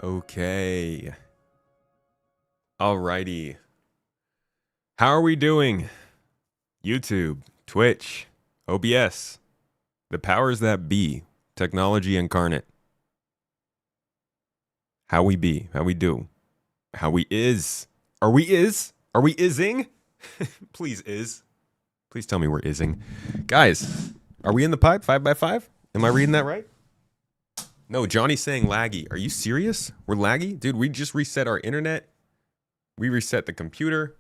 Okay. Alrighty. How are we doing? YouTube, Twitch, OBS, the powers that be, technology incarnate. How we be, how we do, how we is. Are we ising? Please is. Please tell me we're ising. Guys, are we in the pipe 5x5? Am I reading that right? No, Johnny's saying laggy. Are you serious? We're laggy? Dude, we just reset our internet. We reset the computer.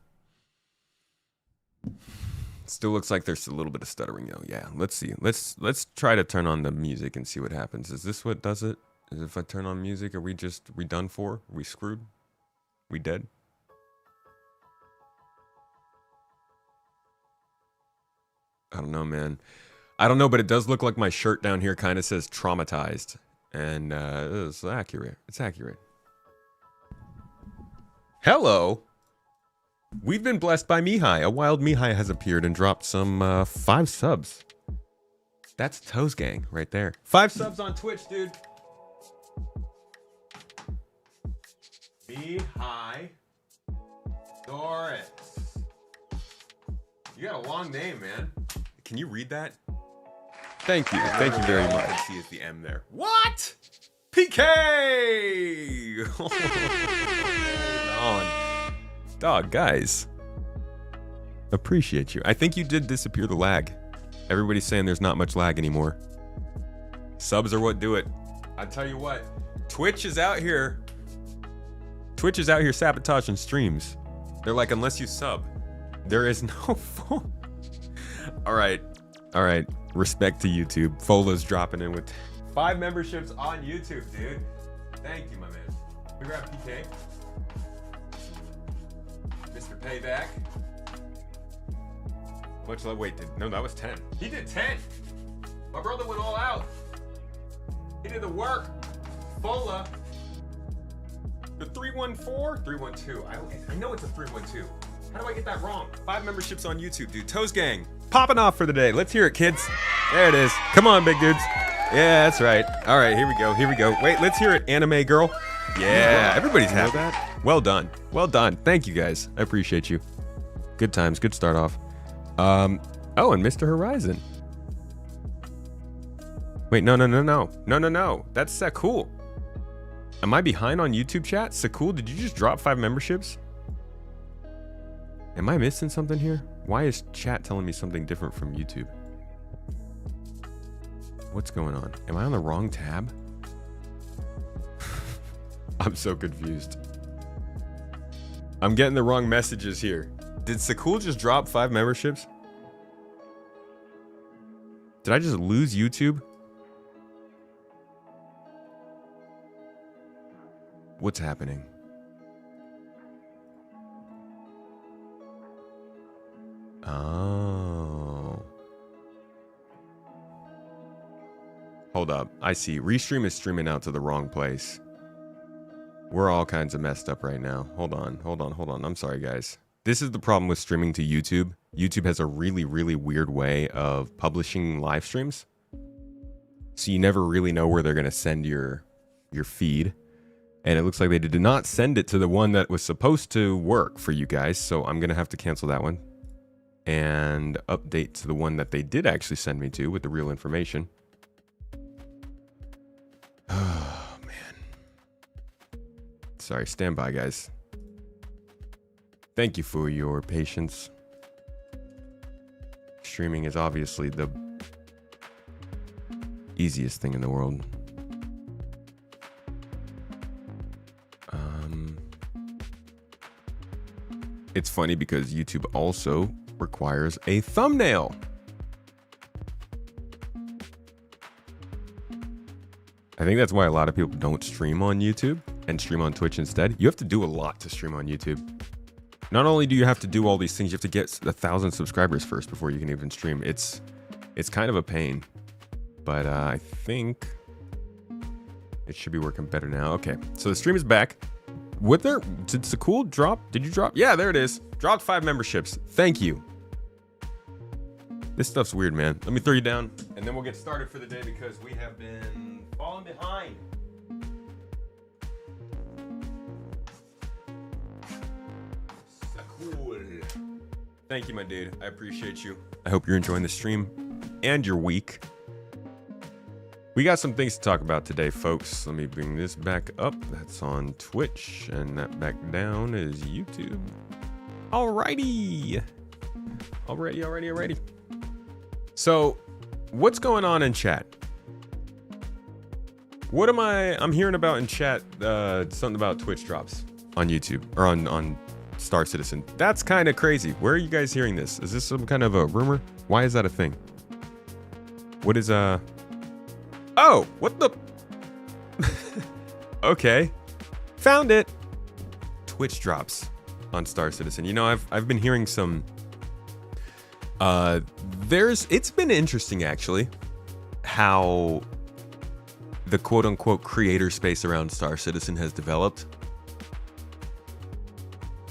Still looks like there's a little bit of stuttering though. Yeah, let's see. Let's try to turn on the music and see what happens. Is this what does it? Is if I turn on music, are we done for? Are we screwed? We dead? I don't know, man. I don't know, but it does look like my shirt down here kind of says traumatized. And it's accurate. It's accurate. Hello. We've been blessed by Mihai. A wild Mihai has appeared and dropped some 5 subs. That's Toes Gang right there. 5 subs on Twitch, dude. Mihai Doris. You got a long name, man. Can you read that? Thank you. Thank you very much. I see is the M there. What? PK! Hold on. Dog, guys. Appreciate you. I think you did disappear the lag. Everybody's saying there's not much lag anymore. Subs are what do it. I tell you what, Twitch is out here. Twitch is out here sabotaging streams. They're like, unless you sub, there is no phone. All right. All right. Respect to YouTube. Fola's dropping in with 5 memberships on YouTube, dude. Thank you, my man. We grab PK. Mr. Payback. Much love. Wait, no, that was 10. He did 10. My brother went all out. He did the work. Fola. The 314? 312. I know it's a 312. How do I get that wrong? 5 memberships on YouTube, dude. Toes Gang. Popping off for the day. Let's hear it, kids. There it is. Come on, big dudes. Yeah, that's right. All right, here we go. Here we go. Wait, let's hear it, anime girl. Yeah, everybody's happy. Well done. Well done. Thank you, guys. I appreciate you. Good times. Good start off. Oh, and Mr. Horizon. Wait, no. That's Sakul. Am I behind on YouTube chat? Sakul, did you just drop 5 memberships? Am I missing something here? Why is chat telling me something different from YouTube? What's going on? Am I on the wrong tab? I'm so confused. I'm getting the wrong messages here. Did Sakul just drop 5 memberships? Did I just lose YouTube? What's happening? Oh. Hold up. I see. Restream is streaming out to the wrong place. We're all kinds of messed up right now. Hold on. I'm sorry, guys. This is the problem with streaming to YouTube. YouTube has a really, really weird way of publishing live streams. So you never really know where they're going to send your feed. And it looks like they did not send it to the one that was supposed to work for you guys. So I'm going to have to cancel that one. And update to the one that they did actually send me to with the real information. Oh, man. Sorry, stand by, guys. Thank you for your patience. Streaming is obviously the easiest thing in the world. It's funny because YouTube also requires a thumbnail. I think that's why a lot of people don't stream on YouTube and stream on Twitch instead. You have to do a lot to stream on YouTube. Not only do you have to do all these things, you have to get 1,000 subscribers first before you can even stream. It's kind of a pain, but I think it should be working better now. Okay, so the stream is back. Did Sakul drop? Did you drop? Yeah, there it is. Dropped 5 memberships. Thank you. This stuff's weird, man. Let me throw you down, and then we'll get started for the day because we have been falling behind. Thank you, my dude. I appreciate you. I hope you're enjoying the stream and your week. We got some things to talk about today, folks. Let me bring this back up. That's on Twitch, and that back down is YouTube. Alrighty. Alrighty. So, what's going on in chat? What I'm hearing about in chat, something about Twitch drops on YouTube, or on Star Citizen. That's kind of crazy. Where are you guys hearing this? Is this some kind of a rumor? Why is that a thing? What is, oh, what the? Okay. Found it. Twitch drops on Star Citizen. You know, I've been hearing some, it's been interesting actually, how the quote unquote creator space around Star Citizen has developed.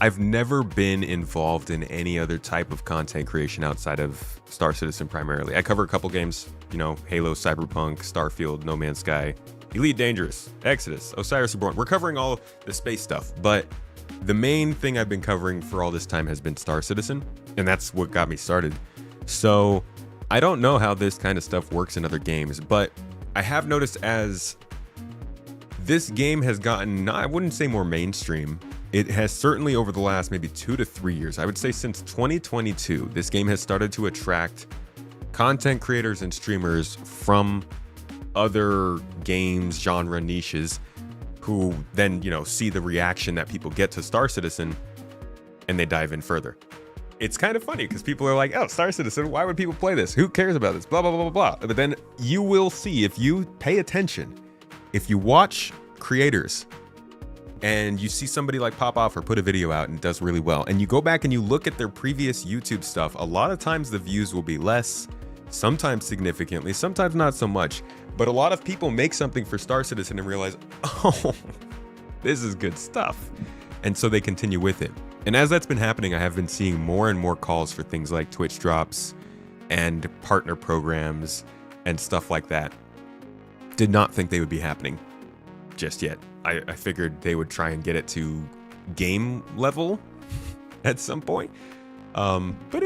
I've never been involved in any other type of content creation outside of Star Citizen primarily. I cover a couple games, you know, Halo, Cyberpunk, Starfield, No Man's Sky, Elite Dangerous, Exodus, Osiris Reborn. We're covering all the space stuff, but the main thing I've been covering for all this time has been Star Citizen, and that's what got me started. So I don't know how this kind of stuff works in other games, but I have noticed as this game has gotten, I wouldn't say more mainstream, it has certainly over the last maybe 2 to 3 years, I would say since 2022, this game has started to attract content creators and streamers from other games, genre niches, who then, you know, see the reaction that people get to Star Citizen and they dive in further. It's kind of funny because people are like, oh, Star Citizen, why would people play this? Who cares about this? Blah, blah, blah, blah, blah. But then you will see, if you pay attention, if you watch creators and you see somebody like pop off or put a video out and it does really well, and you go back and you look at their previous YouTube stuff, a lot of times the views will be less, sometimes significantly, sometimes not so much. But a lot of people make something for Star Citizen and realize, oh, this is good stuff. And so they continue with it. And as that's been happening, I have been seeing more and more calls for things like Twitch drops and partner programs and stuff like that. Did not think they would be happening just yet. I figured they would try and get it to game level at some point. But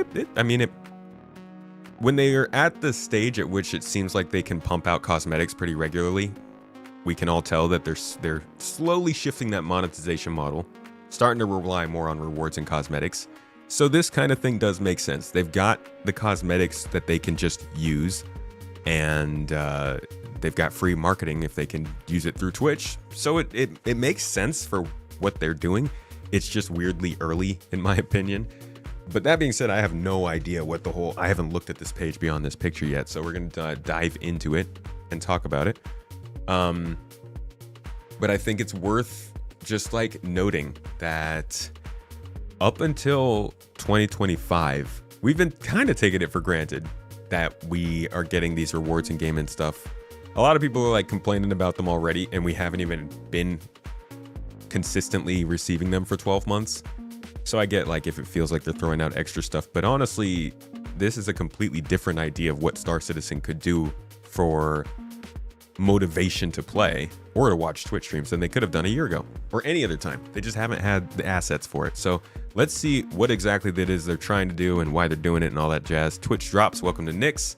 when they are at the stage at which it seems like they can pump out cosmetics pretty regularly, we can all tell that they're slowly shifting that monetization model, starting to rely more on rewards and cosmetics. So this kind of thing does make sense. They've got the cosmetics that they can just use, and they've got free marketing if they can use it through Twitch. So it makes sense for what they're doing. It's just weirdly early, in my opinion. But that being said, I have no idea what I haven't looked at this page beyond this picture yet. So we're going to dive into it and talk about it. But I think it's worth just like noting that up until 2025, we've been kind of taking it for granted that we are getting these rewards in game and stuff. A lot of people are like complaining about them already, and we haven't even been consistently receiving them for 12 months. So I get like if it feels like they're throwing out extra stuff, but honestly, this is a completely different idea of what Star Citizen could do for motivation to play or to watch Twitch streams than they could have done a year ago or any other time. They just haven't had the assets for it. So let's see what exactly that is they're trying to do and why they're doing it and all that jazz. Twitch drops. Welcome to Nyx.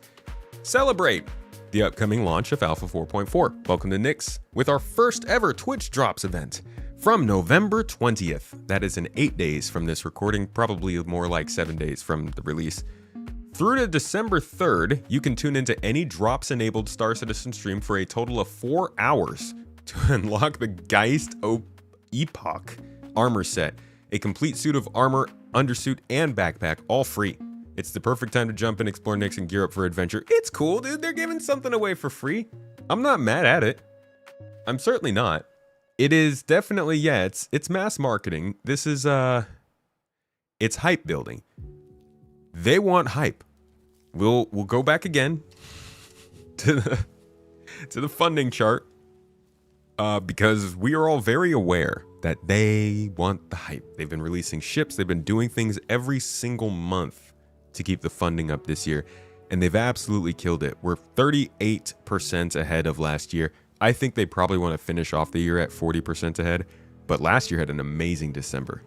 Celebrate the upcoming launch of Alpha 4.4. Welcome to Nyx with our first ever Twitch drops event from November 20th. That is in 8 days from this recording, probably more like 7 days from the release. Through to December 3rd, you can tune into any drops-enabled Star Citizen stream for a total of 4 hours to unlock the Geist Epoch armor set, a complete suit of armor, undersuit, and backpack, all free. It's the perfect time to jump in, explore Nyx, and gear up for adventure. It's cool, dude. They're giving something away for free. I'm not mad at it. I'm certainly not. It is definitely, yeah, it's mass marketing. This is, it's hype building. They want hype. We'll go back again to the funding chart because we are all very aware that they want the hype. They've been releasing ships. They've been doing things every single month to keep the funding up this year, and they've absolutely killed it. We're 38% ahead of last year. I think they probably want to finish off the year at 40% ahead, but last year had an amazing December.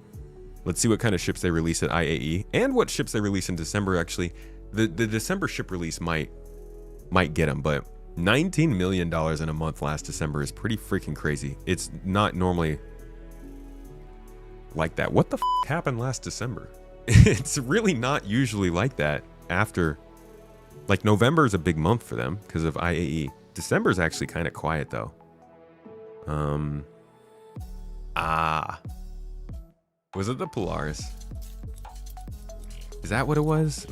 Let's see what kind of ships they release at IAE and what ships they release in December. Actually, the December ship release might get them, but $19 million in a month last December is pretty freaking crazy. It's not normally like that. What the happened last December? It's really not usually like that after, like, November is a big month for them because of IAE. December is actually kind of quiet though. Was it the Polaris? Is that what it was?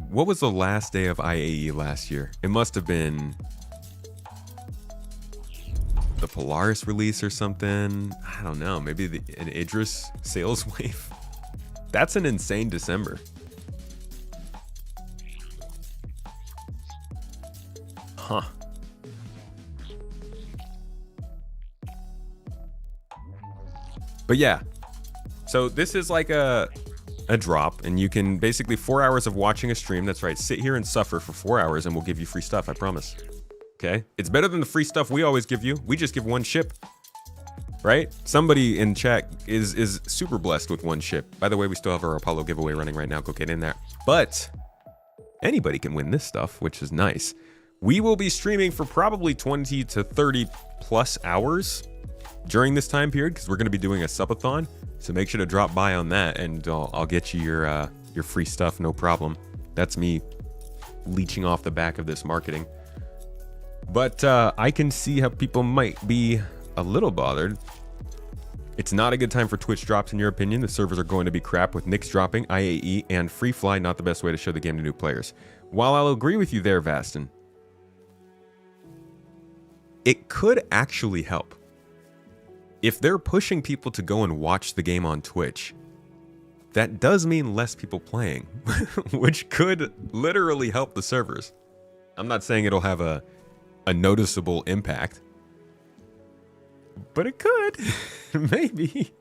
What was the last day of IAE last year? It must have been the Polaris release or something. I don't know. Maybe an Idris sales wave. That's an insane December. Huh. But yeah. So this is like a drop, and you can basically 4 hours of watching a stream. That's right. Sit here and suffer for 4 hours and we'll give you free stuff. I promise. Okay. It's better than the free stuff we always give you. We just give one ship, right? Somebody in chat is super blessed with one ship. By the way, we still have our Apollo giveaway running right now. Go get in there. But anybody can win this stuff, which is nice. We will be streaming for probably 20 to 30 plus hours during this time period because we're going to be doing a subathon. So make sure to drop by on that, and I'll get you your free stuff, no problem. That's me leeching off the back of this marketing. But I can see how people might be a little bothered. It's not a good time for Twitch drops, in your opinion. The servers are going to be crap with Nix dropping, IAE, and Free Fly not the best way to show the game to new players. While I'll agree with you there, Vastin, it could actually help. If they're pushing people to go and watch the game on Twitch, that does mean less people playing, which could literally help the servers. I'm not saying it'll have a noticeable impact, but it could. Maybe.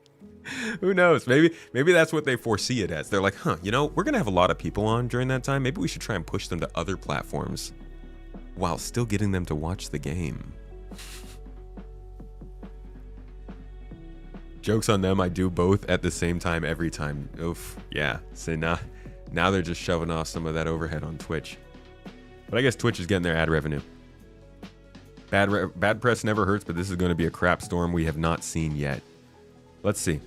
Who knows? Maybe that's what they foresee it as. They're like, huh, you know, we're going to have a lot of people on during that time. Maybe we should try and push them to other platforms while still getting them to watch the game. Joke's on them, I do both at the same time every time. Oof, yeah. So now they're just shoving off some of that overhead on Twitch. But I guess Twitch is getting their ad revenue. Bad press never hurts, but this is going to be a crap storm we have not seen yet. Let's see.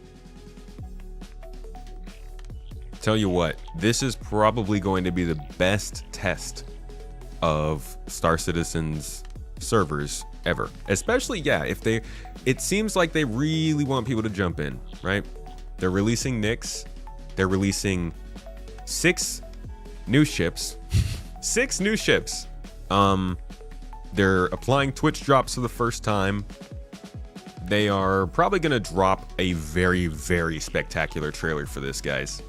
Tell you what, this is probably going to be the best test of Star Citizen's servers ever. Especially, yeah, it seems like they really want people to jump in, right? They're releasing Nix. They're releasing 6 new ships. 6 new ships. They're applying Twitch drops for the first time. They are probably going to drop a very, very spectacular trailer for this, guys.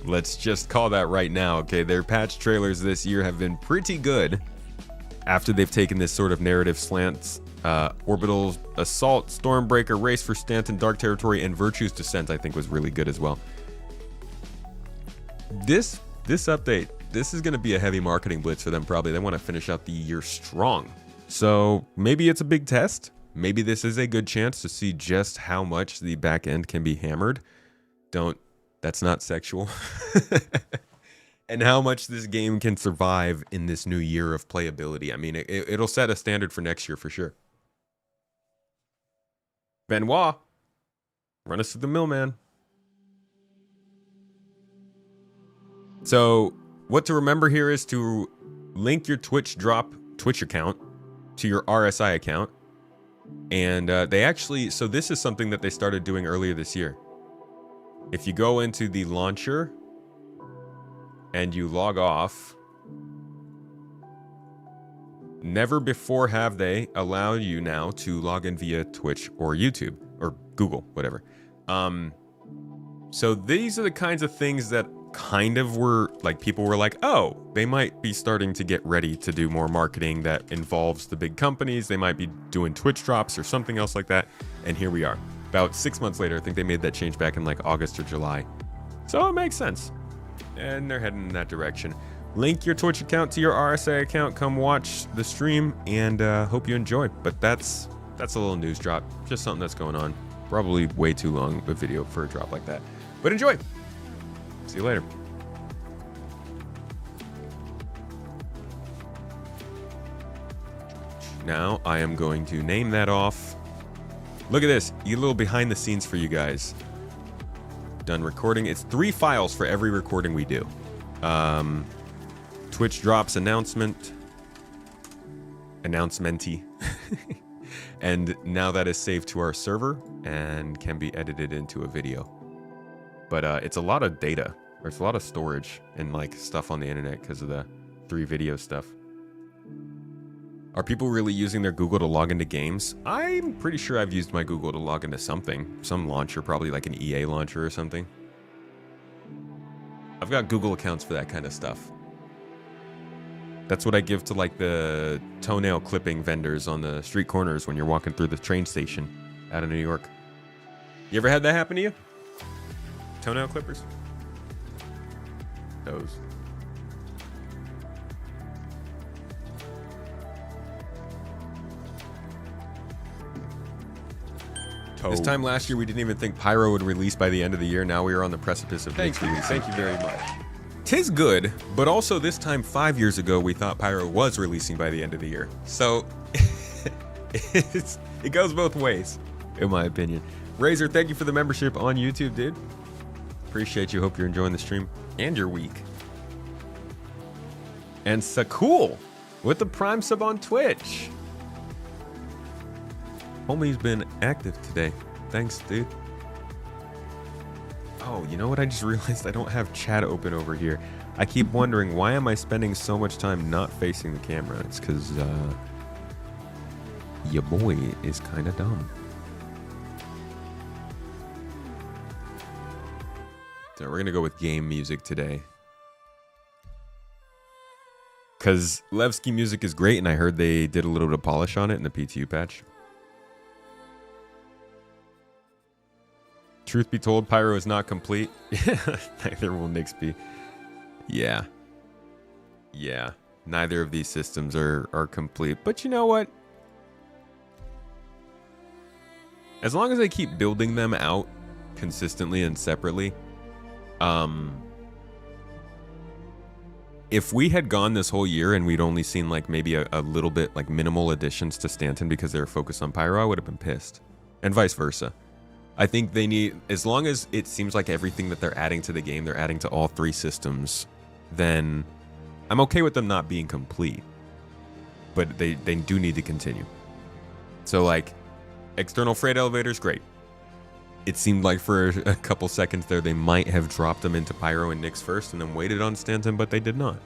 Let's just call that right now, okay? Their patch trailers this year have been pretty good after they've taken this sort of narrative slants. Orbital Assault, Stormbreaker, Race for Stanton, Dark Territory, and Virtue's Descent, I think, was really good as well. This update, this is going to be a heavy marketing blitz for them, probably. They want to finish out the year strong. So maybe it's a big test. Maybe this is a good chance to see just how much the back end can be hammered. That's not sexual. And how much this game can survive in this new year of playability. I mean, it'll set a standard for next year for sure. Benoit, run us through the mill, man. So what to remember here is to link your Twitch account to your RSI account. And they actually, so this is something that they started doing earlier this year. If you go into the launcher and you log off, never before have they allowed you now to log in via Twitch or YouTube or Google, whatever. So these are the kinds of things that kind of were like, people were like, oh, they might be starting to get ready to do more marketing that involves the big companies. They might be doing Twitch drops or something else like that. And here we are. About 6 months later, I think they made that change back in like August or July. So it makes sense. And they're heading in that direction. Link your Twitch account to your RSA account. Come watch the stream and hope you enjoy. But that's a little news drop. Just something that's going on. Probably way too long of a video for a drop like that. But enjoy. See you later. Now I am going to name that off. Look at this. A little behind the scenes for you guys. Done recording. It's 3 files for every recording we do. Twitch drops announcement. Announcementy. And now that is saved to our server and can be edited into a video. But it's a lot of data. Or it's a lot of storage and like stuff on the internet because of the 3 video stuff. Are people really using their Google to log into games? I'm pretty sure I've used my Google to log into something. Some launcher, probably like an EA launcher or something. I've got Google accounts for that kind of stuff. That's what I give to like the toenail clipping vendors on the street corners when you're walking through the train station out of New York. You ever had that happen to you? Toenail clippers? Those. This time last year, we didn't even think Pyro would release by the end of the year. Now we are on the precipice of release. Thank you very much. Tis good, but also this time 5 years ago, we thought Pyro was releasing by the end of the year. So it goes both ways, in my opinion. Razor, thank you for the membership on YouTube, dude. Appreciate you. Hope you're enjoying the stream and your week. And Sakul with the Prime sub on Twitch. Homie's been active today. Thanks, dude. Oh, you know what? I just realized I don't have chat open over here. I keep wondering, why am I spending so much time not facing the camera? It's because your boy is kind of dumb. So we're going to go with game music today. Because Levki music is great, and I heard they did a little bit of polish on it in the PTU patch. Truth be told, Pyro is not complete. Neither will Nyx be. Yeah. Yeah. Neither of these systems are complete. But you know what? As long as I keep building them out consistently and separately, if we had gone this whole year and we'd only seen like maybe a little bit like minimal additions to Stanton because they were focused on Pyro, I would have been pissed. And vice versa. I think they need, as long as it seems like everything that they're adding to the game, they're adding to all 3 systems, then I'm okay with them not being complete. But they do need to continue. So like, external freight elevators, great. It seemed like for a couple seconds there, they might have dropped them into Pyro and Nyx first and then waited on Stanton, but they did not.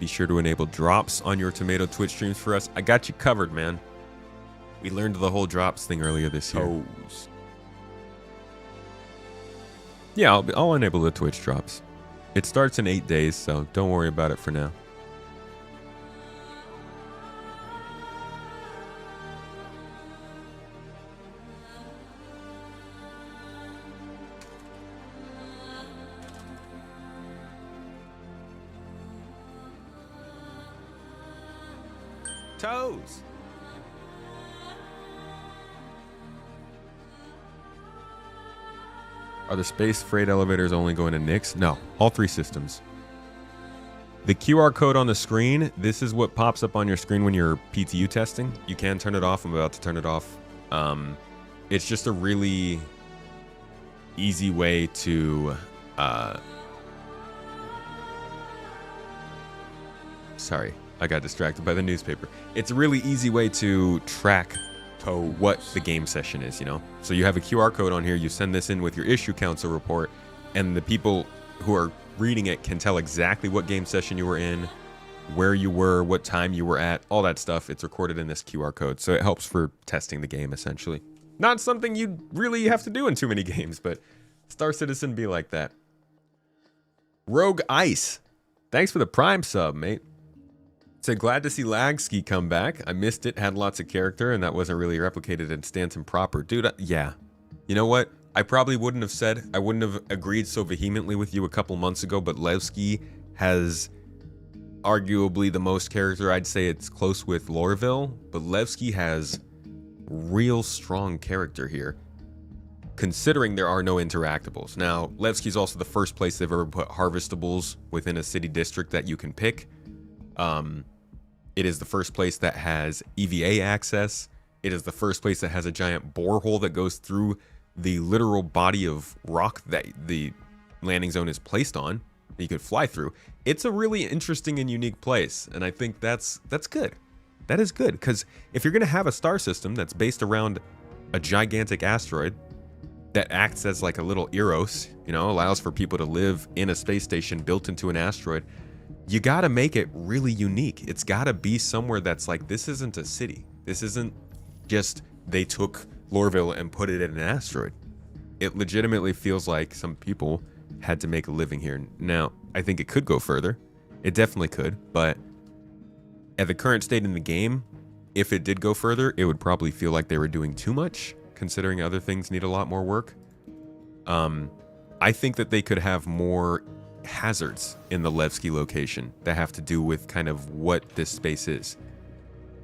Be sure to enable drops on your Tomato Twitch streams for us. I got you covered, man. We learned the whole drops thing earlier this year. Yeah, I'll enable the Twitch drops. It starts in 8 days, so don't worry about it for now. Toes! Are the space freight elevators only going to Nyx? No, all 3 systems. The QR code on the screen, this is what pops up on your screen when you're PTU testing. You can turn it off. I'm about to turn it off. It's just a really easy way to... Sorry, I got distracted by the newspaper. It's a really easy way to track what the game session is, you know? So you have a QR code on here, you send this in with your issue council report, and the people who are reading it can tell exactly what game session you were in, where you were, what time you were at, all that stuff. It's recorded in this QR code, so it helps for testing the game, essentially. Not something you really have to do in too many games, but Star Citizen be like that. Rogue Ice, thanks for the Prime sub, mate. Said, glad to see Lagski come back. I missed it, had lots of character, and that wasn't really replicated in Stanton proper. Dude, yeah. You know what? I probably wouldn't have said, I wouldn't have agreed so vehemently with you a couple months ago, but Levki has arguably the most character. I'd say it's close with Lorville, but Levki has real strong character here, considering there are no interactables. Now, Levki's also the first place they've ever put harvestables within a city district that you can pick. It is the first place that has EVA access. It is the first place that has a giant borehole that goes through the literal body of rock that the landing zone is placed on, that you could fly through. It's a really interesting and unique place, and I think that's good. That is good, because if you're going to have a star system that's based around a gigantic asteroid that acts as like a little Eros, you know, allows for people to live in a space station built into an asteroid, you got to make it really unique. It's got to be somewhere that's like, this isn't a city. This isn't just they took Lorville and put it in an asteroid. It legitimately feels like some people had to make a living here. Now, I think it could go further. It definitely could, but at the current state in the game, if it did go further, it would probably feel like they were doing too much, considering other things need a lot more work. I think that they could have more hazards in the Levki location that have to do with kind of what this space is.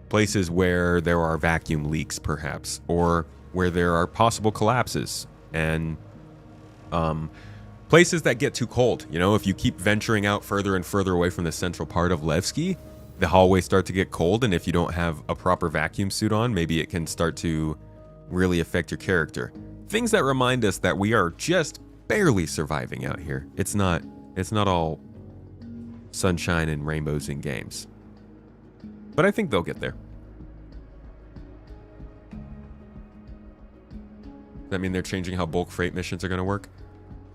Places where there are vacuum leaks, perhaps, or where there are possible collapses, and places that get too cold. You know, if you keep venturing out further and further away from the central part of Levki, the hallways start to get cold, and if you don't have a proper vacuum suit on, maybe it can start to really affect your character. Things that remind us that we are just barely surviving out here. It's not all sunshine and rainbows in games. But I think they'll get there. Does that mean they're changing how bulk freight missions are going to work?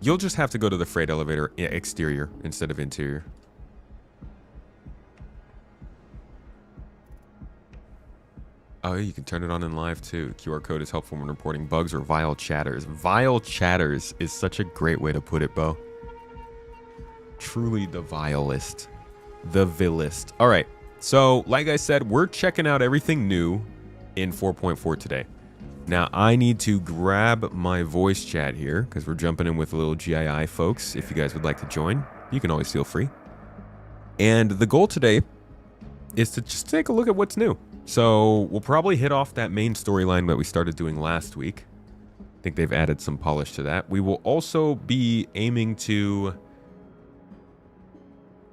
You'll just have to go to the freight elevator exterior instead of interior. Oh, you can turn it on in live too. QR code is helpful when reporting bugs or vile chatters. Vile chatters is such a great way to put it, Bo. Truly the vilest. The vilest. All right. So, like I said, we're checking out everything new in 4.4 today. Now, I need to grab my voice chat here because we're jumping in with a little GII, folks. If you guys would like to join, you can always feel free. And the goal today is to just take a look at what's new. So, we'll probably hit off that main storyline that we started doing last week. I think they've added some polish to that. We will also be aiming to...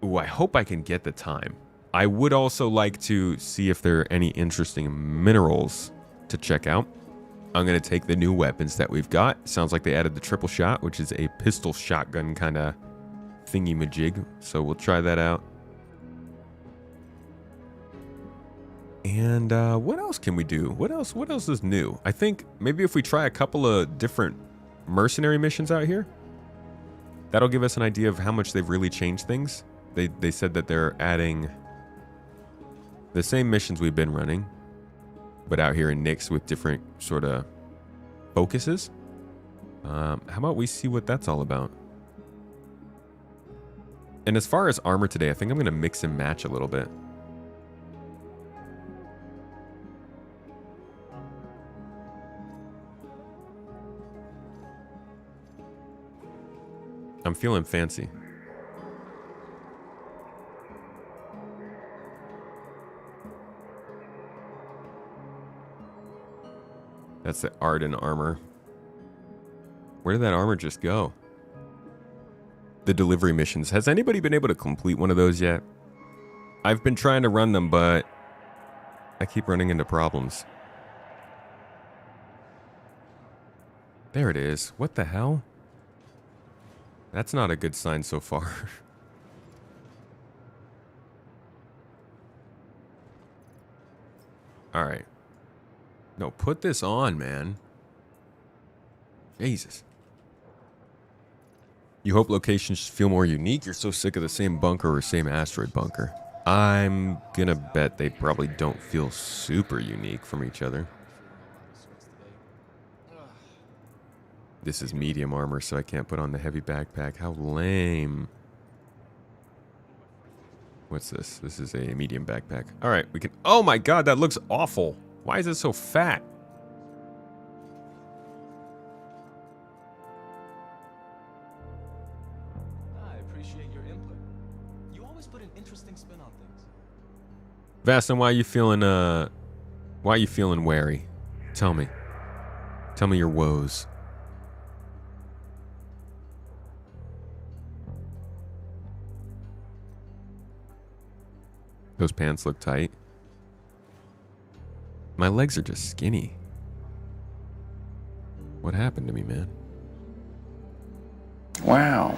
Ooh, I hope I can get the time. I would also like to see if there are any interesting minerals to check out. I'm going to take the new weapons that we've got. Sounds like they added the triple shot, which is a pistol shotgun kind of thingy-majig. So we'll try that out. And what else can we do? What else is new? I think maybe if we try a couple of different mercenary missions out here, that'll give us an idea of how much they've really changed things. They said that they're adding the same missions we've been running, but out here in Nyx with different sort of focuses. How about we see what that's all about? And as far as armor today, I think I'm going to mix and match a little bit. I'm feeling fancy. That's the art and armor. Where did that armor just go? The delivery missions. Has anybody been able to complete one of those yet? I've been trying to run them, but I keep running into problems. There it is. What the hell? That's not a good sign so far. All right. No, put this on, man. Jesus. You hope locations feel more unique? You're so sick of the same bunker or same asteroid bunker. I'm gonna bet they probably don't feel super unique from each other. This is medium armor, so I can't put on the heavy backpack. How lame. What's this? This is a medium backpack. All right, we can... Oh my god, that looks awful. Why is it so fat? I appreciate your input. You always put an interesting spin on things. Vastin, why are you feeling wary? Tell me. Tell me your woes. Those pants look tight. My legs are just skinny. What happened to me, man? Wow.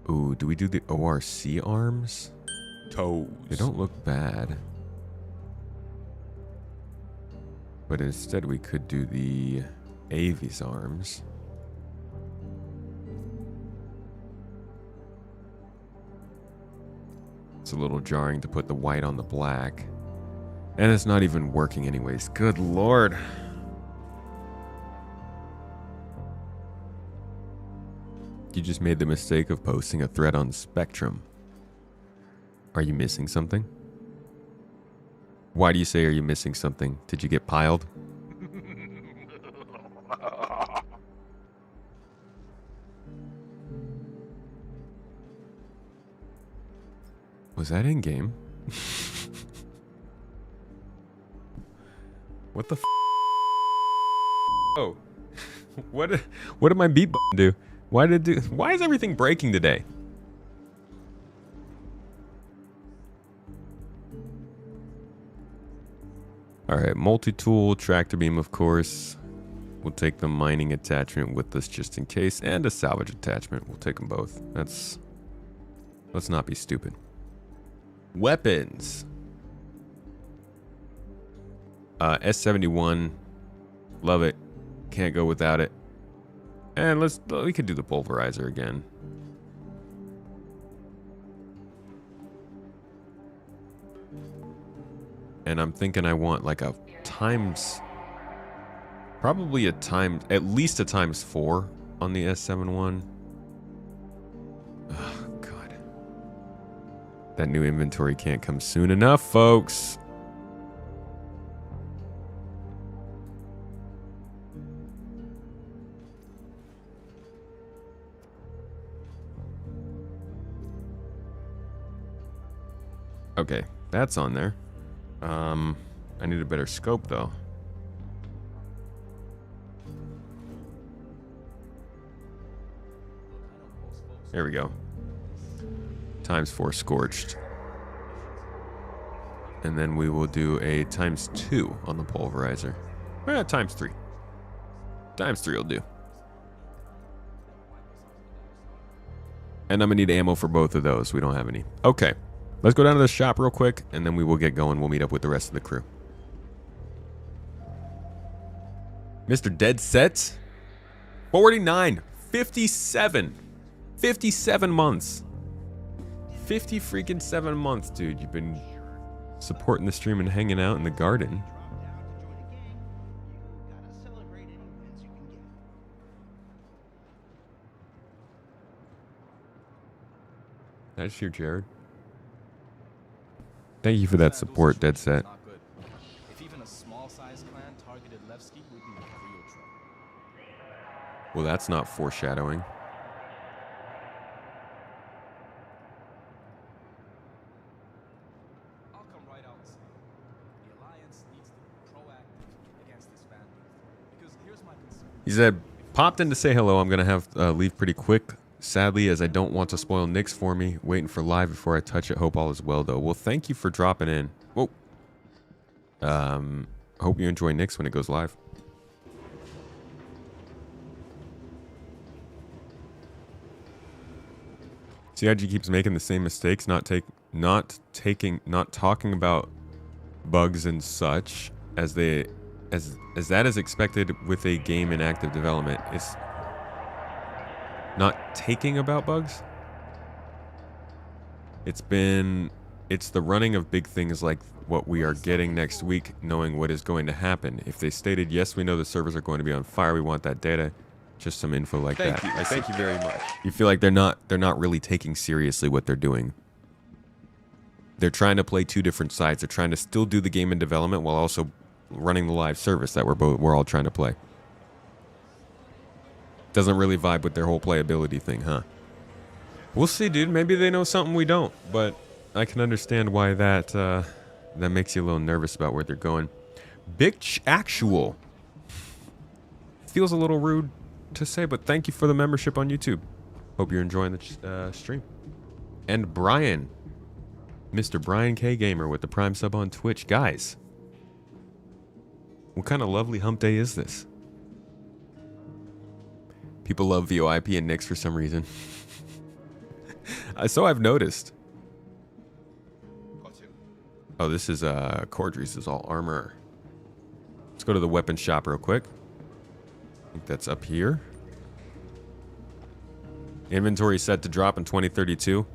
Ooh, do we do the ORC arms? Toes. They don't look bad. But instead we could do the Avi's arms. It's a little jarring to put the white on the black. And it's not even working anyways. Good lord. You just made the mistake of posting a thread on Spectrum. Are you missing something? Why do you say are you missing something? Did you get piled? Was that in game? What the f? Oh. What did my beat button do? Why is everything breaking today? Alright, multi-tool, tractor beam, of course. We'll take the mining attachment with us just in case, and a salvage attachment. We'll take them both. Let's not be stupid. Weapons. S71. Love it. Can't go without it. And we could do the pulverizer again. And I'm thinking I want like a times, probably at least a ×4 on the S71. Oh, God. That new inventory can't come soon enough, folks. Okay, that's on there. I need a better scope though. There we go. ×4 scorched. And then we will do a ×2 on the pulverizer. ×3. ×3 will do. And I'm gonna need ammo for both of those. We don't have any. Okay. Let's go down to the shop real quick, and then we will get going. We'll meet up with the rest of the crew. Mr. Dead Set. 49. 57. 57 months. 50 freaking 7 months, dude. You've been supporting the stream and hanging out in the garden. That's your Jared. Thank you for that support, Dead Set. If even a small-sized clan targeted Levki, would be real trouble. Well, that's not foreshadowing. I'll come right out and say, the Alliance needs to be proactive against this bandit. Because here's my concern. He said, popped in to say hello. I'm going to have leave pretty quick. Sadly, as I don't want to spoil Nyx for me. Waiting for live before I touch it. Hope all is well, though. Well, thank you for dropping in. Whoa. Hope you enjoy Nyx when it goes live. CIG keeps making the same mistakes, not talking about bugs and such as that is expected with a game in active development. It's not taking about bugs. It's the running of big things like what we are getting next week, knowing what is going to happen. If they stated, yes, we know the servers are going to be on fire, we want that data, just some info like that. Thank you very much. You feel like they're not really taking seriously what they're doing. They're trying to play two different sides. They're trying to still do the game in development while also running the live service that we're all trying to play. Doesn't really vibe with their whole playability thing, huh? We'll see, dude. Maybe they know something we don't, but I can understand why that that makes you a little nervous about where they're going. Bitch Actual. Feels a little rude to say, but thank you for the membership on YouTube. Hope you're enjoying the stream. And Brian. Mr. Brian K. Gamer with the Prime sub on Twitch. Guys, what kind of lovely hump day is this? People love VoIP and Nyx for some reason. So I've noticed. Oh, this is Cordry's is all armor. Let's go to the weapon shop real quick. I think that's up here. Inventory set to drop in 2032.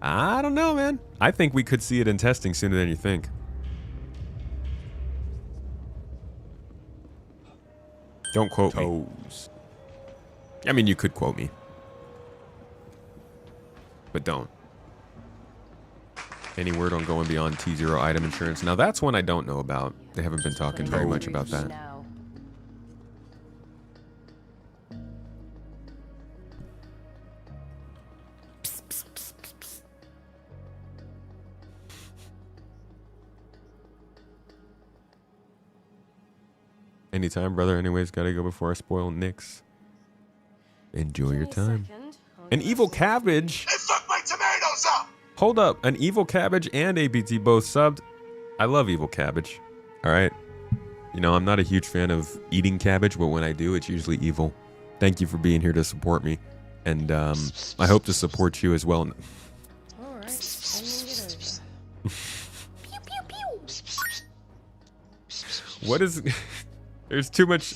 I don't know, man. I think we could see it in testing sooner than you think. Don't quote me. I mean, you could quote me. But don't. Any word on going beyond T0 item insurance? Now, that's one I don't know about. They haven't been talking very much about that. Anytime, brother. Anyways, gotta go before I spoil Nyx. Enjoy your time. An evil cabbage. Hey, fuck my tomatoes up! Hold up. An evil cabbage and ABT both subbed. I love evil cabbage. All right. You know, I'm not a huge fan of eating cabbage, but when I do, it's usually evil. Thank you for being here to support me. And I hope to support you as well. All right. Pew, pew, pew. What is... There's too much...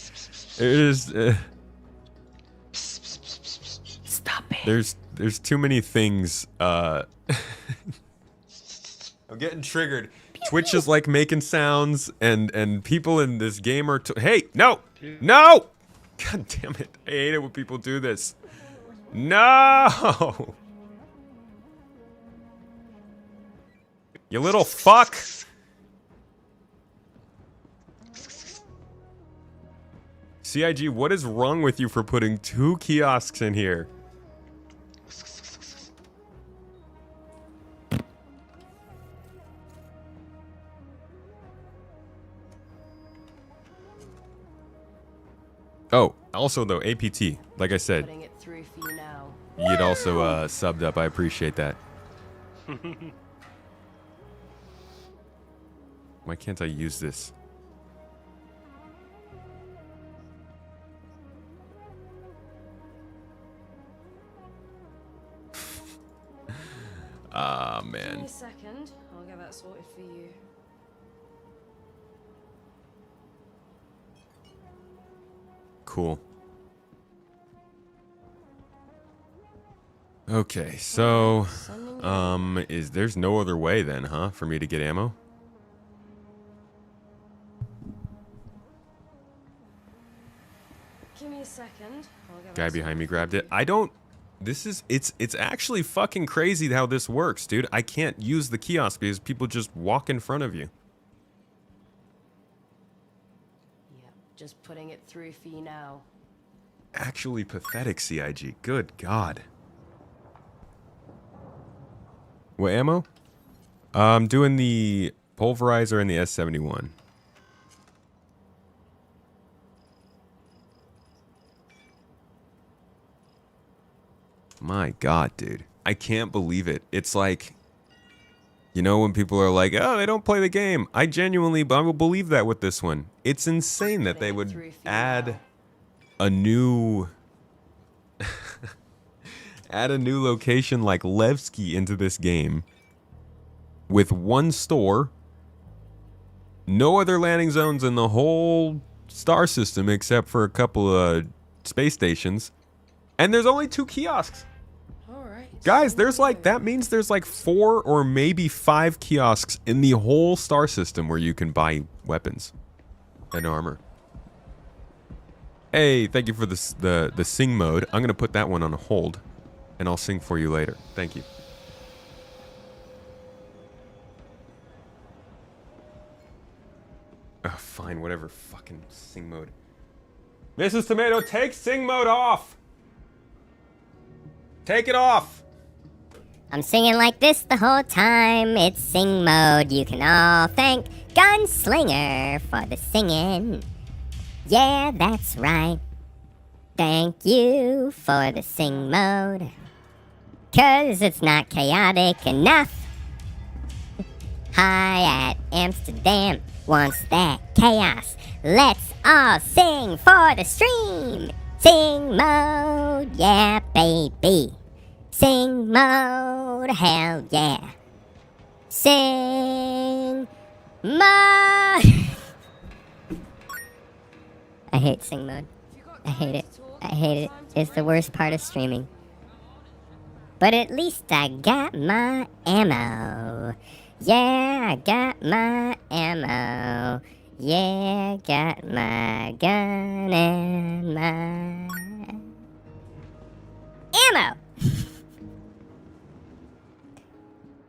There's... Stop it. There's too many things. I'm getting triggered. Twitch is like making sounds, and people in this game are... Hey, no! No! God damn it. I hate it when people do this. No! You little fuck! CIG, what is wrong with you for putting 2 kiosks in here? Oh, also though, APT, like I said, Putting it through for you now. you'd also subbed up. I appreciate that. Why can't I use this? Ah, Give me man. a second. I'll get that sorted for you. Cool. Okay, so there's no other way then, huh, for me to get ammo? Give me a second. I'll get Guy that behind me sorted grabbed for it. I don't... This is... It's actually fucking crazy how this works, dude. I can't use the kiosk because people just walk in front of you. you. Yep, just putting it through for you now. Actually pathetic, CIG. Good God. What ammo? I'm doing the pulverizer and the S71. My God, dude. I can't believe it. It's like, you know, when people are like, oh, they don't play the game. I will believe that with this one. It's insane that they would add a new... add a new location like Levki into this game with one store, no other landing zones in the whole star system except for a couple of space stations, and there's only 2 kiosks. Guys, there's like, that means there's like 4 or maybe 5 kiosks in the whole star system where you can buy weapons and armor. Hey, thank you for this, the sing mode. I'm gonna put that one on hold, and I'll sing for you later. Thank you. Oh, fine, whatever. Fucking sing mode. Mrs. Tomato, take sing mode off. Take it off. I'm singing like this the whole time. It's sing mode. You can all thank Gunslinger for the singing. Yeah, that's right. Thank you for the sing mode. 'Cause it's not chaotic enough. High at Amsterdam wants that chaos. Let's all sing for the stream. Sing mode, yeah, baby. Sing mode, hell yeah. Sing mode. I hate sing mode. I hate it. I hate it. It's the worst part of streaming. But at least I got my ammo. Yeah, I got my ammo. Yeah, got my gun and my ammo.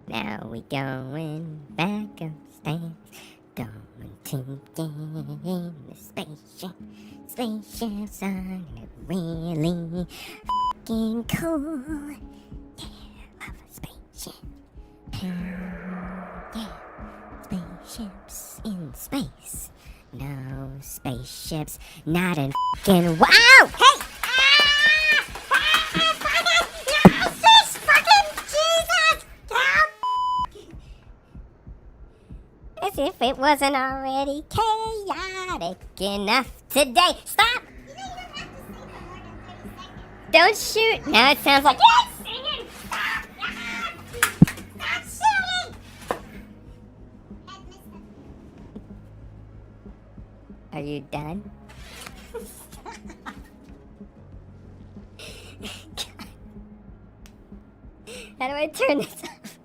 Now we going back upstairs, going to get in the spaceship. Spaceships are really fucking cool. Yeah, love a spaceship. Yeah, spaceships in space. No spaceships, not in fucking wow! Hey! As if it wasn't already chaotic enough today. Stop! Don't shoot! Now it sounds like yes, singing! Stop! Stop shooting! Are you done? How do I turn this off?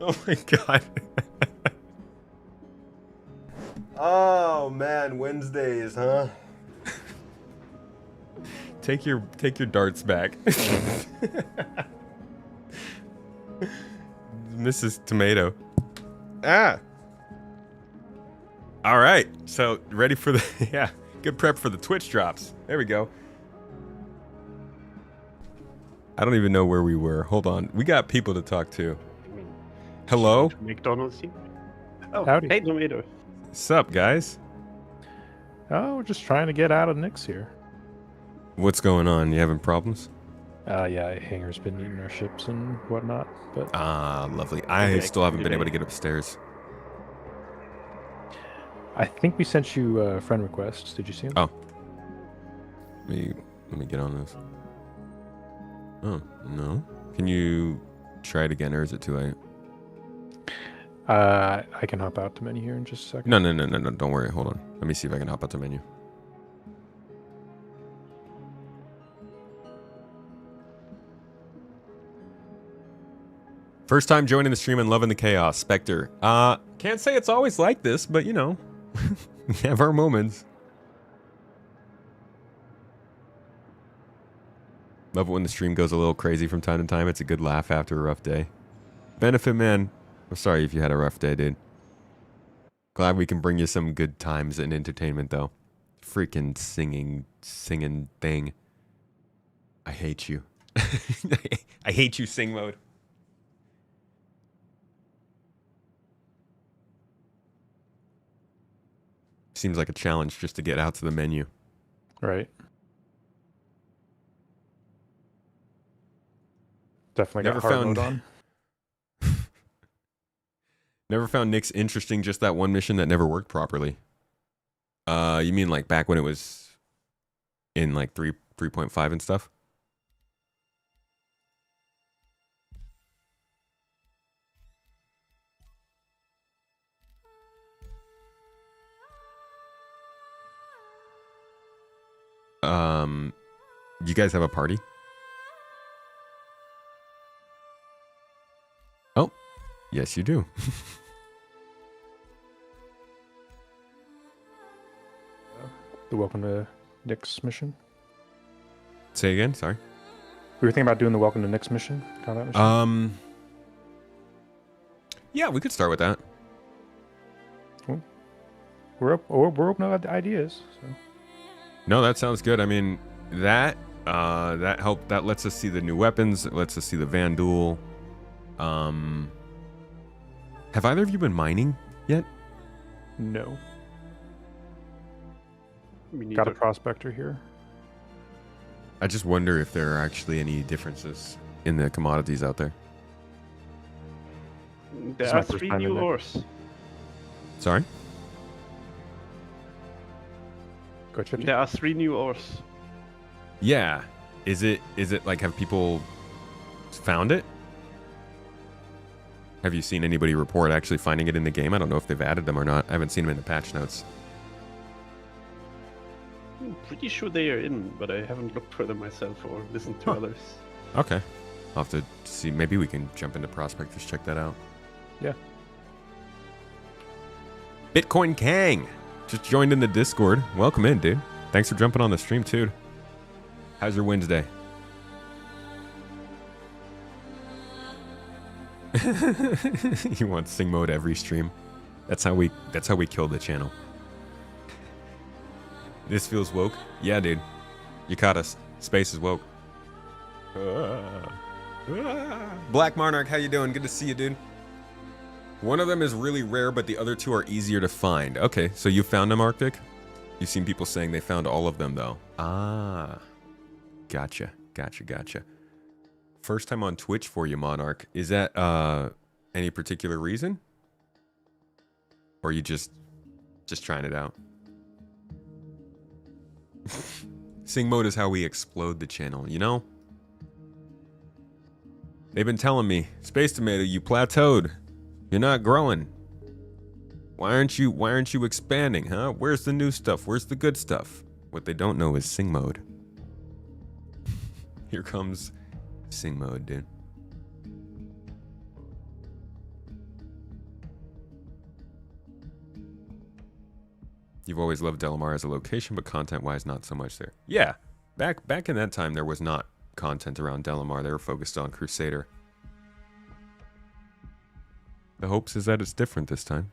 Oh my god. Oh man, Wednesdays, huh? Take your darts back. Mrs. Tomato. Ah. All right. So, ready for the yeah, good prep for the Twitch drops. There we go. I don't even know where we were. Hold on. We got people to talk to. Hello? McDonald's here. Oh, Howdy. hey, Tomato. Sup, guys? Oh, we're just trying to get out of Nick's here. What's going on? You having problems? Yeah, Hanger's been eating our ships and whatnot, but Ah, lovely. I Okay, still haven't been good able to day. get upstairs. I think we sent you friend requests. Did you see them? Oh. Let me get on this. Oh, no. Can you try it again, or is it too late? I can hop out to menu here in just a second. No. Don't worry. Hold on. Let me see if I can hop out the menu. First time joining the stream and loving the chaos. Spectre. Can't say it's always like this, but you know, we have our moments. Love it when the stream goes a little crazy from time to time. It's a good laugh after a rough day. Benefit man, I'm sorry if you had a rough day, dude. Glad we can bring you some good times and entertainment, though. Freaking singing thing. I hate you. I hate you, sing mode. Seems like a challenge just to get out to the menu. Right. Definitely Never got hard found- mode on. Never found Nick's interesting, just that one mission that never worked properly. You mean like back when it was in like 3.5 and stuff? You guys have a party? Oh, yes you do. The welcome to Nick's mission. Say again, sorry. We were thinking about doing the welcome to Nick's mission. Combat mission. Yeah, we could start with that. We're open to ideas. So. No, that sounds good. I mean, that lets us see the new weapons. It lets us see the Van Duel. Have either of you been mining yet? No. Me Got a neither. prospector here. I just wonder if there are actually any differences in the commodities out there. This There is my are first 3 time in new there. ores. Sorry? Go check There are 3 new ores. Yeah. Is it like, have people found it? Have you seen anybody report actually finding it in the game? I don't know if they've added them or not. I haven't seen them in the patch notes. I'm pretty sure they are in, but I haven't looked for them myself or listened to others. Okay. I'll have to see. Maybe we can jump into Prospectors, check that out. Yeah. Bitcoin Kang just joined in the Discord. Welcome in, dude. Thanks for jumping on the stream, too. How's your Wednesday? You want sing mode every stream? That's how we killed the channel. This feels woke? Yeah, dude. You caught us. Space is woke. Black Monarch, how you doing? Good to see you, dude. One of them is really rare, but the other two are easier to find. Okay, so you found them, Arctic? You've seen people saying they found all of them, though. Ah. Gotcha. First time on Twitch for you, Monarch. Is that any particular reason? Or are you just trying it out? Sing mode is how we explode the channel, you know? They've been telling me, Space Tomato, you plateaued. You're not growing. Why aren't you expanding, huh? Where's the new stuff? Where's the good stuff? What they don't know is sing mode. Here comes sing mode, dude. You've always loved Delamar as a location, but content-wise, not so much there. Yeah, back in that time, there was not content around Delamar. They were focused on Crusader. The hopes is that it's different this time.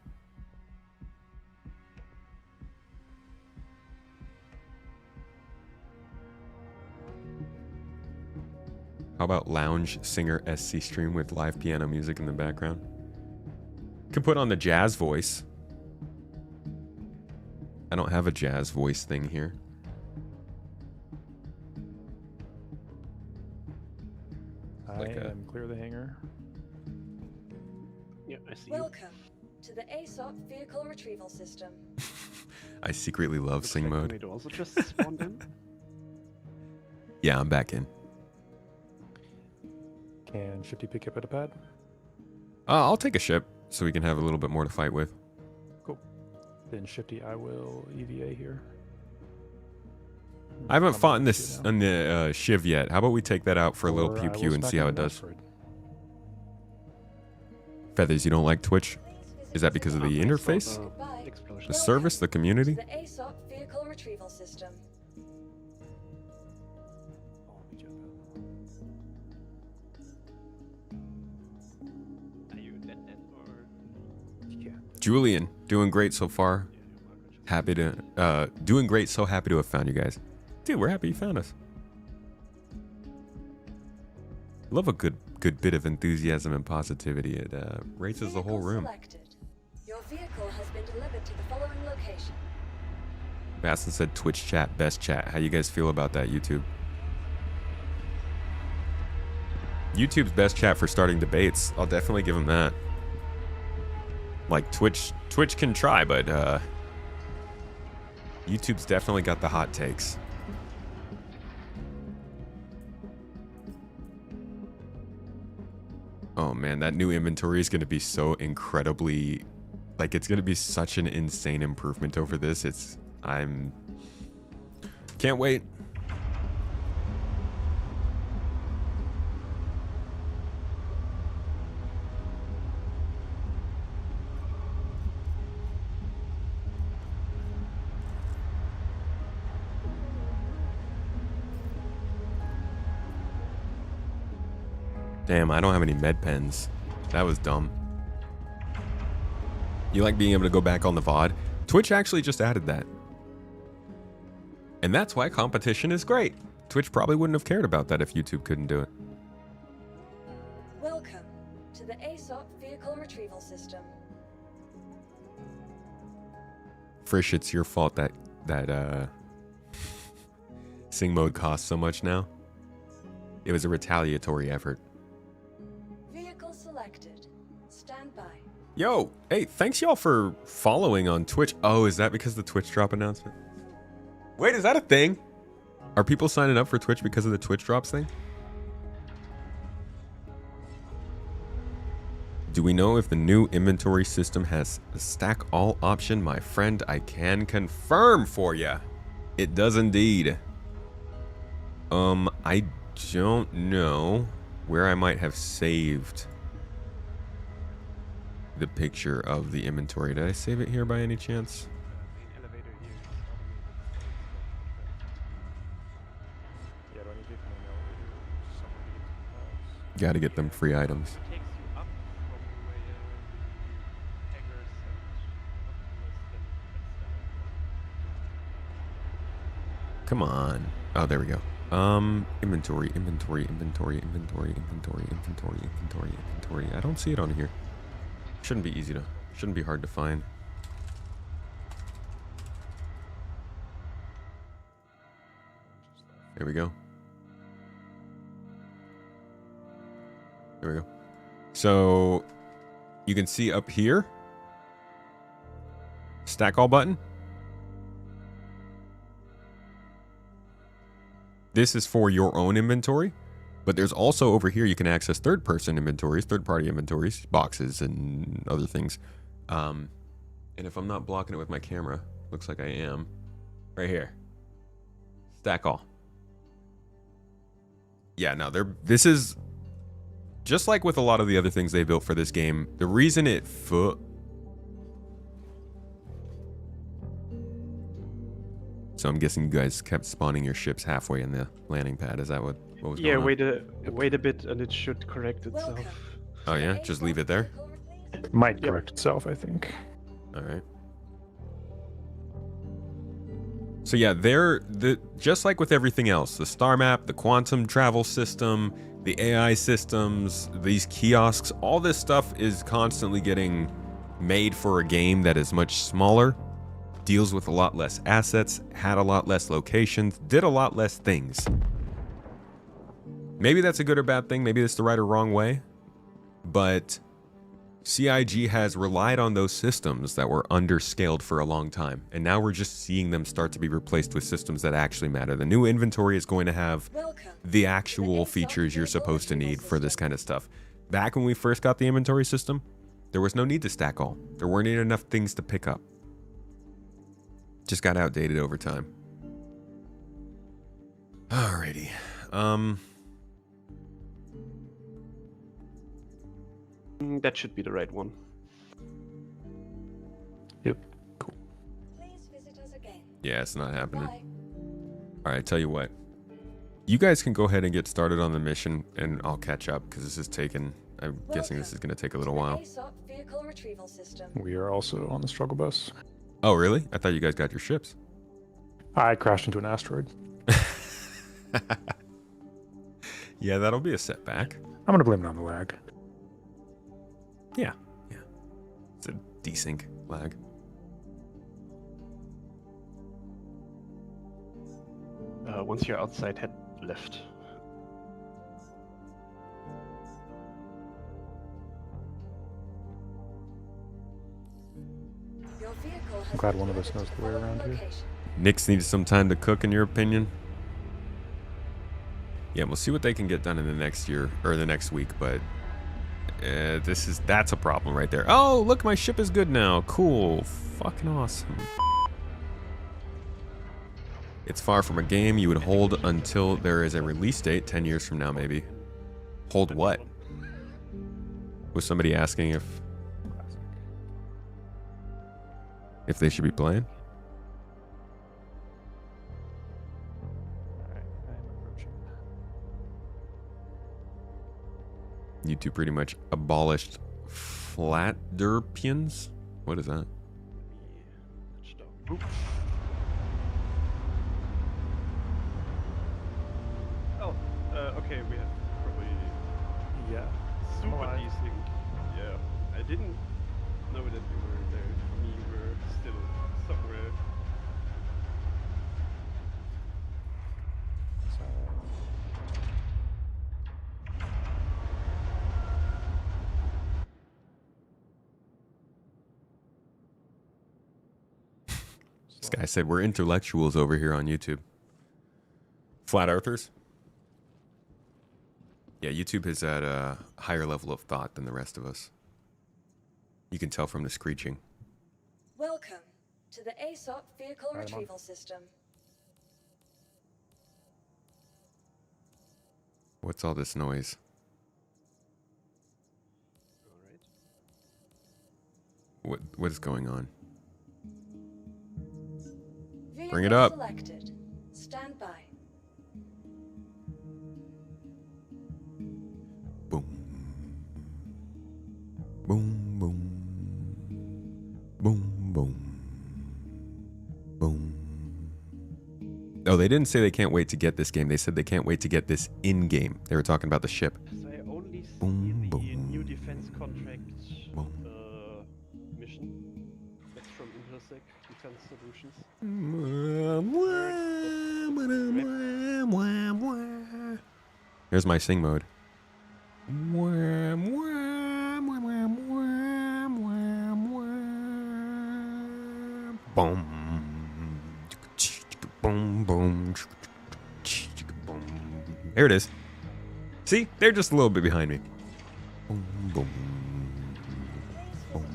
How about Lounge Singer SC stream with live piano music in the background? Can put on the jazz voice. I don't have a jazz voice thing here. I am clear of the hangar. Yeah, I see you. Welcome to the ASOP Vehicle Retrieval System. I secretly love Looks sing like mode. Tomato also just spawned in. Yeah, I'm back in. Can Shifty pick up at a pad? I'll take a ship so we can have a little bit more to fight with. Cool. Then Shifty, I will EVA here. I haven't I'm fought in on this now. on the Shiv yet. How about we take that out for a little Or pew I pew will and stack see how on it does? Alfred. Feathers, you don't like Twitch? Is that because of the interface? Goodbye. The service, the community? To the ASOP Vehicle Retrieval System. Are you dead or? Yeah. Julian, doing great so far. Happy to doing great, so happy to have found you guys. Dude, we're happy you found us. Love a good bit of enthusiasm and positivity. It raises the whole Vehicle room. Selected. Your vehicle has been delivered to the following location. Baston said Twitch chat, best chat. How you guys feel about that, YouTube? YouTube's best chat for starting debates. I'll definitely give them that. Like Twitch can try, but YouTube's definitely got the hot takes. Oh man, that new inventory is going to be so incredibly, like, it's going to be such an insane improvement over this. Can't wait. Damn, I don't have any med pens. That was dumb. You like being able to go back on the VOD? Twitch actually just added that. And that's why competition is great. Twitch probably wouldn't have cared about that if YouTube couldn't do it. Welcome to to the ASOP vehicle retrieval system. Frisch, it's your fault that sing mode costs so much now. It was a retaliatory effort. Vehicle selected. Stand by. Yo, hey, thanks y'all for following on Twitch. Oh, is that because of the Twitch drop announcement? Wait, is that a thing? Are people signing up for Twitch because of the Twitch drops thing? Do we know if the new inventory system has a stack all option? My friend, I can confirm for you. It does indeed. I don't know where I might have saved the picture of the inventory. Did I save it here by any chance? Main elevator here is automated. Yeah, don't need main elevator. Somebody Gotta get them free items. takes you up from where hangers and Come on. Oh, there we go. Inventory. I don't see it on here. Shouldn't be hard to find. There we go. There we go. So you can see up here, stack all button. This is for your own inventory, but there's also over here you can access third-person inventories, third-party inventories, boxes, and other things. And if I'm not blocking it with my camera, looks like I am, right here. Stack all. Yeah, no, this is just like with a lot of the other things they built for this game. The reason it So I'm guessing you guys kept spawning your ships halfway in the landing pad. Is that what was going on? wait a bit and it should correct itself. Welcome. Oh yeah, just leave it there. Might correct itself, I think. All right. So yeah, just like with everything else, the star map, the quantum travel system, the AI systems, these kiosks, all this stuff is constantly getting made for a game that is much smaller, deals with a lot less assets, had a lot less locations, did a lot less things. Maybe that's a good or bad thing, maybe it's the right or wrong way, but CIG has relied on those systems that were underscaled for a long time, and now we're just seeing them start to be replaced with systems that actually matter. The new inventory is going to have the actual features you're supposed to need for this kind of stuff. Back when we first got the inventory system, there was no need to stack all. There weren't enough things to pick up. Just got outdated over time. Alrighty. That should be the right one. Yep. Cool. Please visit us again. Yeah, it's not happening. Bye. Alright, tell you what. You guys can go ahead and get started on the mission, and I'll catch up, because this is taking... I'm guessing this is going to take a little while. ASOP vehicle retrieval system. We are also on the struggle bus. Oh, really? I thought you guys got your ships. I crashed into an asteroid. Yeah, that'll be a setback. I'm going to blame it on the lag. Yeah. It's a desync lag. Once you're outside, head left. Your vehicle has I'm glad been one of us delivered knows to the way following around here. location. Knicks needs some time to cook, in your opinion? Yeah, we'll see what they can get done in the next year, or the next week, but... that's a problem right there. Oh, look, my ship is good now. Cool. Fucking awesome. It's far from a game you would hold until there is a release date, 10 years from now, maybe. Hold what? Was somebody asking if they should be playing? Alright, I'm approaching. You two pretty much abolished flat derpians? What is that? Oop. Oh, okay, we have probably Yeah. super Alright. desync. I didn't know that you were there. For me, you were still somewhere. This guy said we're intellectuals over here on YouTube. Flat earthers? Yeah, YouTube is at a higher level of thought than the rest of us. You can tell from the screeching. Welcome to the ASOP Vehicle Retrieval System. What's all this noise? What is going on? Bring it up. Selected. Stand by. Boom. Boom, boom. Boom, boom. Boom. Oh, they didn't say they can't wait to get this game. They said they can't wait to get this in-game. They were talking about the ship. So I only see Boom, the boom. new defense contract Boom. mission. That's from Intersec Defense Solutions. Here's my sing mode. Boom. Boom, boom. There it is. See? They're just a little bit behind me. Boom, boom. Boom.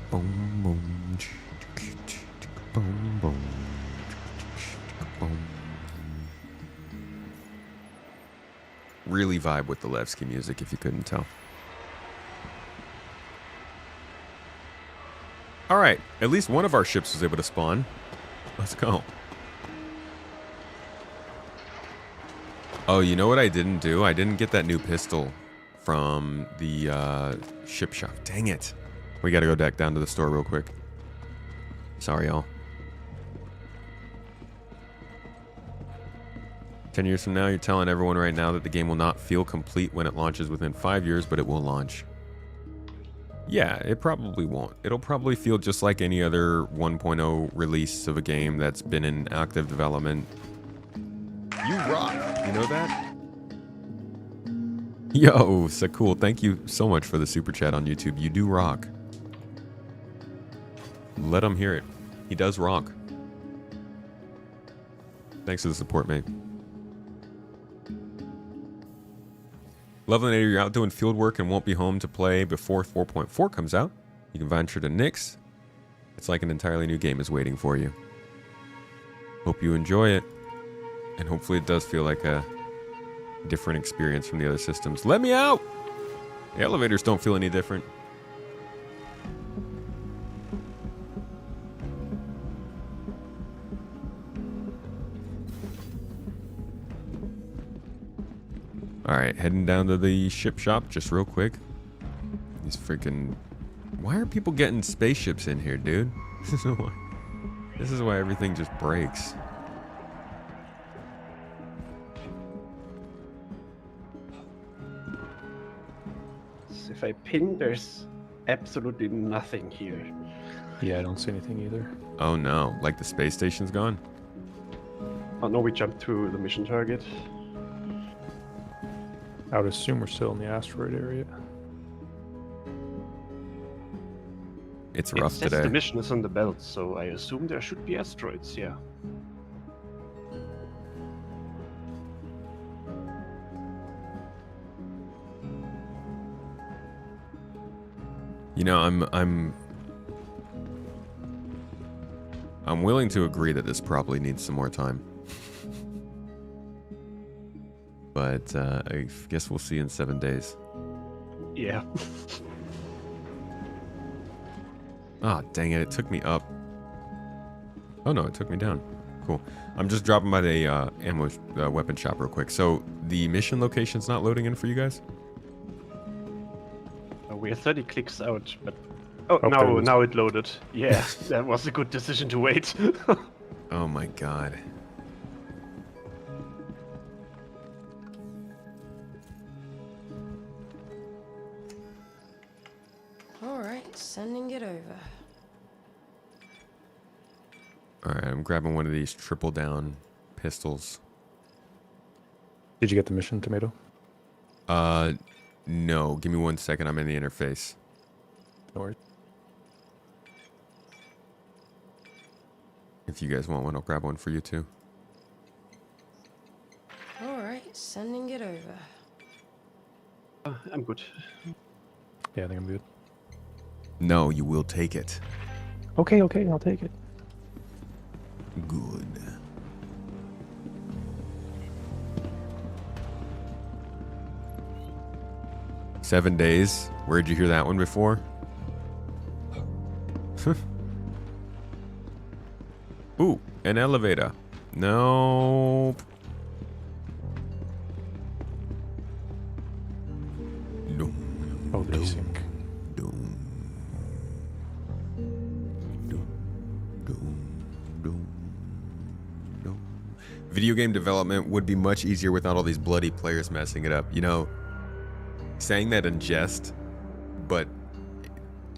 Boom, boom. Boom, boom. Boom. Really vibe with the Levki music, if you couldn't tell. All right, at least one of our ships was able to spawn. Let's go. Oh, you know what I didn't do? I didn't get that new pistol from the ship shop. Dang it. We gotta go back down to the store real quick. Sorry, y'all. 10 years from now, you're telling everyone right now that the game will not feel complete when it launches within 5 years, but it will launch. Yeah, it probably won't. It'll probably feel just like any other 1.0 release of a game that's been in active development. You rock. You know that? Yo, so cool. Thank you so much for the super chat on YouTube. You do rock. Let him hear it. He does rock. Thanks for the support, mate. Levelinator, you're out doing field work and won't be home to play before 4.4 comes out. You can venture to Nyx. It's like an entirely new game is waiting for you. Hope you enjoy it. And hopefully it does feel like a different experience from the other systems. Let me out! The elevators don't feel any different. Alright, heading down to the ship shop just real quick. These freaking... Why are people getting spaceships in here, dude? This is why everything just breaks. If I ping, there's absolutely nothing here. Yeah, I don't see anything either. Oh no, like the space station's gone? Oh no, we jumped to the mission target. I would assume we're still in the asteroid area. It's rough It says today. the mission is on the belt, so I assume there should be asteroids, yeah. You know, I'm willing to agree that this probably needs some more time. But I guess we'll see in 7 days. Yeah. Ah, dang it, it took me up. Oh no, it took me down. Cool. I'm just dropping by the ammo weapon shop real quick. So the mission location's not loading in for you guys? We're 30 clicks out, but... Oh, Oh, there it is. now it loaded. Yeah, that was a good decision to wait. Oh my god. Alright, sending it over. Alright, I'm grabbing one of these triple down pistols. Did you get the mission, Tomato? No. Give me 1 second. I'm in the interface. No worries. If you guys want one, I'll grab one for you too. Alright, sending it over. I'm good. Yeah, I think I'm good. No, you will take it. Okay, I'll take it. Good. "7 days." Where'd you hear that one before? Ooh, an elevator. Nope. Oh, desync. Video game development would be much easier without all these bloody players messing it up. You know, saying that in jest, but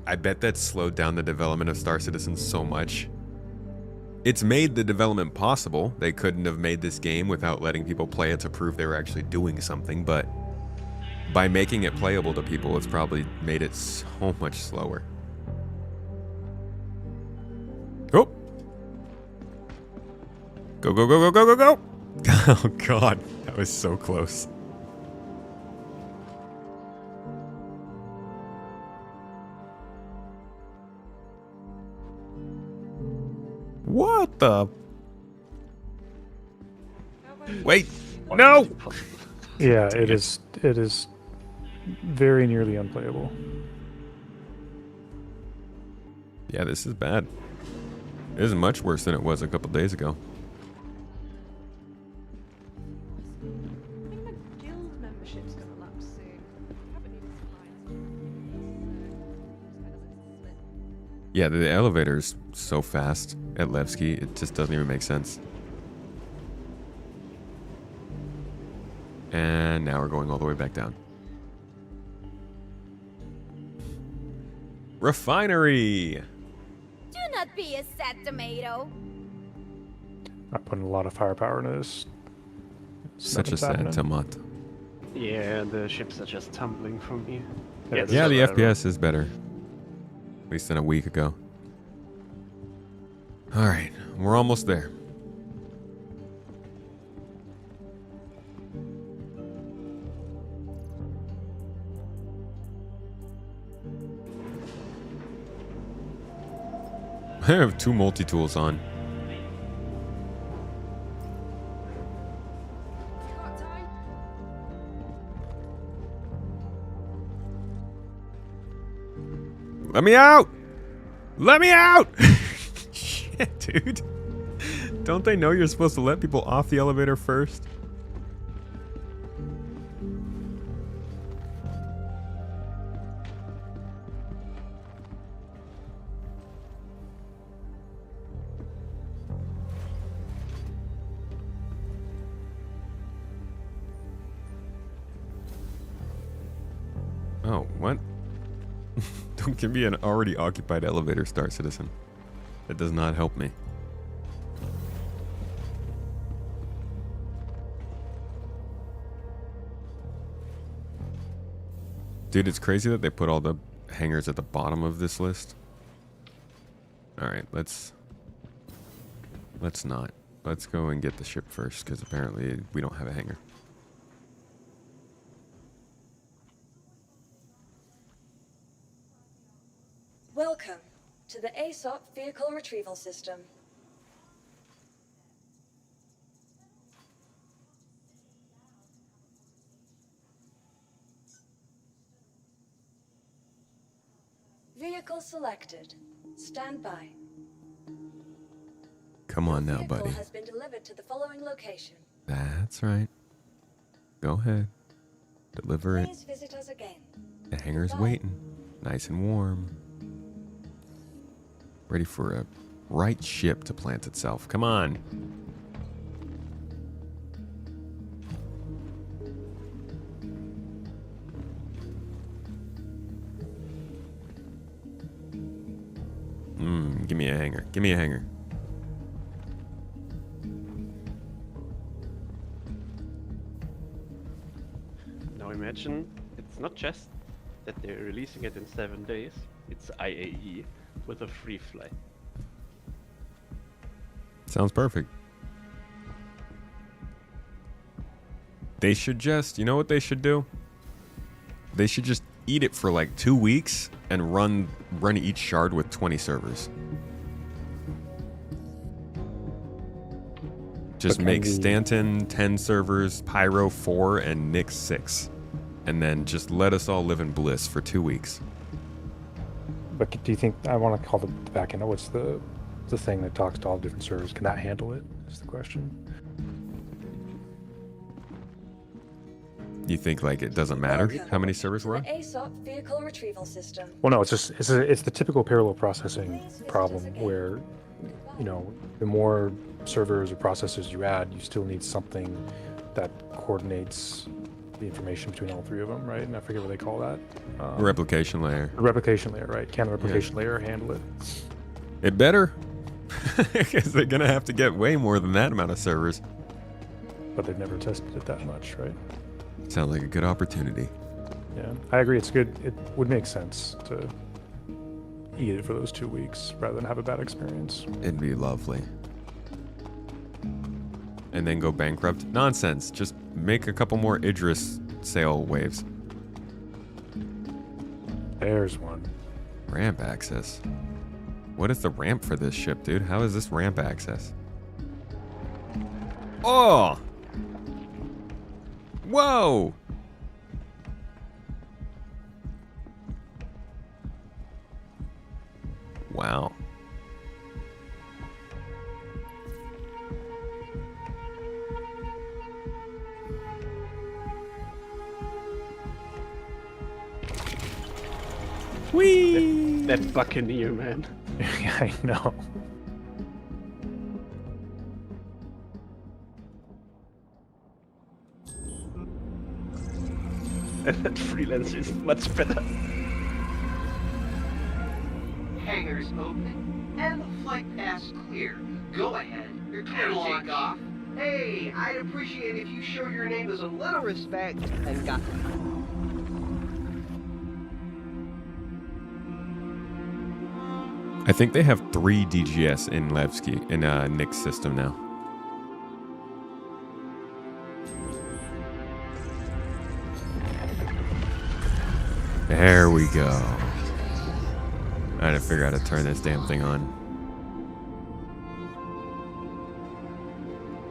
I bet that slowed down the development of Star Citizen so much. It's made the development possible. They couldn't have made this game without letting people play it to prove they were actually doing something, but by making it playable to people, it's probably made it so much slower. Oh! Go, go, go, go, go, go, go! Oh god, that was so close. What the? Wait! No! Yeah, it is. It is very nearly unplayable. Yeah, this is bad. This is much worse than it was a couple days ago. I think my guild membership's gonna lapse soon. I haven't needed supplies. Yeah, the elevator's so fast at Levki, it just doesn't even make sense. And now we're going all the way back down. Refinery! Do not be a sad tomato. I'm putting a lot of firepower into this. Such a Nothing's sad happening. tomato. Yeah, the ships are just tumbling from here. Yeah, Yeah, the so bad. FPS is better. At least than a week ago. Alright, we're almost there. I have 2 multi-tools on. Got time? Let me out! Let me out! Shit, dude. Don't they know you're supposed to let people off the elevator first? Oh, what? Don't give me an already occupied elevator, Star Citizen. That does not help me. Dude, it's crazy that they put all the hangars at the bottom of this list. Alright, let's not. Let's go and get the ship first, because apparently we don't have a hangar. Welcome to the ASOP Vehicle Retrieval System. Vehicle selected. Stand by. Come on now, Vehicle buddy. has been delivered to the following location. That's right. Go ahead. Deliver it. Please visit us again. The hangar's Goodbye. waiting. Nice and warm. Ready for a right ship to plant itself. Come on. Give me a hanger. Give me a hanger. Now imagine it's not just that they're releasing it in 7 days, it's IAE with a free flight. Sounds perfect. They should just, you know what they should do? They should just eat it for like 2 weeks and run each shard with 20 servers. Just make Stanton 10 servers, Pyro 4, and Nyx 6. And then just let us all live in bliss for 2 weeks. But do you think, I want to call the backend, what's the thing that talks to all the different servers? Can that handle it, is the question. You think like it doesn't matter how many servers we're on? The ASOP vehicle retrieval system. Well, no, it's just, it's the typical parallel processing problem where, you know, the more servers or processors you add, you still need something that coordinates the information between all three of them, right? And I forget what they call that. Replication layer. The replication layer, right? Can the replication layer handle it? It better. Because they're going to have to get way more than that amount of servers. But they've never tested it that much, right? Sounds like a good opportunity. Yeah, I agree. It's good. It would make sense to eat it for those 2 weeks rather than have a bad experience. It'd be lovely. And then go bankrupt? Nonsense. Just make a couple more Idris sale waves. There's one. Ramp access. What is the ramp for this ship, dude? How is this ramp access? Oh! Whoa! Wow. Whee! That Buccaneer, man. Yeah, I know. That freelance is much better. Hangars open and the flight path clear. Go ahead. You're clear to take off. Hey, I'd appreciate if you show your neighbors a little respect and got. I think they have 3 DGS in Levki, in Nick's system now. There we go. I had to figure out how to turn this damn thing on.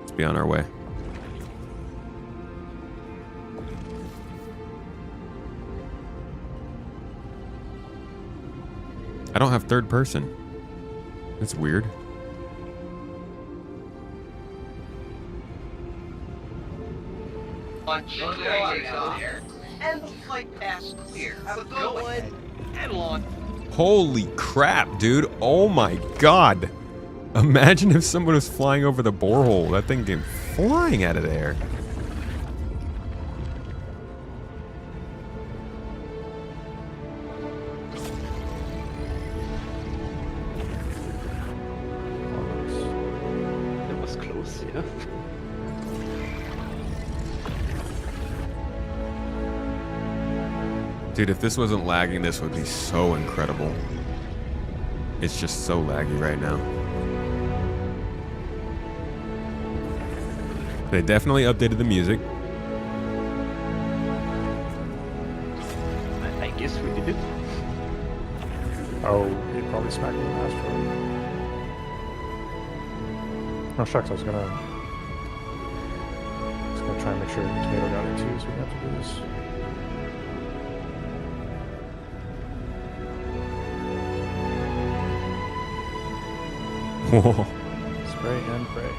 Let's be on our way. I don't have third person. That's weird. On and the flight path clear. Have a good one and launch. Holy crap, dude. Oh my god. Imagine if someone was flying over the borehole. That thing came flying out of there. That was close, yeah. Dude, if this wasn't lagging, this would be so incredible. It's just so laggy right now. They definitely updated the music. I guess we did it. Oh, he probably smacked me in the asteroid. Oh shucks, I was gonna try and make sure Tomato got it too, so we have to do this. Whoa. Spray and pray.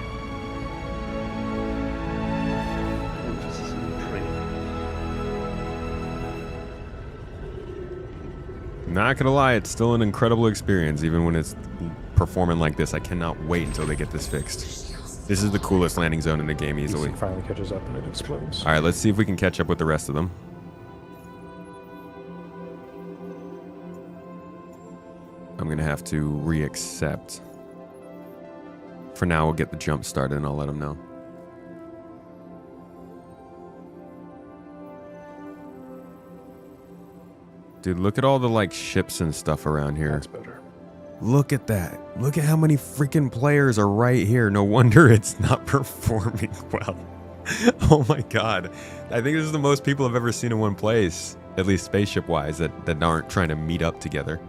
Not gonna lie, it's still an incredible experience, even when it's performing like this. I cannot wait until they get this fixed. This is the coolest landing zone in the game easily. It finally catches up and it explodes. Alright, let's see if we can catch up with the rest of them. I'm going to have to re-accept. For now, we'll get the jump started and I'll let him know. Dude, look at all the like ships and stuff around here. That's better. Look at that. Look at how many freaking players are right here. No wonder it's not performing well. Oh my god. I think this is the most people I've ever seen in one place, at least spaceship wise, that aren't trying to meet up together.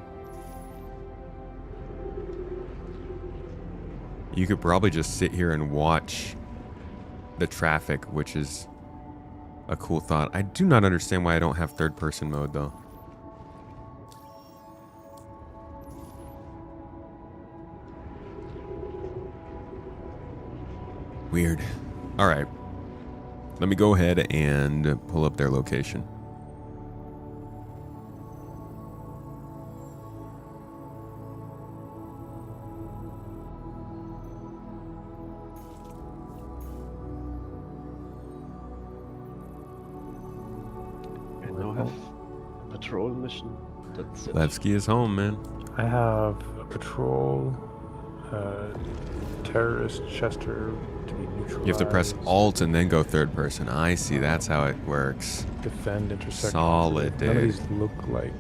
You could probably just sit here and watch the traffic, which is a cool thought. I do not understand why I don't have third person mode though. Weird. All right. Let me go ahead and pull up their location. I now have a patrol mission. That's it. Levki is home, man. I have a patrol, terrorist Chester to be neutralized. You have to press Alt and then go third person. I see. That's how it works. Defend intersect. Solid, None of dude. these look like.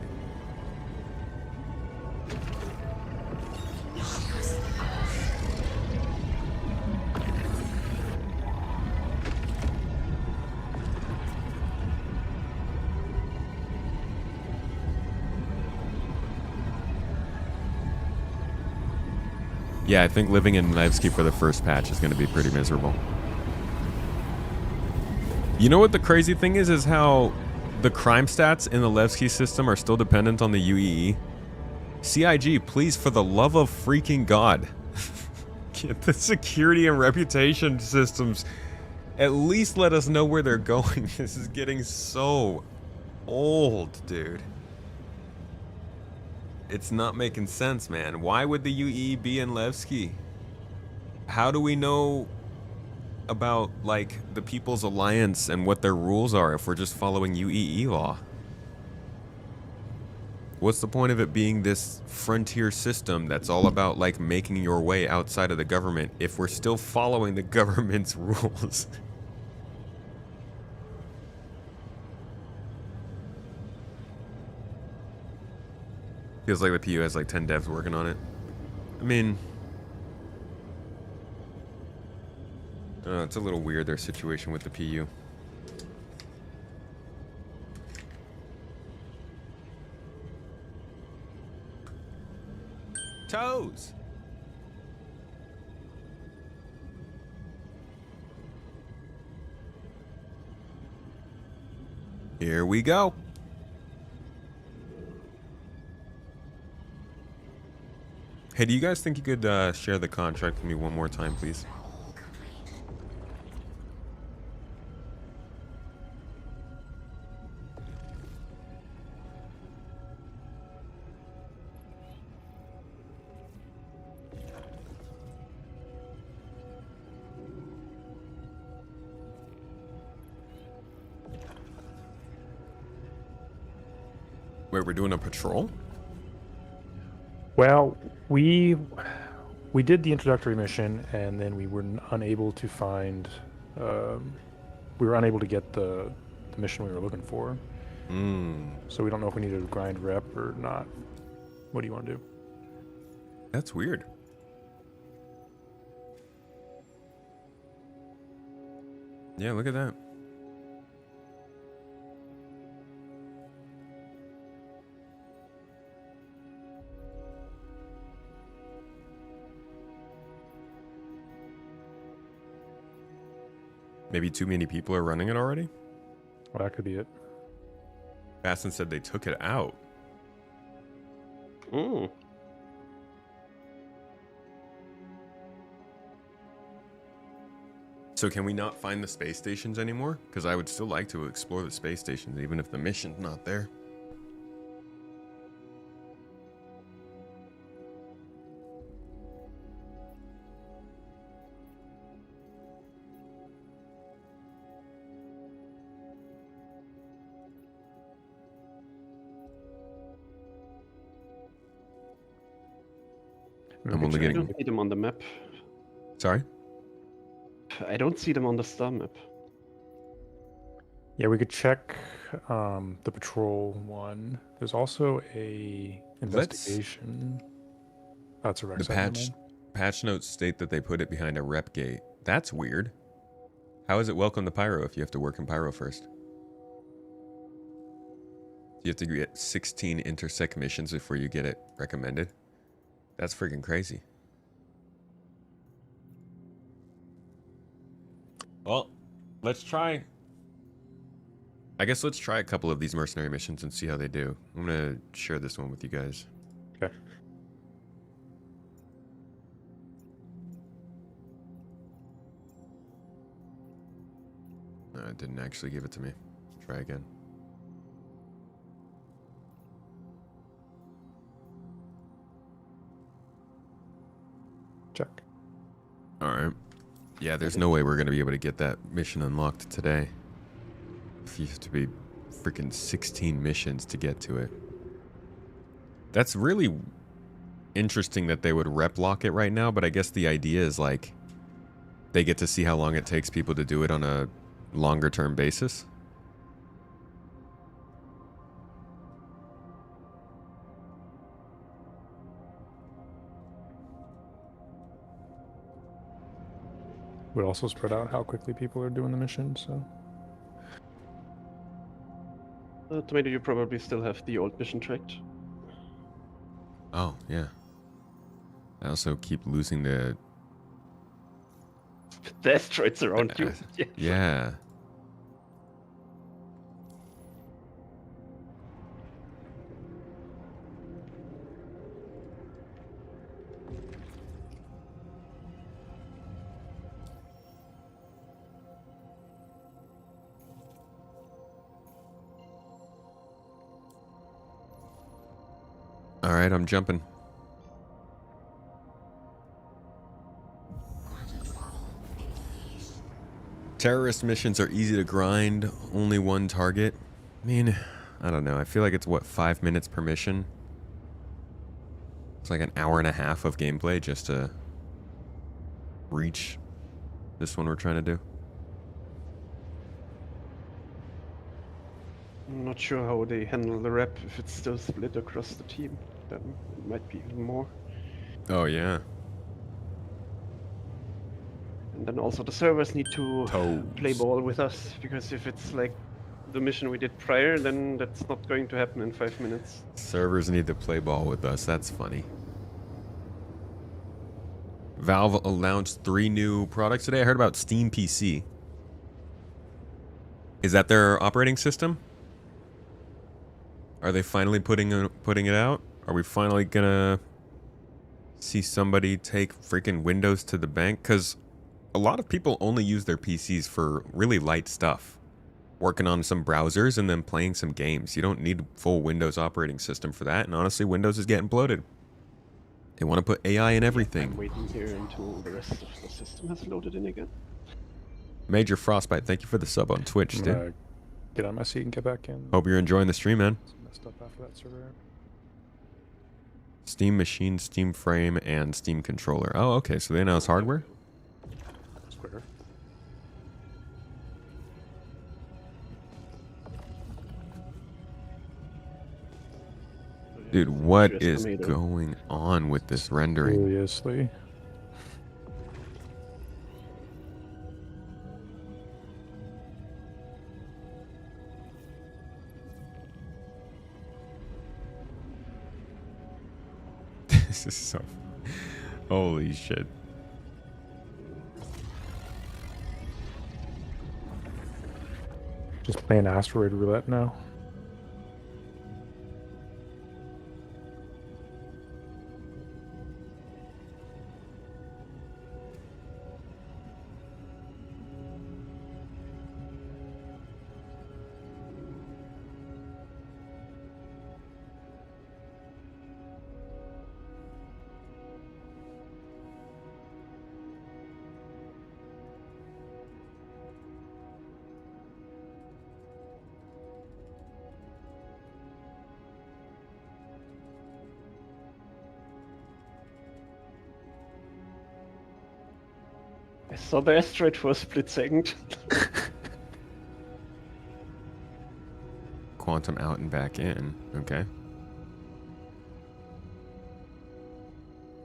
Yeah, I think living in Levki for the first patch is going to be pretty miserable. You know what the crazy thing is how the crime stats in the Levki system are still dependent on the UEE. CIG, please, for the love of freaking God, get the security and reputation systems. At least let us know where they're going. This is getting so old, dude. It's not making sense, man. Why would the UE be in Levski? How do we know about, like, the People's Alliance and what their rules are if we're just following UEE law? What's the point of it being this frontier system that's all about, like, making your way outside of the government if we're still following the government's rules? Feels like the PU has like 10 devs working on it. I mean, it's a little weird, their situation with the PU. Toes! Here we go. Hey, do you guys think you could share the contract with me one more time, please? Wait, we're doing a patrol? Well, we did the introductory mission, and then we were unable to find. We were unable to get the mission we were looking for. So we don't know if we need to grind rep or not. What do you want to do? That's weird. Yeah, look at that. Maybe too many people are running it already? Well, that could be it. Baston said they took it out. Mm. So can we not find the space stations anymore? Because I would still like to explore the space stations, even if the mission's not there. I'm only I getting. don't see them on the map. Sorry. I don't see them on the star map. Yeah, we could check the patrol one. There's also a investigation. That's a rec The site, never patch notes state that they put it behind a rep gate. That's weird. How is it welcome to Pyro if you have to work in Pyro first? You have to get 16 intersect missions before you get it recommended. That's freaking crazy. Well, let's try. I guess let's try a couple of these mercenary missions and see how they do. I'm gonna share this one with you guys. Okay. No, it didn't actually give it to me. Try again. Check. Alright. Yeah, there's no way we're going to be able to get that mission unlocked today. If you have to be freaking 16 missions to get to it. That's really interesting that they would rep lock it right now, but I guess the idea is like they get to see how long it takes people to do it on a longer term basis. Would also spread out how quickly people are doing the mission, so. Tomato, you probably still have the old mission tracked. Oh, yeah. I also keep losing the asteroids around you. Yeah. All right, I'm jumping. Terrorist missions are easy to grind, only one target. I mean, I don't know. I feel like it's what, 5 minutes per mission? It's like an hour and a half of gameplay just to reach this one we're trying to do. I'm not sure how they handle the rep if it's still split across the team. Then it might be even more. Oh, yeah. And then also the servers need to play ball with us, because if it's like the mission we did prior, then that's not going to happen in 5 minutes. Servers need to play ball with us. That's funny. Valve announced 3 new products today. I heard about Steam PC. Is that their operating system? Are they finally putting it out? Are we finally gonna see somebody take freaking Windows to the bank? Because a lot of people only use their PCs for really light stuff. Working on some browsers and then playing some games. You don't need a full Windows operating system for that. And honestly, Windows is getting bloated. They want to put AI in everything. I'm waiting here until the rest of the system has loaded in again. Major Frostbite, thank you for the sub on Twitch, dude. Get on my seat and get back in. Hope you're enjoying the stream, man. Messed up after that server. Steam Machine, Steam Frame, and Steam Controller. Oh, okay, so they announced hardware? Square. Dude, what is going on with this rendering? Seriously. This is so... Holy shit. Just playing asteroid roulette now. I saw the asteroid for a split second. Quantum out and back in. Okay.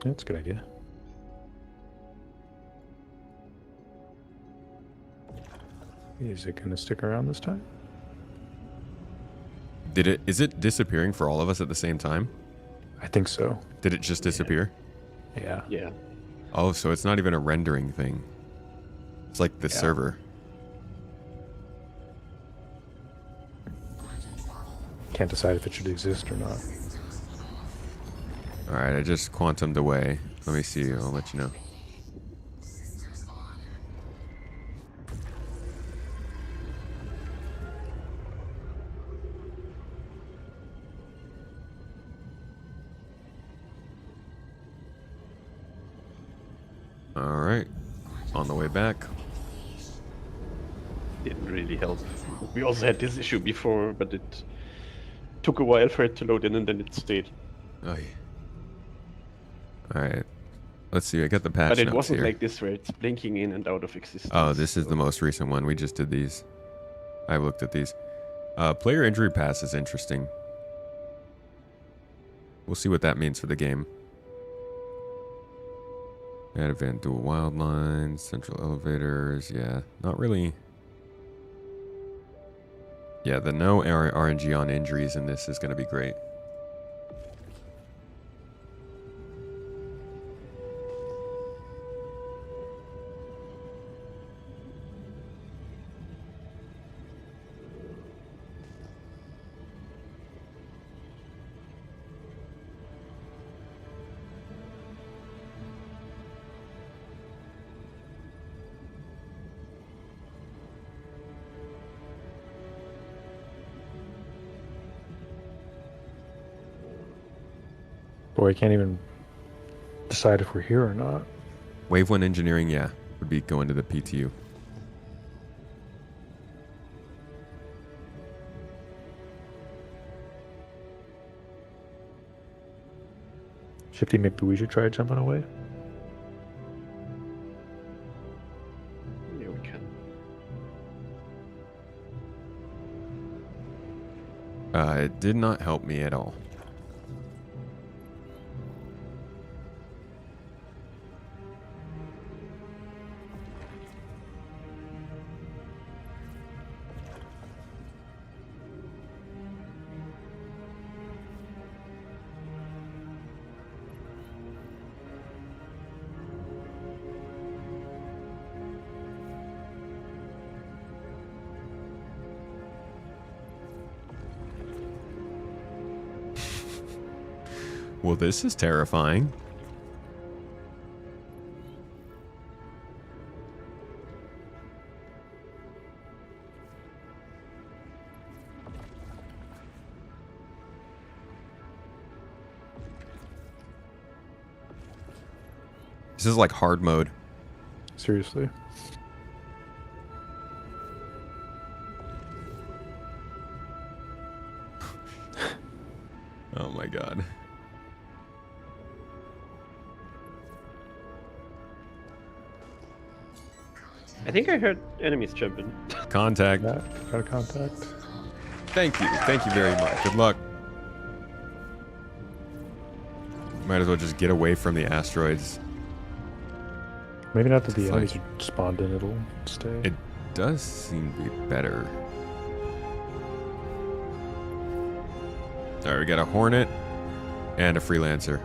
That's a good idea. Is it gonna stick around this time? Is it disappearing for all of us at the same time? I think so. Did it just disappear? Yeah. Yeah. Oh, so it's not even a rendering thing. It's like the server. Can't decide if it should exist or not. Alright, I just quantumed away. Let me see. I'll let you know. Alright. On the way back. Didn't really help. We also had this issue before, but it took a while for it to load in and then it stayed. Oh, yeah. Alright. Let's see. I got the patch But it notes wasn't here. like this where it's blinking in and out of existence. Oh, this is the most recent one. We just did these. I looked at these. Player injury pass is interesting. We'll see what that means for the game. Add event dual wild lines, central elevators. Yeah, not really. Yeah, the no RNG on injuries in this is going to be great. Boy, I can't even decide if we're here or not. Wave 1 engineering, yeah, would be going to the PTU. Shifty, maybe we should try jumping away. Yeah, we can. It did not help me at all. Well, this is terrifying. This is like hard mode. Seriously. Oh my god. I think I heard enemies jumping. Contact. Yeah, got a contact. Thank you. Thank you very much. Good luck. Might as well just get away from the asteroids. Maybe not that the It's enemies like- are spawned in, it'll stay. It does seem to be better. Alright, we got a Hornet and a Freelancer.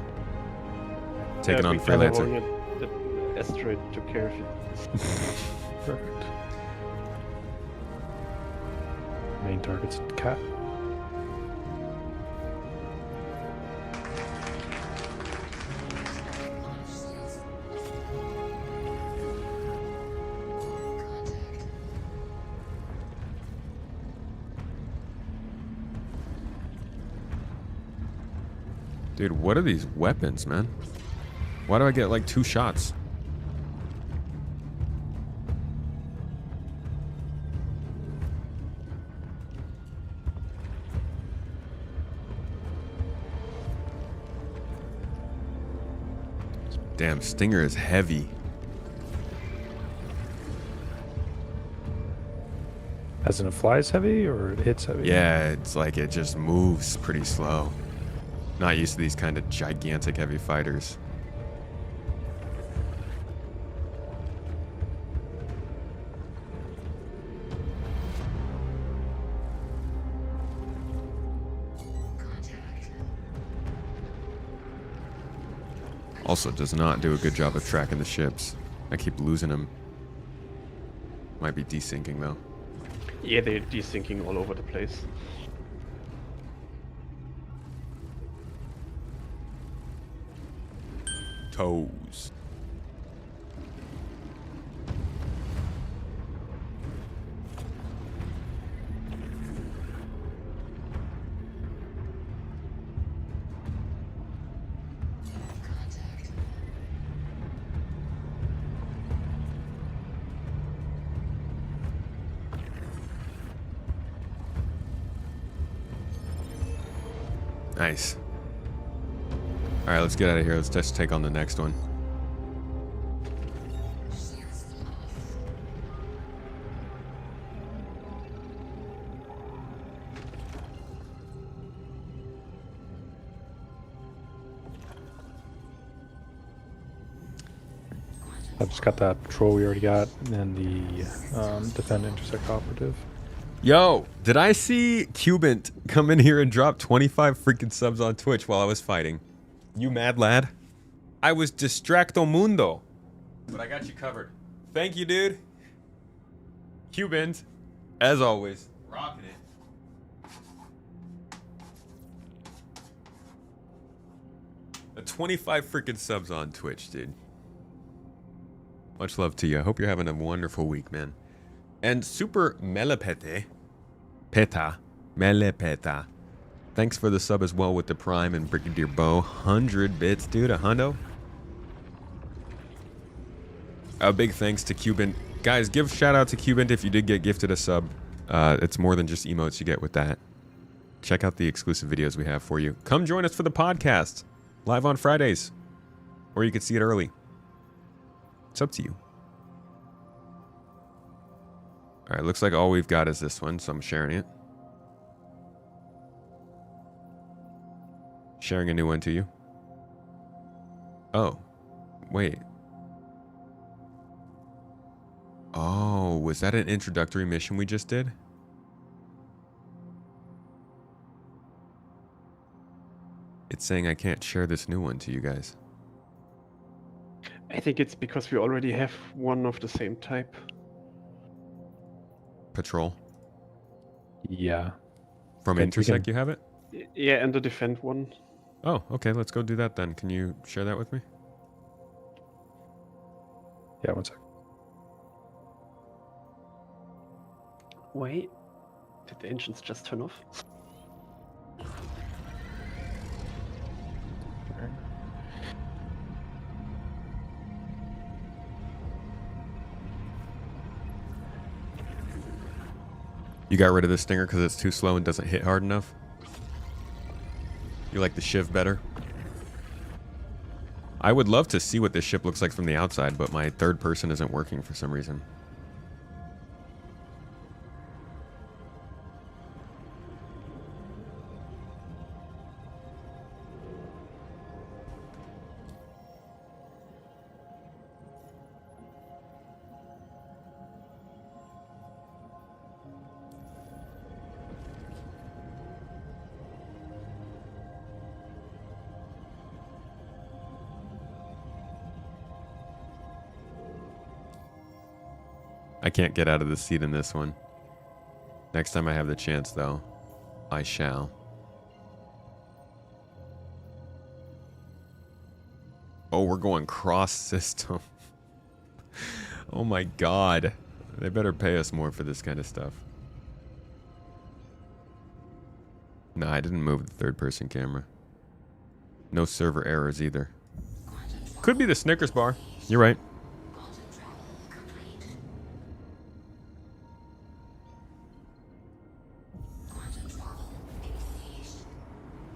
Taking Yeah, on we found a Freelancer. Hornet. The asteroid took care of it. Perfect. Main target's cat. Dude, what are these weapons, man? Why do I get like 2 shots? Damn, Stinger is heavy. As in it flies heavy or it hits heavy? Yeah, it's like it just moves pretty slow. Not used to these kind of gigantic heavy fighters. Also does not do a good job of tracking the ships. I keep losing them. Might be desyncing though. Yeah, they're desyncing all over the place. Toes. Nice. All right, let's get out of here. Let's just take on the next one. I've just got that patrol we already got, and then the defend intersect operative. Yo, did I see Cubant come in here and drop 25 freaking subs on Twitch while I was fighting? You mad lad? I was distracto mundo. But I got you covered. Thank you, dude. Cubant, as always, rocking it. 25 freaking subs on Twitch, dude. Much love to you. I hope you're having a wonderful week, man. And Super Melepete. Peta. Melepeta. Thanks for the sub as well with the Prime and Brigadier Bow. 100 bits, dude. A hundo. A big thanks to Cubant. Guys, give shout out to Cubant if you did get gifted a sub. It's more than just emotes you get with that. Check out the exclusive videos we have for you. Come join us for the podcast. Live on Fridays. Or you can see it early. It's up to you. All right, looks like all we've got is this one, so I'm sharing it. Sharing a new one to you. Oh, wait. Oh, was that an introductory mission we just did? It's saying I can't share this new one to you guys. I think it's because we already have one of the same type. Patrol? Yeah. From Okay, Intersect you have it? Yeah, and the defend one. Oh, okay, let's go do that then. Can you share that with me? Yeah, one sec. Wait, did the engines just turn off? You got rid of the Stinger because it's too slow and doesn't hit hard enough? You like the Shiv better? I would love to see what this ship looks like from the outside, but my third person isn't working for some reason. I can't get out of the seat in this one. Next time I have the chance, though, I shall. Oh, we're going cross-system. Oh my god. They better pay us more for this kind of stuff. No, I didn't move the third-person camera. No server errors either. Could be the Snickers bar. You're right.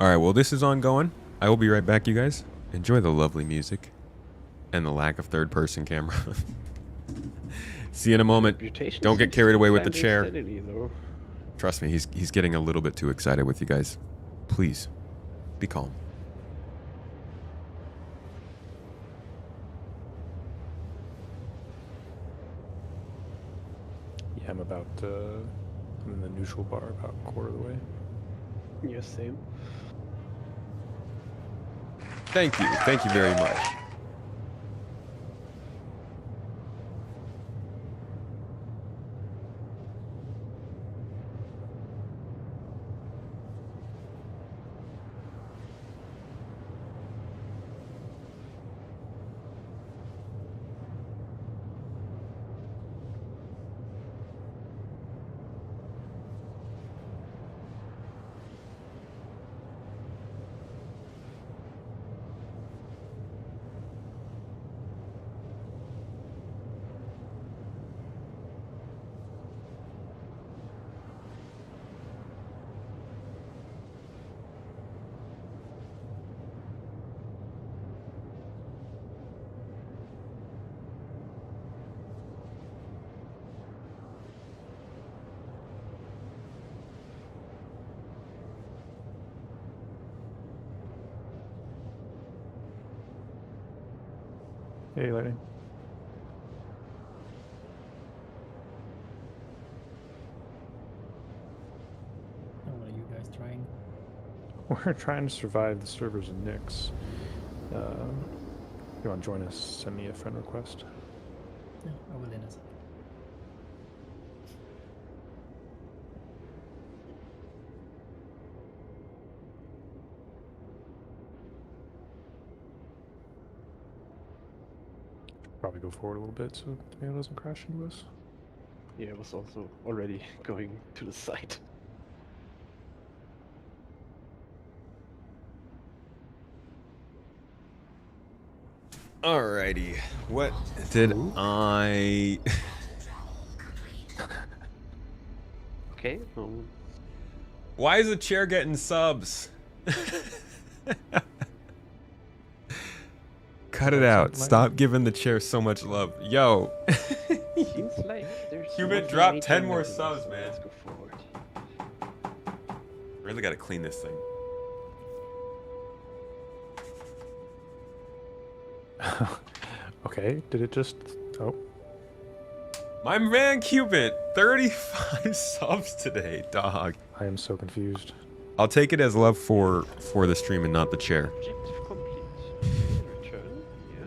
Alright, well this is ongoing. I will be right back, you guys. Enjoy the lovely music. And the lack of third-person camera. See you in a moment. Reputation Don't get seems carried to away with the climb chair. steadily, though. Trust me, he's getting a little bit too excited with you guys. Please, be calm. Yeah, I'm about. I'm in the neutral bar, about a quarter of the way. Yeah, same. Thank you. Thank you very much. Hey, Lightning. What are you guys trying? We're trying to survive the servers in Nyx. If you want to join us, send me a friend request. Yeah, I will in a second. Probably go forward a little bit so the tomato doesn't crash into us. Yeah, I was also already going to the side. Alrighty. What did I... Okay. Why is the chair getting subs? Cut it out. Stop giving the chair so much love. Yo. Seems like there's Cuban nothing dropped major 10 more happening. subs, man. Let's go forward. Really gotta clean this thing. Okay, did it just... Oh. My man Cupid, 35 subs today, dog. I am so confused. I'll take it as love for the stream and not the chair. Objective complete. Return. Yeah.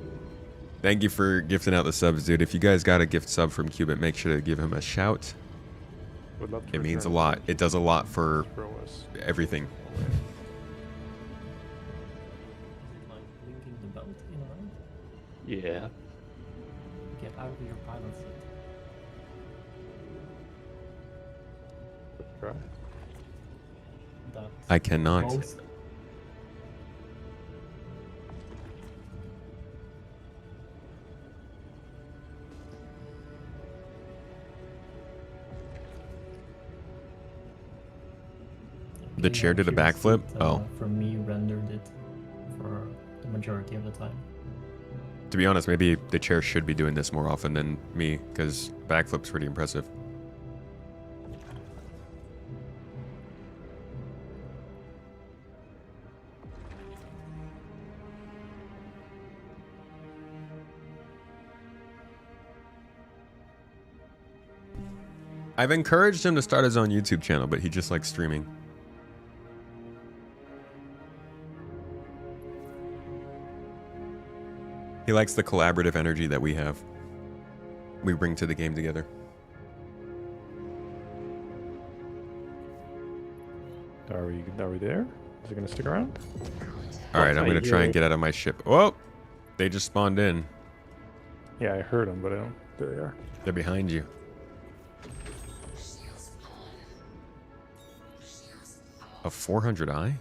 Thank you for gifting out the subs, dude. If you guys got a gift sub from Cubit, make sure to give him a shout. Would love to It means a return lot. some It does a lot for us. everything. Like blinking the belt in a way? Yeah. Get out of your pilot seat. Try. That's I cannot. most- The Okay, chair did a here's backflip? it, Oh. From me rendered it for the majority of the time. To be honest, maybe the chair should be doing this more often than me, because backflip's pretty impressive. I've encouraged him to start his own YouTube channel, but he just likes streaming. He likes the collaborative energy that we have. We bring to the game together. Are we there? Is it gonna stick around? Alright, I'm gonna try and get out of my ship. Whoa! They just spawned in. Yeah, I heard them, but I don't. There they are. They're behind you. A 400i?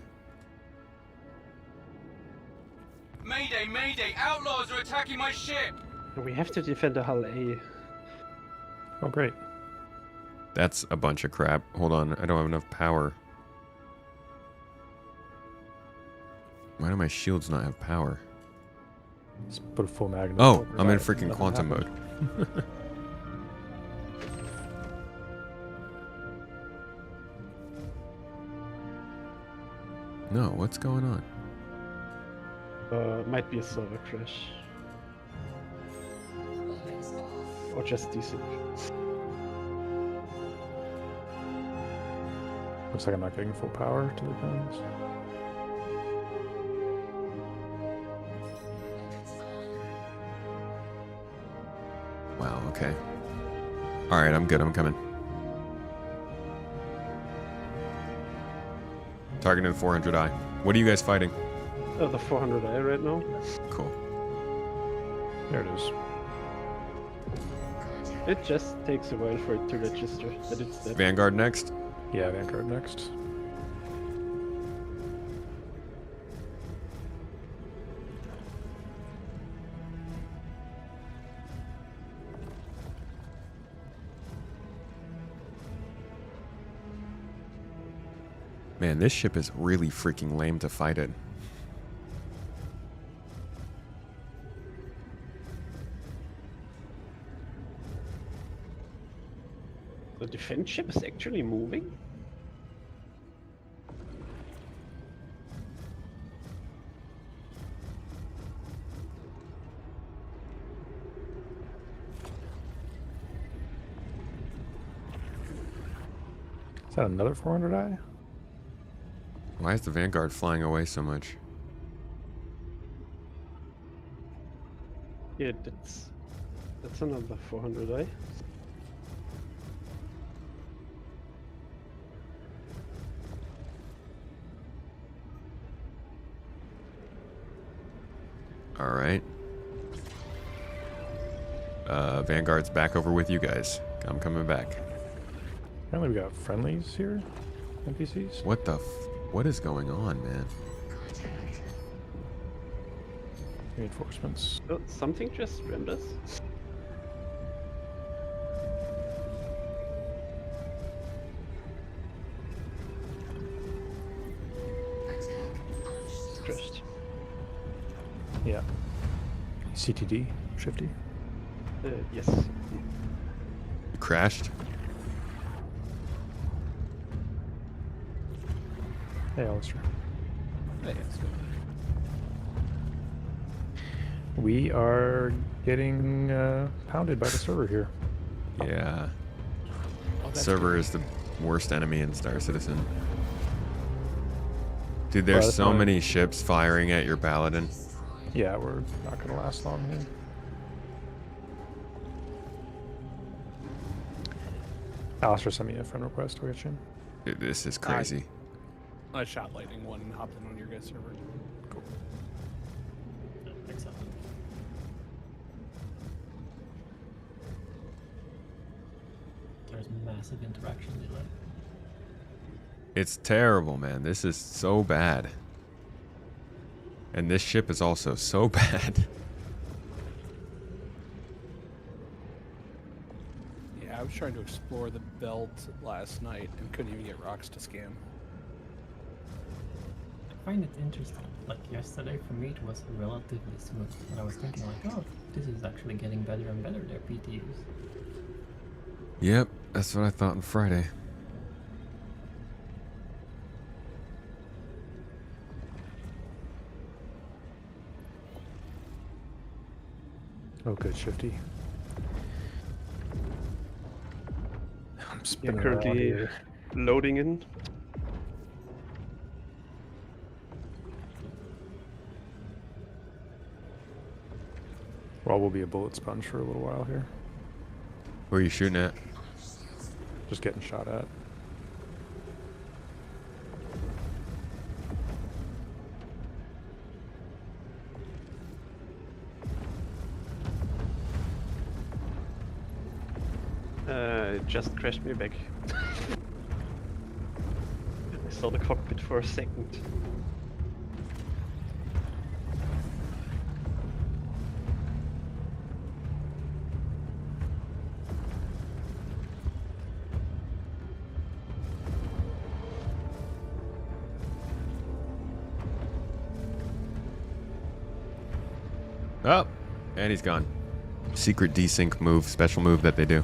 Mayday, mayday! Outlaws are attacking my ship! We have to defend the hull A. Oh, great. That's a bunch of crap. Hold on, I don't have enough power. Why do my shields not have power? Just put a full magnet. Oh, I'm in freaking quantum mode. No, what's going on? Might be a server crash. Or just desync. Looks like I'm not getting full power to the guns. Wow, okay. Alright, I'm good. I'm coming. Targeting 400i. What are you guys fighting? The 400i right now. Cool. There it is. It just takes a while for it to register that it's dead. Vanguard next? Yeah, Vanguard next. Man, this ship is really freaking lame to fight it. The defense ship is actually moving? Is that another 400i? Why is the Vanguard flying away so much? Yeah, that's another 400i. Alright. Vanguard's back over with you guys. I'm coming back. Apparently we got friendlies here. NPCs. What the what is going on, man? Reinforcements. Oh, something just rammed us. Crashed. Yeah. CTD. Shifty. Yes. You crashed? Hey, Alistair. Hey, it's good. We are getting pounded by the server here. Yeah. Oh, Server is the worst enemy in Star Citizen. Dude, there's that's so fine. many ships firing at your paladin. Yeah, we're not going to last long here. Alistair sent me a friend request to get you in. Dude, this is crazy. I shot lightning one and hopped in on your guys' server. Cool. Excellent. There's massive interaction delay. It's terrible, man. This is so bad. And this ship is also so bad. Yeah, I was trying to explore the belt last night and couldn't even get rocks to scan. I find it interesting. Like yesterday, for me, it was relatively smooth. And I was thinking like, oh, this is actually getting better and better, their PTUs. Yep, that's what I thought on Friday. Oh, good, Shifty. I'm Yeah, spinning around currently here. loading in. Well, we'll be a bullet sponge for a little while here. Where are you shooting at? Just getting shot at. It just crashed me back. I saw the cockpit for a second. Oh, and he's gone. Secret desync move, special move that they do.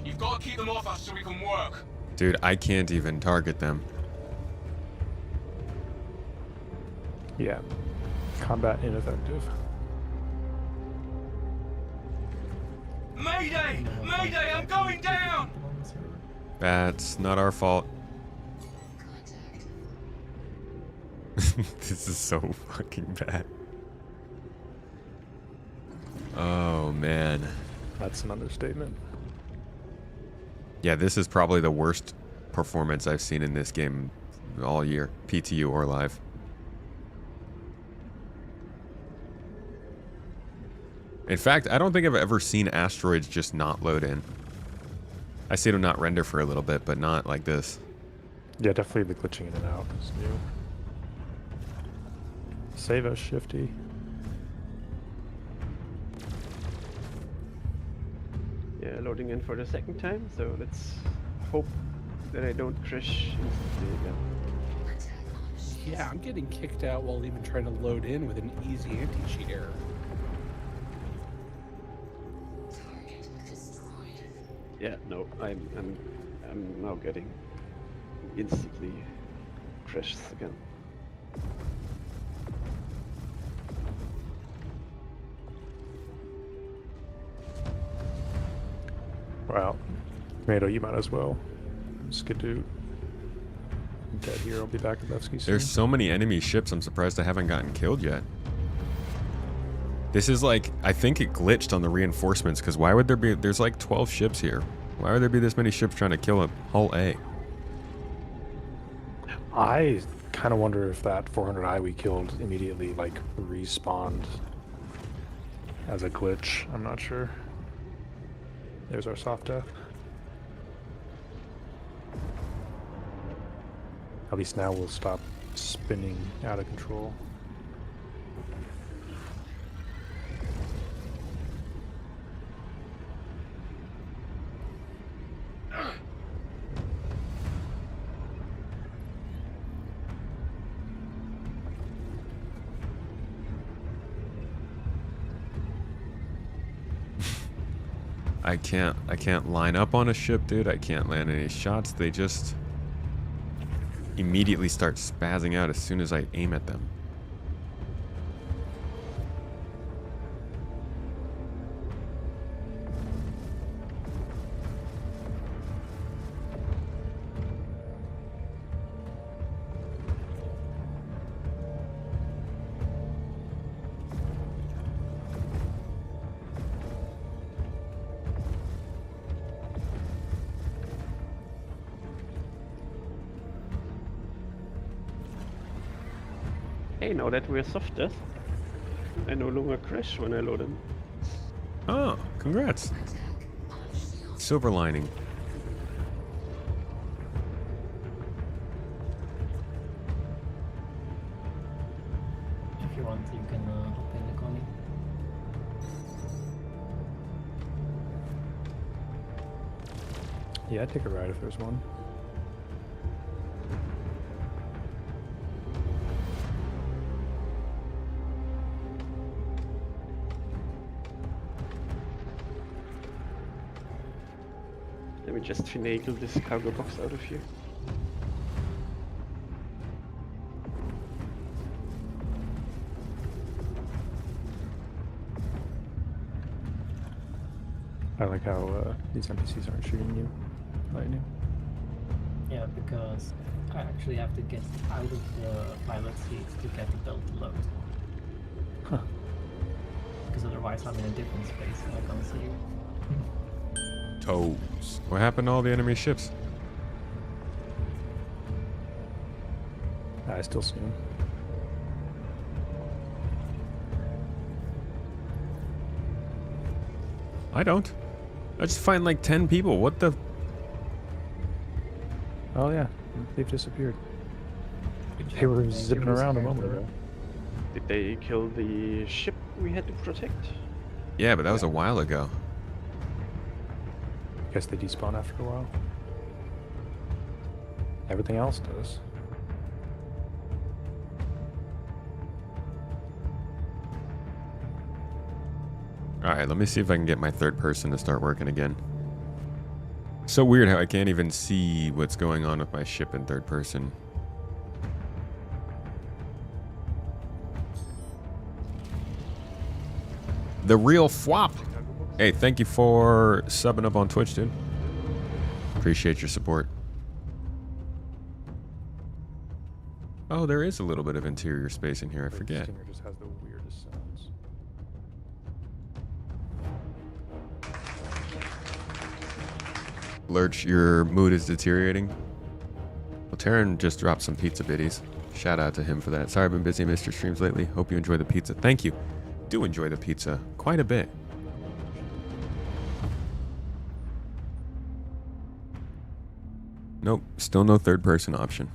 You've got to keep them off us so we can can work. Dude, I can't even target them. Yeah. Combat ineffective. Mayday! Mayday, I'm going down! That's not our fault. This is so fucking bad. Oh, man. That's an understatement. Yeah, this is probably the worst performance I've seen in this game all year, PTU or live. In fact, I don't think I've ever seen asteroids just not load in. I see them not render for a little bit, but not like this. Yeah, definitely the glitching in and out is new. Save us, Shifty. Yeah, loading in for the second time, so let's hope that I don't crash instantly again. Yeah, I'm getting kicked out while even trying to load in with an easy anti-cheat error. Yeah, no, I'm now getting instantly crashes again. Wow. Tomato, you might as well. Skidoo. I'm dead here. I'll be back at Levki soon. There's so many enemy ships, I'm surprised I haven't gotten killed yet. This is like, I think it glitched on the reinforcements, because why would there be, there's like 12 ships here. Why would there be this many ships trying to kill a hull A? I kind of wonder if that 400i we killed immediately, like, respawned as a glitch. I'm not sure. There's our soft death. At least now we'll stop spinning out of control. I can't line up on a ship, dude. I can't land any shots. They just immediately start spazzing out as soon as I aim at them. Hey, now that we're soft death, I no longer crash when I load in. Oh, congrats. Silver lining. If you want, you can hop in the Connie. Yeah, I'd take a ride if there's one. Let me just finagle this cargo box out of here. I like how these NPCs aren't shooting you. Lightning. Yeah, because I actually have to get out of the pilot seat to get the belt to load. Huh. Because otherwise I'm in a different space and I can't see you. Toes. What happened to all the enemy ships? I still see him. I don't. I just find like 10 people. What the? Oh yeah, they've disappeared. They were zipping around a moment ago. Did they kill the ship we had to protect? Yeah, but that was a while ago. Guess they despawn after a while. Everything else does. Alright, let me see if I can get my third person to start working again. So weird how I can't even see what's going on with my ship in third person. The real Fwop. Hey, thank you for subbing up on Twitch, dude. Appreciate your support. Oh, there is a little bit of interior space in here. I forget. Stinger just has the weirdest sounds. Lurch, your mood is deteriorating. Well, Taryn just dropped some pizza biddies. Shout out to him for that. Sorry I've been busy, missed your streams lately. Hope you enjoy the pizza. Thank you. Do enjoy the pizza quite a bit. Nope, still no third person option.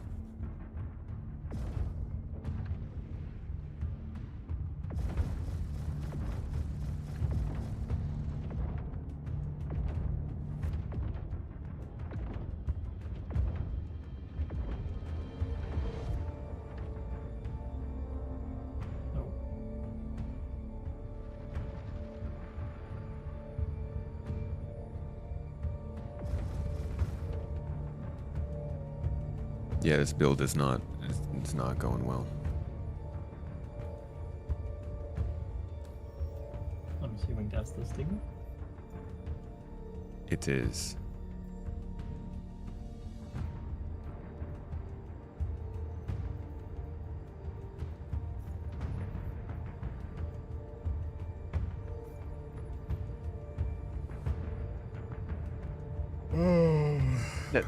Yeah, this build is not, it's not going well. I'm assuming that's the Stinger. It is.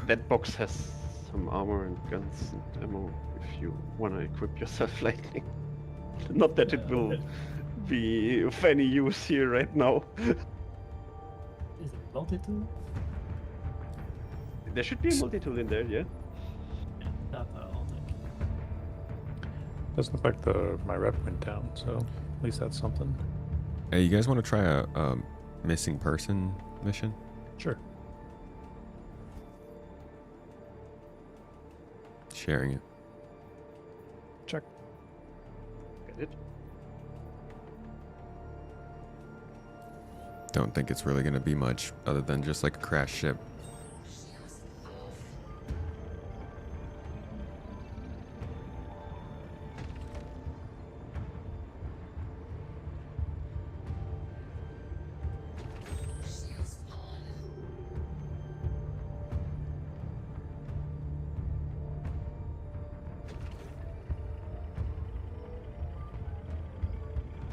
That box has some armor and guns and ammo if you want to equip yourself lightning. Not that it will be of any use here right now. Is it multi-tool? There should be a multi-tool in there, yeah? That I'll take. Doesn't look like my rep went down, so at least that's something. Hey, you guys want to try a missing person mission? Sure. Sharing it. Check. Get it? Don't think it's really going to be much other than just like a crashed ship.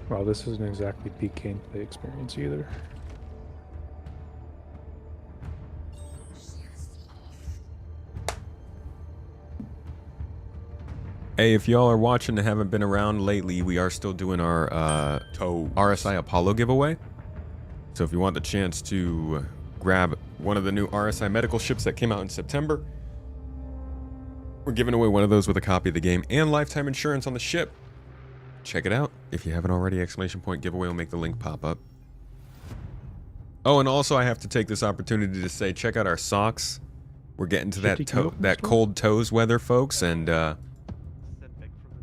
Well, this isn't exactly peak gameplay experience either. Hey, if y'all are watching and haven't been around lately, we are still doing our RSI Apollo giveaway. So if you want the chance to grab one of the new RSI medical ships that came out in September, we're giving away one of those with a copy of the game and lifetime insurance on the ship. Check it out. If you haven't already, exclamation point giveaway will make the link pop up. Oh, and also I have to take this opportunity to say, check out our socks. We're getting to that cold toes weather, folks, and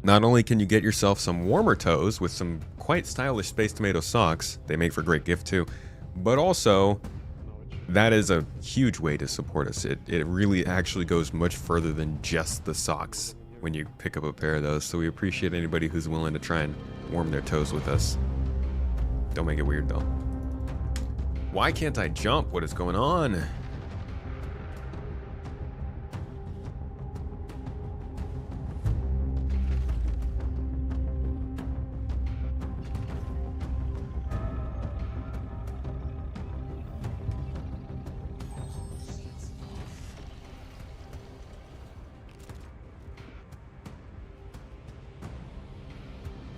not only can you get yourself some warmer toes with some quite stylish Space Tomato socks, they make for a great gift too, but also that is a huge way to support us. It really actually goes much further than just the socks when you pick up a pair of those, so we appreciate anybody who's willing to try and warm their toes with us. Don't make it weird though. Why can't I jump? What is going on?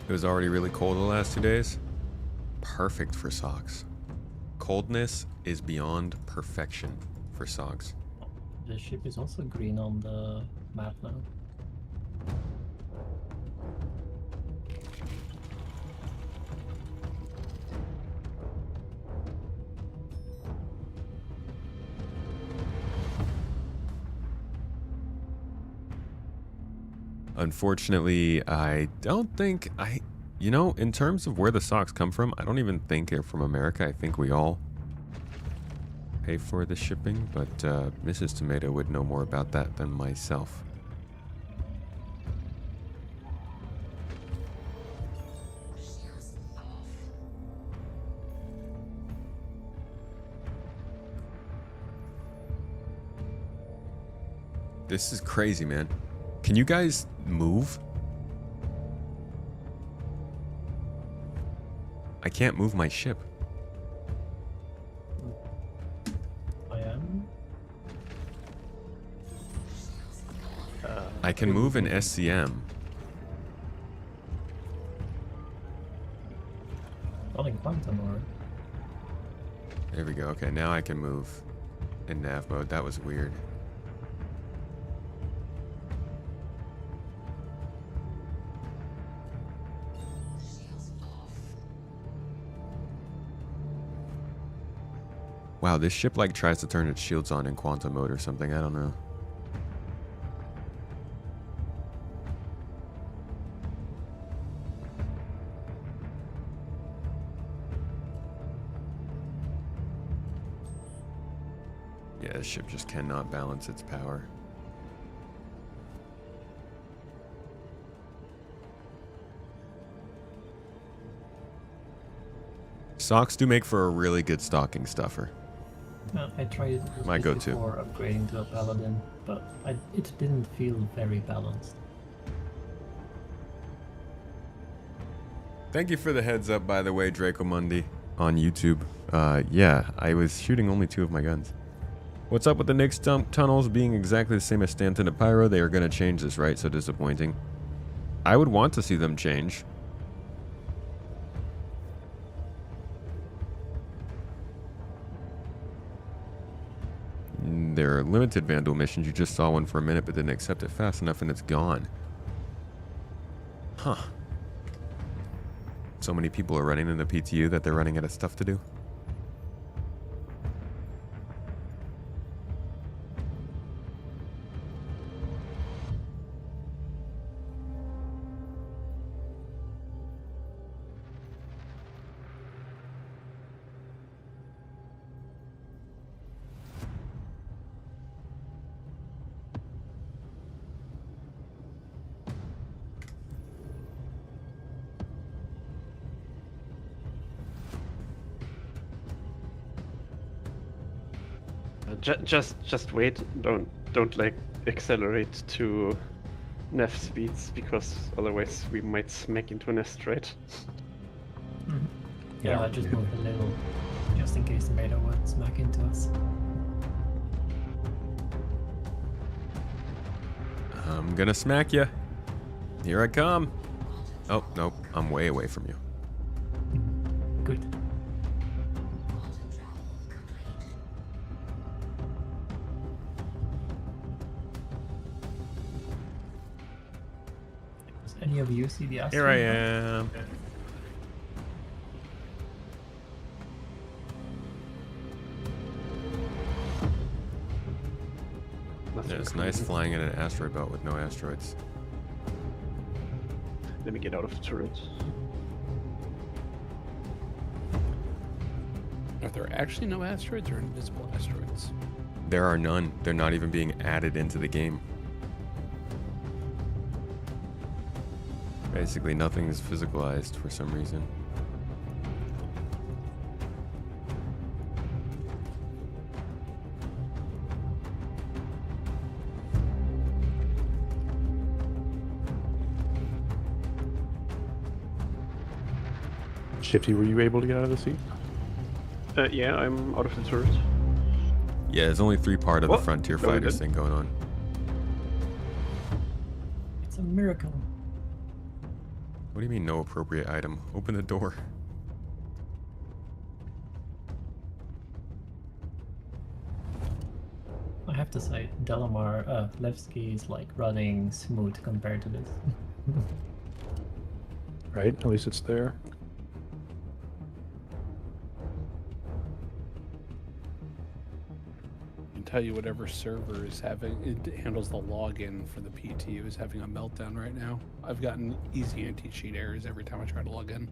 It was already really cold the last 2 days. Perfect for socks. Coldness is beyond perfection for socks. The ship is also green on the map now. Unfortunately, I don't think you know, in terms of where the socks come from, I don't even think they're from America. I think we all pay for the shipping, but Mrs. Tomato would know more about that than myself. This is crazy, man. Can you guys move? I can't move my ship. I am. I can move an SCM. Not in quantum, or? There we go. Okay, now I can move in nav mode. That was weird. Wow, this ship like tries to turn its shields on in quantum mode or something. I don't know. Yeah, this ship just cannot balance its power. Socks do make for a really good stocking stuffer. I tried My go-to. before upgrading to a paladin, but it didn't feel very balanced. Thank you for the heads up, by the way, Dracomundi on YouTube. Yeah, I was shooting only 2 of my guns. What's up with the Nyx tunnels being exactly the same as Stanton at Pyro? They are going to change this, right? So disappointing. I would want to see them change. There are limited Vandal missions. You just saw one for a minute, but didn't accept it fast enough, and it's gone. Huh. So many people are running in the PTU that they're running out of stuff to do. Just wait. Don't like accelerate to nav speeds, because otherwise we might smack into an asteroid. Yeah, I just moved a little, just in case the Tomato would smack into us. I'm gonna smack you. Here I come. Oh, nope. I'm way away from you. Good. Does any of you see the asteroid? Here I am. Yeah, it's nice flying in an asteroid belt with no asteroids. Let me get out of the turret. Are there actually no asteroids or invisible asteroids? There are none. They're not even being added into the game. Basically, nothing is physicalized for some reason. Shifty, were you able to get out of the seat? Yeah, I'm out of the turret. Yeah, there's only 3 part of the Frontier No, we Fighters didn't. thing going on. It's a miracle. What do you mean, no appropriate item? Open the door. I have to say, Levki is like running smooth compared to this. Right? At least it's there. I can tell you whatever server is having, it handles the login for the PTU is having a meltdown right now. I've gotten easy anti-cheat errors every time I try to log in.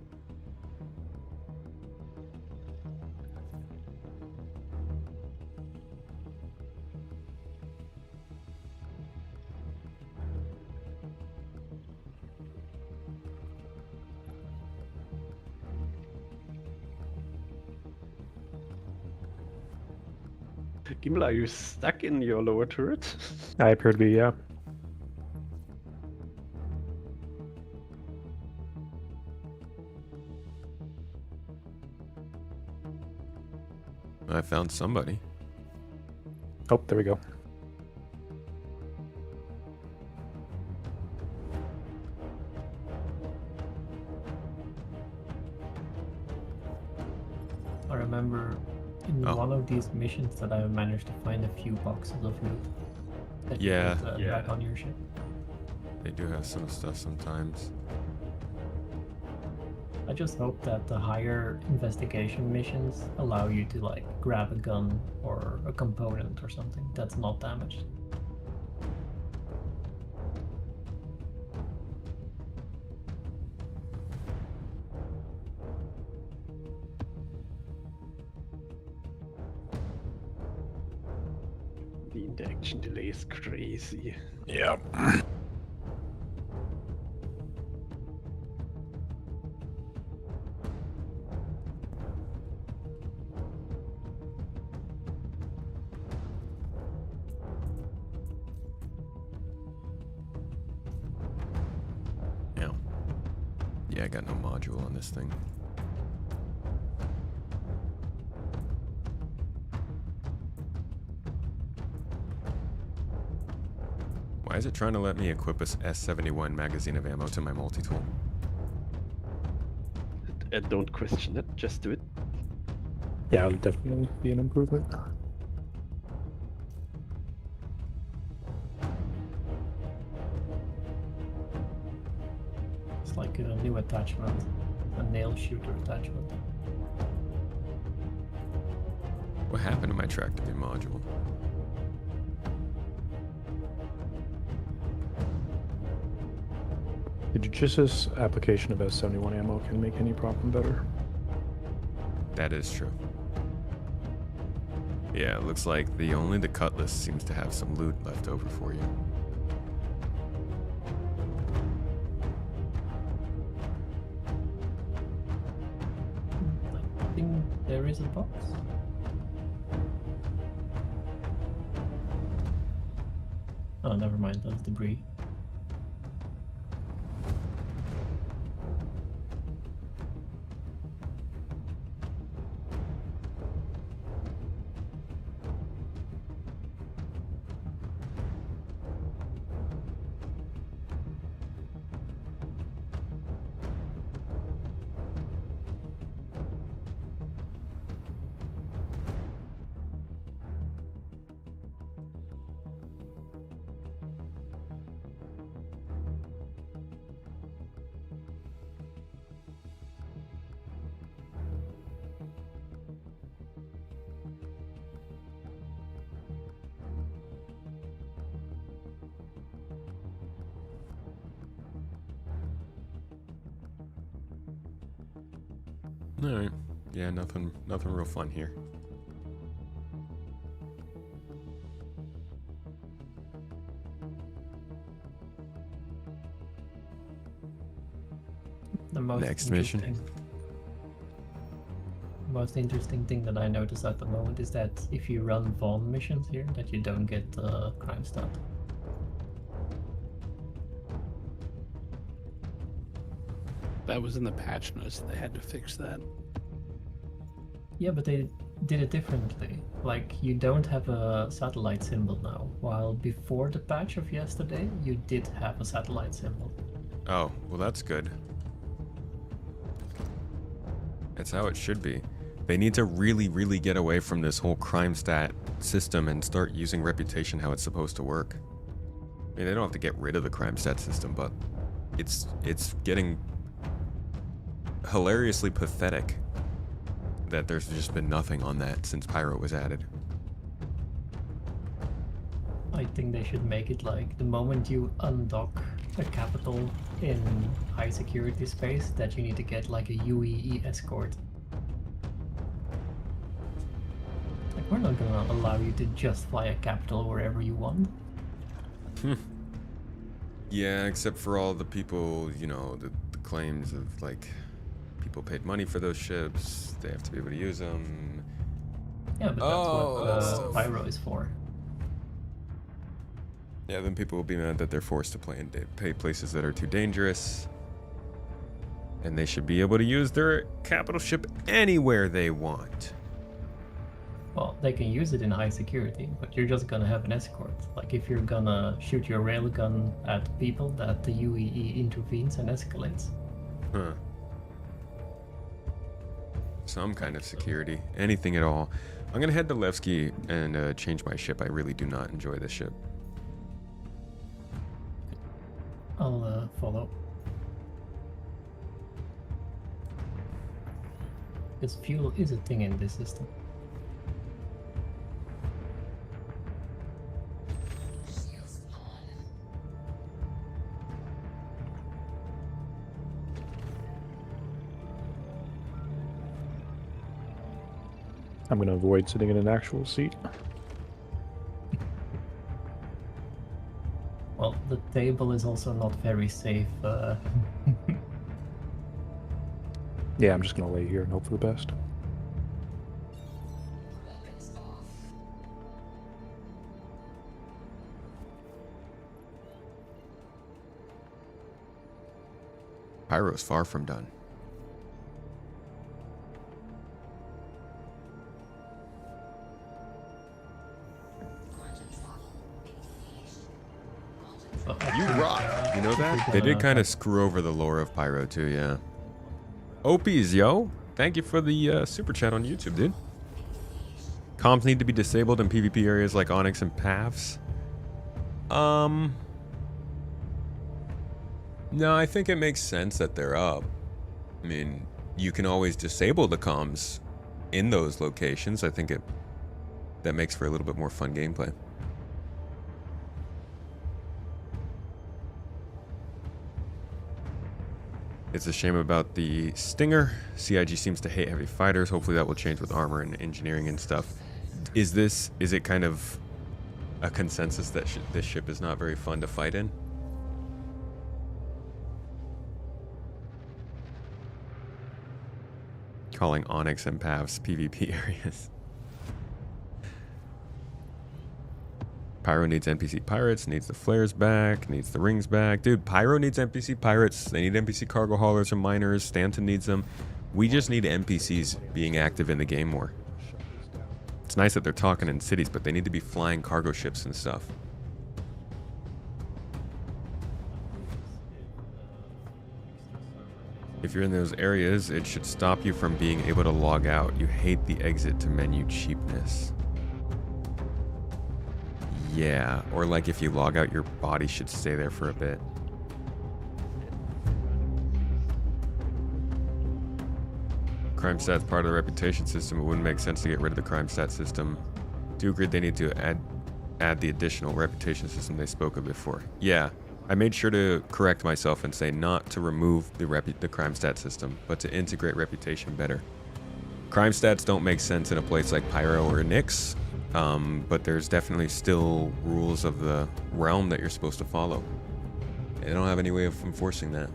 Gimel, are you stuck in your lower turret? I appear to be, yeah. I found somebody. Oh, there we go. I remember in Oh. one of these missions that I managed to find a few boxes of loot that Yeah. you could back on your ship. They do have some stuff sometimes. I just hope that the higher investigation missions allow you to like grab a gun or a component or something that's not damaged. The interaction delay is crazy. Yeah. Yeah, I got no module on this thing. Why is it trying to let me equip a S71 magazine of ammo to my multi-tool? Don't question it, just do it. Yeah, it'll definitely be an improvement. It's like a new attachment, a nail shooter attachment. What happened to my tractor beam module? The judicious application of S71 ammo can make any problem better. That is true. Yeah, it looks like the Cutlass seems to have some loot left over for you. I think there is a box. Oh, never mind, that's debris. Alright. Yeah, nothing real fun here. The most most interesting thing that I noticed at the moment is that if you run Vaughn missions here, that you don't get the crime stat. That was in the patch notes. They had to fix that. Yeah, but they did it differently. Like, you don't have a satellite symbol now, while before the patch of yesterday, you did have a satellite symbol. Oh, well that's good. That's how it should be. They need to really, really get away from this whole crime stat system and start using reputation how it's supposed to work. I mean, they don't have to get rid of the crime stat system, but it's getting hilariously pathetic that there's just been nothing on that since Pyro was added. I think they should make it like the moment you undock a capital in high security space that you need to get like a UEE escort. Like, we're not gonna allow you to just fly a capital wherever you want. Yeah, except for all the people, you know, the claims of like people paid money for those ships, they have to be able to use them. Yeah, but that's what Pyro is for. Yeah, then people will be mad that they're forced to pay places that are too dangerous. And they should be able to use their capital ship anywhere they want. Well, they can use it in high security, but you're just gonna have an escort. Like if you're gonna shoot your railgun at people, that the UEE intervenes and escalates. Huh. Some kind of security. Anything at all. I'm gonna head to Levki and change my ship. I really do not enjoy this ship. I'll follow. Because fuel is a thing in this system. I'm going to avoid sitting in an actual seat. Well, the table is also not very safe. Yeah, I'm just going to lay here and hope for the best. Pyro's far from done. You rock. You know that? They did kind of screw over the lore of Pyro too, yeah. Opies, yo. Thank you for the super chat on YouTube, dude. Comms need to be disabled in PvP areas like Onyx and Paths. No, I think it makes sense that they're up. I mean, you can always disable the comms in those locations. I think that makes for a little bit more fun gameplay. It's a shame about the Stinger. CIG seems to hate heavy fighters. Hopefully that will change with armor and engineering and stuff. Is it kind of a consensus that this ship is not very fun to fight in? Calling Onyx and Paths PvP areas. Pyro needs NPC pirates, needs the flares back, needs the rings back. Dude, Pyro needs NPC pirates. They need NPC cargo haulers and miners. Stanton needs them. We just need NPCs being active in the game more. It's nice that they're talking in cities, but they need to be flying cargo ships and stuff. If you're in those areas, it should stop you from being able to log out. You hate the exit to menu cheapness. Yeah, or like if you log out, your body should stay there for a bit. Crime stats part of the reputation system. It wouldn't make sense to get rid of the crime stat system. Do agree they need to add the additional reputation system they spoke of before. Yeah, I made sure to correct myself and say not to remove the crime stat system, but to integrate reputation better. Crime stats don't make sense in a place like Pyro or Nyx. But there's definitely still rules of the realm that you're supposed to follow. They don't have any way of enforcing that.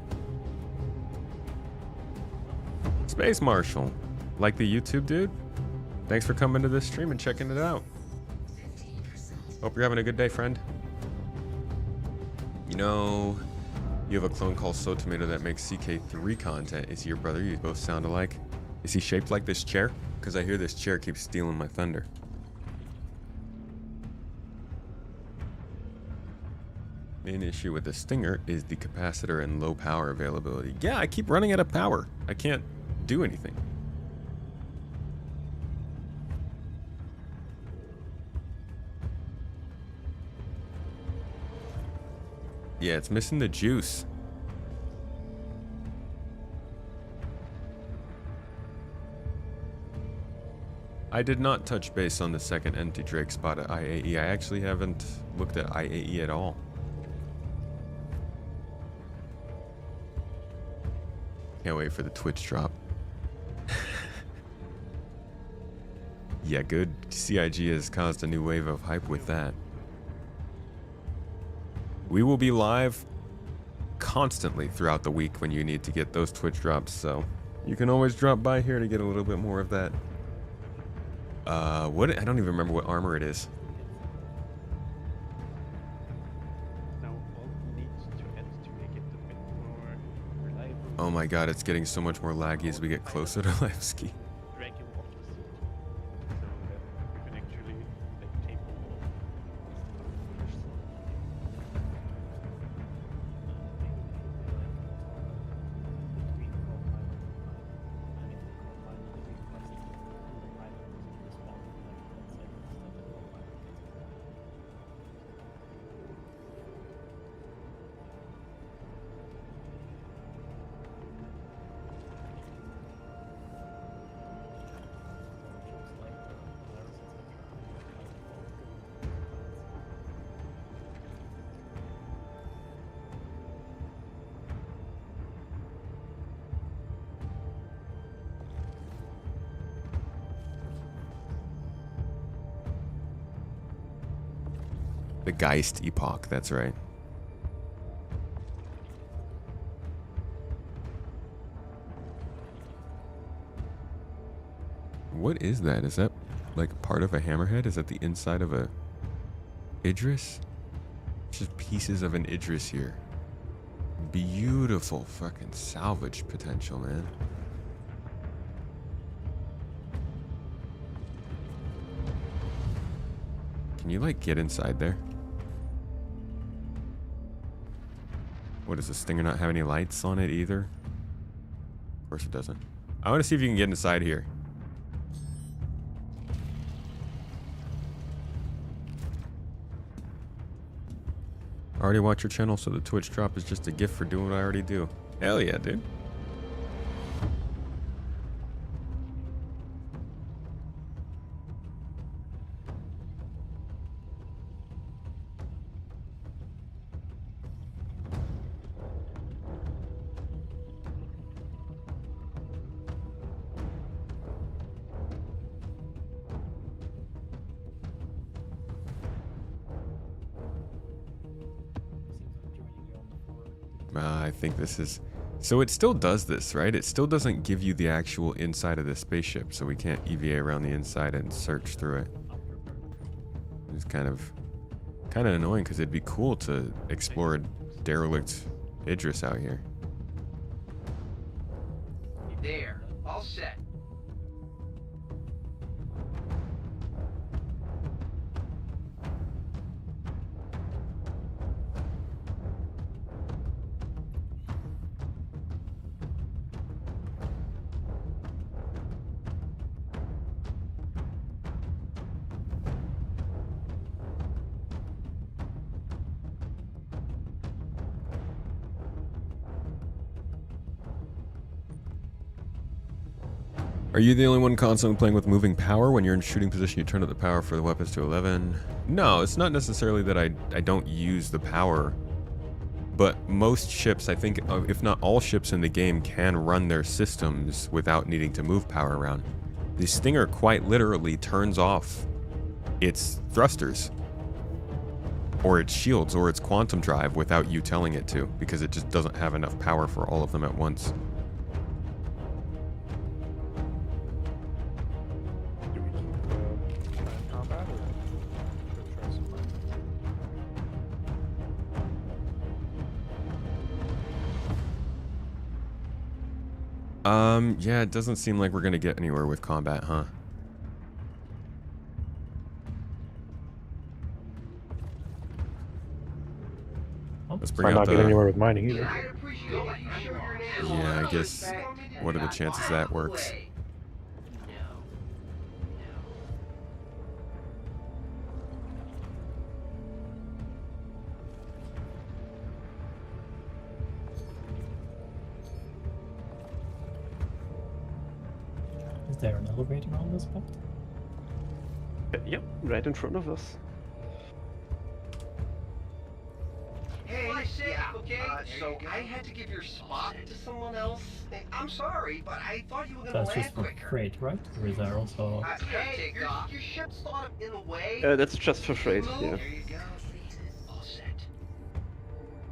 Space Marshal, like the YouTube dude? Thanks for coming to this stream and checking it out. Hope you're having a good day, friend. You know, you have a clone called So Tomato that makes CK3 content. Is he your brother? You both sound alike. Is he shaped like this chair? Because I hear this chair keeps stealing my thunder. Main issue with the Stinger is the capacitor and low power availability. Yeah, I keep running out of power. I can't do anything. Yeah, it's missing the juice. I did not touch base on the second empty Drake spot at IAE. I actually haven't looked at IAE at all. Can't wait for the Twitch drop. Yeah, good. CIG has caused a new wave of hype with that. We will be live constantly throughout the week when you need to get those Twitch drops, so you can always drop by here to get a little bit more of that What? I don't even remember what armor it is. Now all needs to add to make it a bit more reliable. Oh my god, it's getting so much more laggy as we get closer to Levski. Drag him off the seat so that we can actually like tape all The Geist Epoch, that's right. What is that? Is that like part of a hammerhead? Is that the inside of a Idris? It's just pieces of an Idris here. Beautiful fucking salvage potential, man. Can you like get inside there? What does the Stinger not have any lights on it either? Of course it doesn't. I want to see if you can get inside here. I already watch your channel, so the Twitch drop is just a gift for doing what I already do. Hell yeah, dude. I think this is... So it still does this, right? It still doesn't give you the actual inside of the spaceship, so we can't EVA around the inside and search through it. It's kind of annoying, because it'd be cool to explore a derelict Idris out here. There, all set. Are you the only one constantly playing with moving power? When you're in shooting position, you turn up the power for the weapons to 11. No, it's not necessarily that I don't use the power. But most ships, I think, if not all ships in the game, can run their systems without needing to move power around. The Stinger quite literally turns off its thrusters, or its shields, or its quantum drive without you telling it to, because it just doesn't have enough power for all of them at once. Yeah, it doesn't seem like we're gonna get anywhere with combat, huh? Let's bring Might out not the... get anywhere with mining either. Yeah, I guess, what are the chances that works? Is there an elevator on this spot? Yep, right in front of us. Hey, okay? So I had to give your spot to someone else. I'm sorry, but I thought you were gonna That's land just for quicker. freight, right? Or is there also... Hey, your ship's thought of in a way. That's just for freight, yeah. There you go. All set.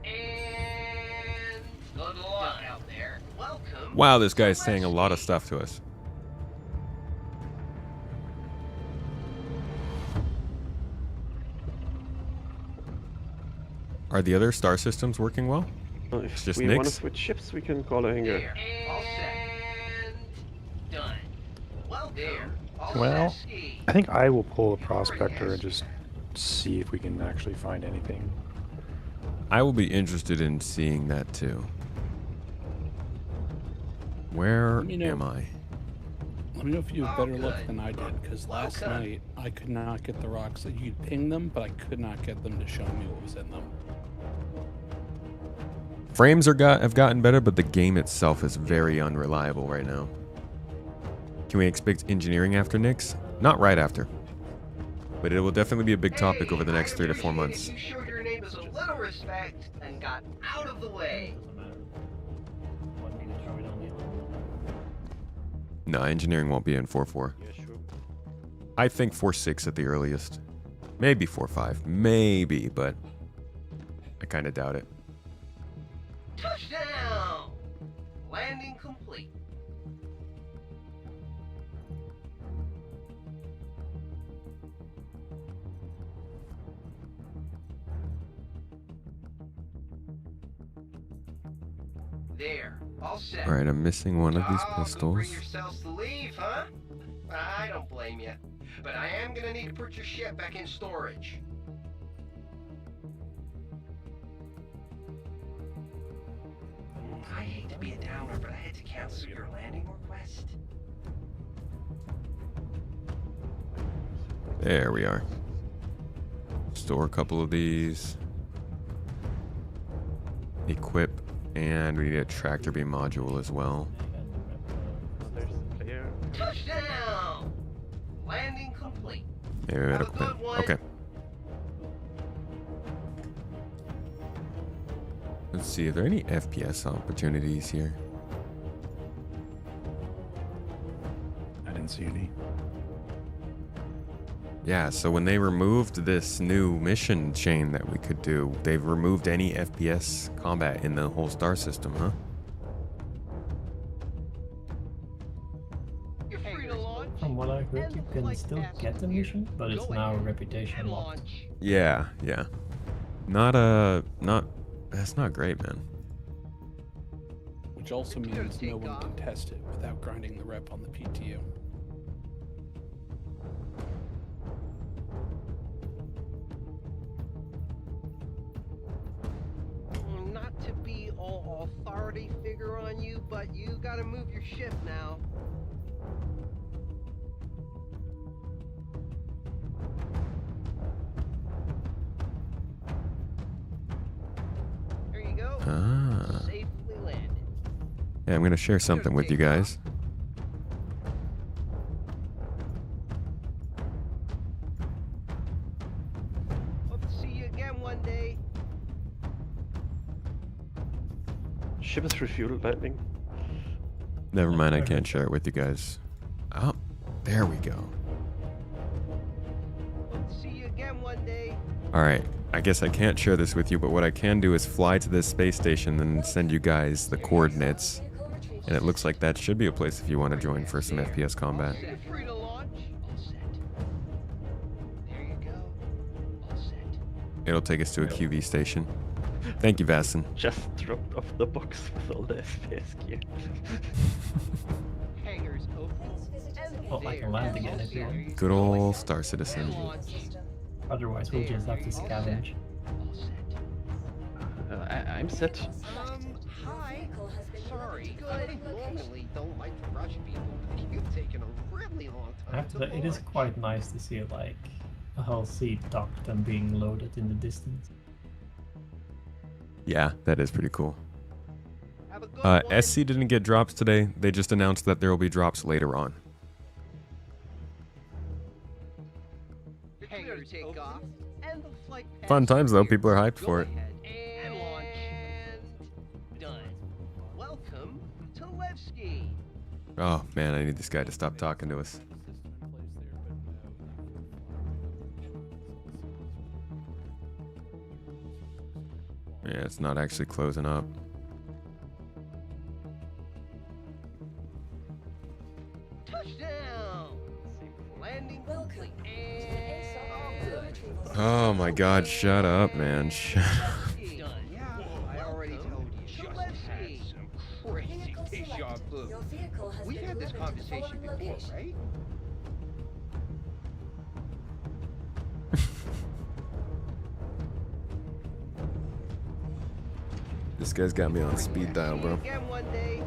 And good luck out there. Welcome. Wow, this guy's saying a lot of stuff to us. Are the other star systems working well? If It's just we want to Nyx? switch ships, we can call a hangar. There, all set. And done. Well, there. All Well, set, ski. I think I will pull a prospector and just see if we can actually find anything. I will be interested in seeing that too. Where Let me know. am I? Let me know if you have better luck than I did, because last night I could not get the rocks. That you'd ping them, but I could not get them to show me what was in them. Frames have gotten better, but the game itself is very unreliable right now. Can we expect engineering after Nyx? Not right after. But it will definitely be a big topic over the next 3 to 4 months. You showed your neighbors a little respect and got out of the way. No, engineering won't be in 4.4. Yeah, sure. I think 4.6 at the earliest. Maybe 4.5. Maybe, but I kind of doubt it. Touchdown! Landing complete. There, all set. Alright, I'm missing one of these Bring pistols. yourselves to leave, huh? I don't blame you, but I am gonna need to put your ship back in storage. I hate to be a downer, but I had to cancel your landing request. There we are. Store a couple of these. Equip. And we need a tractor beam module as well. There's the player. Touchdown! Landing complete. Maybe we Have gotta a good equip. one. Okay. Let's see, are there any FPS opportunities here? I didn't see any. Yeah, so when they removed this new mission chain that we could do, they've removed any FPS combat in the whole star system, huh? You're free to launch. From what I heard, you can still get the mission, but it's now reputation locked. Yeah. That's not great, man. Which also means no one can test it without grinding the rep on the PTU. Not to be all authority figure on you, but you gotta move your ship now. There you go. Ah. Safely landed. Yeah, I'm gonna share something with you guys. Hope to see you again one day. Ship is refueled landing. Never mind, I can't share it with you guys. Oh, there we go. Hope to see you again one day. Alright, I guess I can't share this with you, but what I can do is fly to this space station and send you guys the coordinates. And it looks like that should be a place if you want to join for some FPS combat. You're free to launch. All set. There you go. All set. It'll take us to a QV station. Thank you, Vastin. Just dropped off the box with all the FPS gear. Hangars open. Oh, I can land again if you want. Good old Star Citizen. Otherwise, we'll just have to scavenge. I'm set. Hi. Sorry. I normally don't like to rush people, but you've taken a really long time. I have to say, it is quite nice to see like a whole seat docked and being loaded in the distance. Yeah, that is pretty cool. Have a good one. SC didn't get drops today. They just announced that there will be drops later on. Hangars take off. And the flight Fun path times though. clear. People are hyped Go for it. ahead and launch. And done. Welcome to Levki. Oh man, I need this guy to stop talking to us. Yeah, it's not actually closing up. Touchdown. Landing complete. And Oh my god, shut up, man. Shut up. station before, right? This guy's got me on speed dial, bro. Again one day.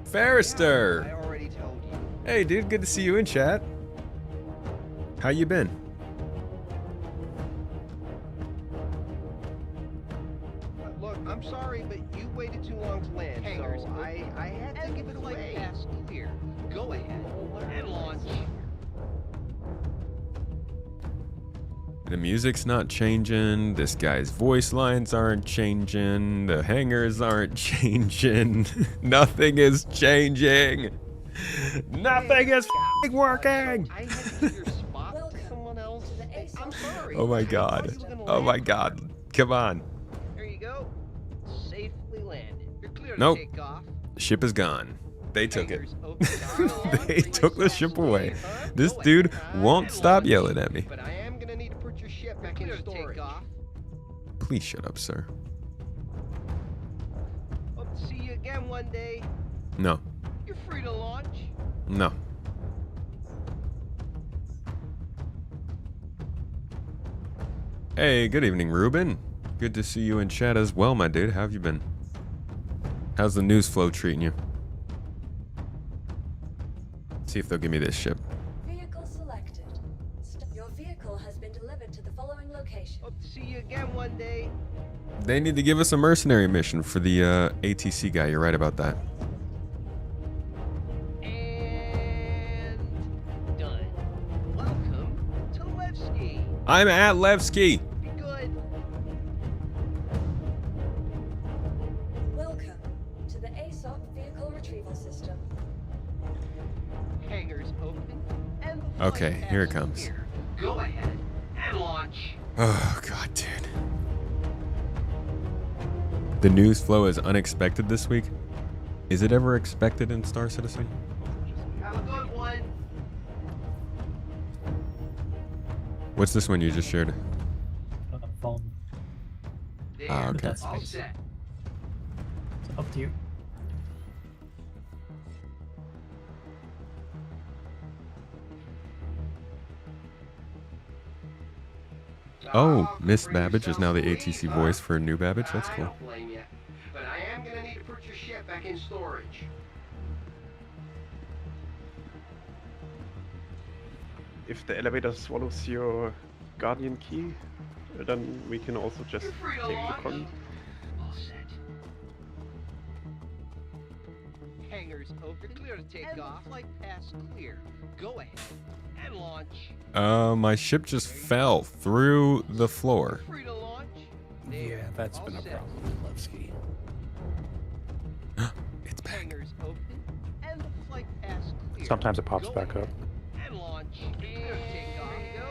Ferrister! I already told you. Hey, dude, good to see you in chat. How you been? Look, I'm sorry, but you waited too long to land, so I had to give it away. Pass clear. Go ahead and launch. The music's not changing. This guy's voice lines aren't changing. The hangers aren't changing. Nothing is changing. Nothing is working. I had to give your spot to someone else. I'm sorry. Oh my god. Oh my god. Come on. There you go. Safely landed. You're clear to Nope. take off. Ship is gone. They took it. They took the ship away. This dude won't stop yelling at me. But I am gonna need to put your ship back in storage. Please shut up, sir. Hope to see you again one day. No. You're free to launch. No. Hey, good evening, Ruben. Good to see you in chat as well, my dude. How have you been? How's the news flow treating you? See if they'll give me this ship. Vehicle selected. Your vehicle has been delivered to the following location. Hope to see you again one day. They need to give us a mercenary mission for the ATC guy. You're right about that. And done. Welcome to Levki. I'm at Levski. Be good. Welcome to the ASOP vehicle retrieval system. Hangars open and the Okay, flight here it path comes. clear. Go ahead and launch. Oh, God, dude. The news flow is unexpected this week. Is it ever expected in Star Citizen? Have a good one. What's this one you just shared? Phone. Ah, okay. That's All space. set. It's up to you. Oh, Miss Babbage is now the ATC voice for new Babbage. That's I cool. don't blame you, but I am gonna need to put your ship back in storage. If the elevator swallows your guardian key, then we can also just You're free to take the launch. con. All set. Hangars open. Clear to take off. Flight path clear. Go ahead and launch. My ship just fell through the floor. Free to launch. Yeah, that's been a set. problem with Levski. It's back. Hangars open and the flight path clear. Sometimes it pops Go back up. ahead and launch. Clear to take off. There you go.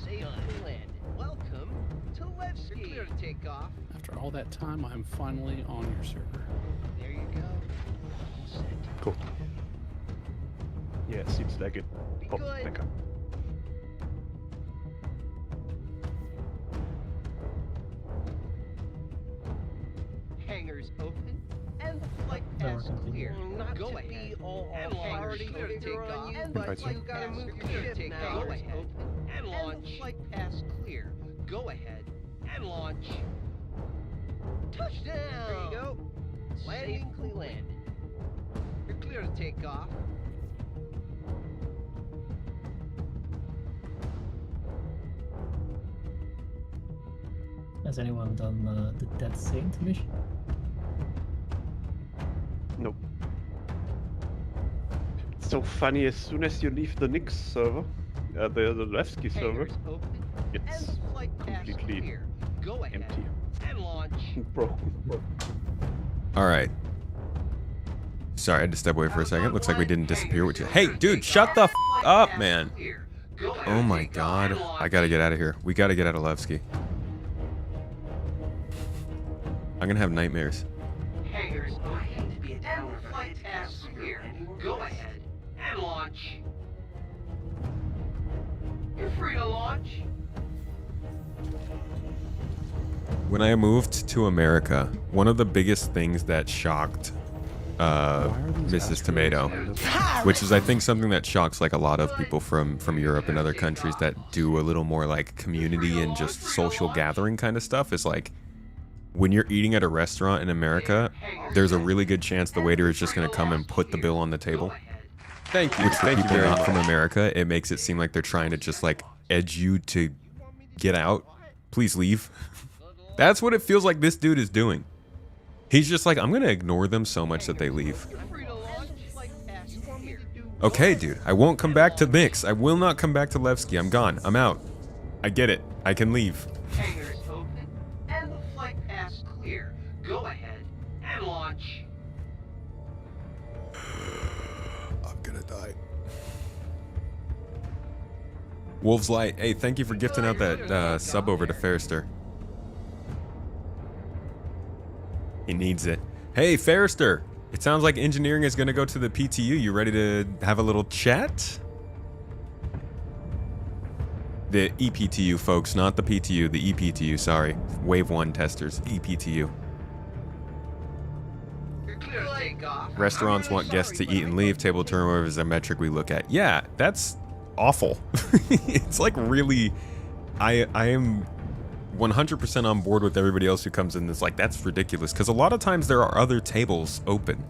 Safely landed. Welcome to Levki. You're clear to take off. After all that time, I'm finally on your server. There you go. All set. Cool. Yeah, seems like it. Be Oh, good. thank you. Hangars open and the flight Never path's continue. clear. Not to be all authority clear to take off. But Invite you. you gotta move your ship now. Go ahead open and launch. The flight path's clear. Go ahead and launch. Touchdown! There you go. Safely landed. You're clear to take off. Has anyone done the Dead Saint mission? Nope. It's so funny, as soon as you leave the Nix server, the Levski server, Hangars open and it's the flight path's completely clear. Go ahead empty. and launch. Broken. All right. Sorry, I had to step away for a second. Looks like we didn't disappear with you. Hey, dude, shut the f up, man. Oh my god. I gotta get out of here. We gotta get out of Levski. I'm gonna have nightmares. Hangars open to be a down flight path's clear. Go ahead and launch. You're free to launch. When I moved to America, one of the biggest things that shocked Mrs. Tomato, which is I think something that shocks like a lot of people from Europe and other countries that do a little more like community and just social gathering kind of stuff. Is like when you're eating at a restaurant in America, there's a really good chance the waiter is just going to come and put the bill on the table. Thank you. Which for Thank you people very not much. from America, it makes it seem like they're trying to just like edge you to get out. Please leave. That's what it feels like this dude is doing. He's just like, I'm going to ignore them so much that they leave. Okay, dude. I won't come back to Mix. I will not come back to Levski. I'm gone. I'm out. I get it. I can leave. Hangars open and the flight path clear. Go ahead and launch. I'm gonna die. Wolf's Light. Hey, thank you for gifting out that sub over to Ferrister. He needs it. Hey, Ferrister. It sounds like engineering is going to go to the PTU. You ready to have a little chat? The EPTU, folks, not the PTU. The EPTU, sorry. Wave 1 testers. EPTU. Restaurants want guests to eat and leave. Table turnover is a metric we look at. Yeah, that's awful. It's like really... I am 100% on board with everybody else who comes in. That's like, that's ridiculous. Because a lot of times there are other tables open.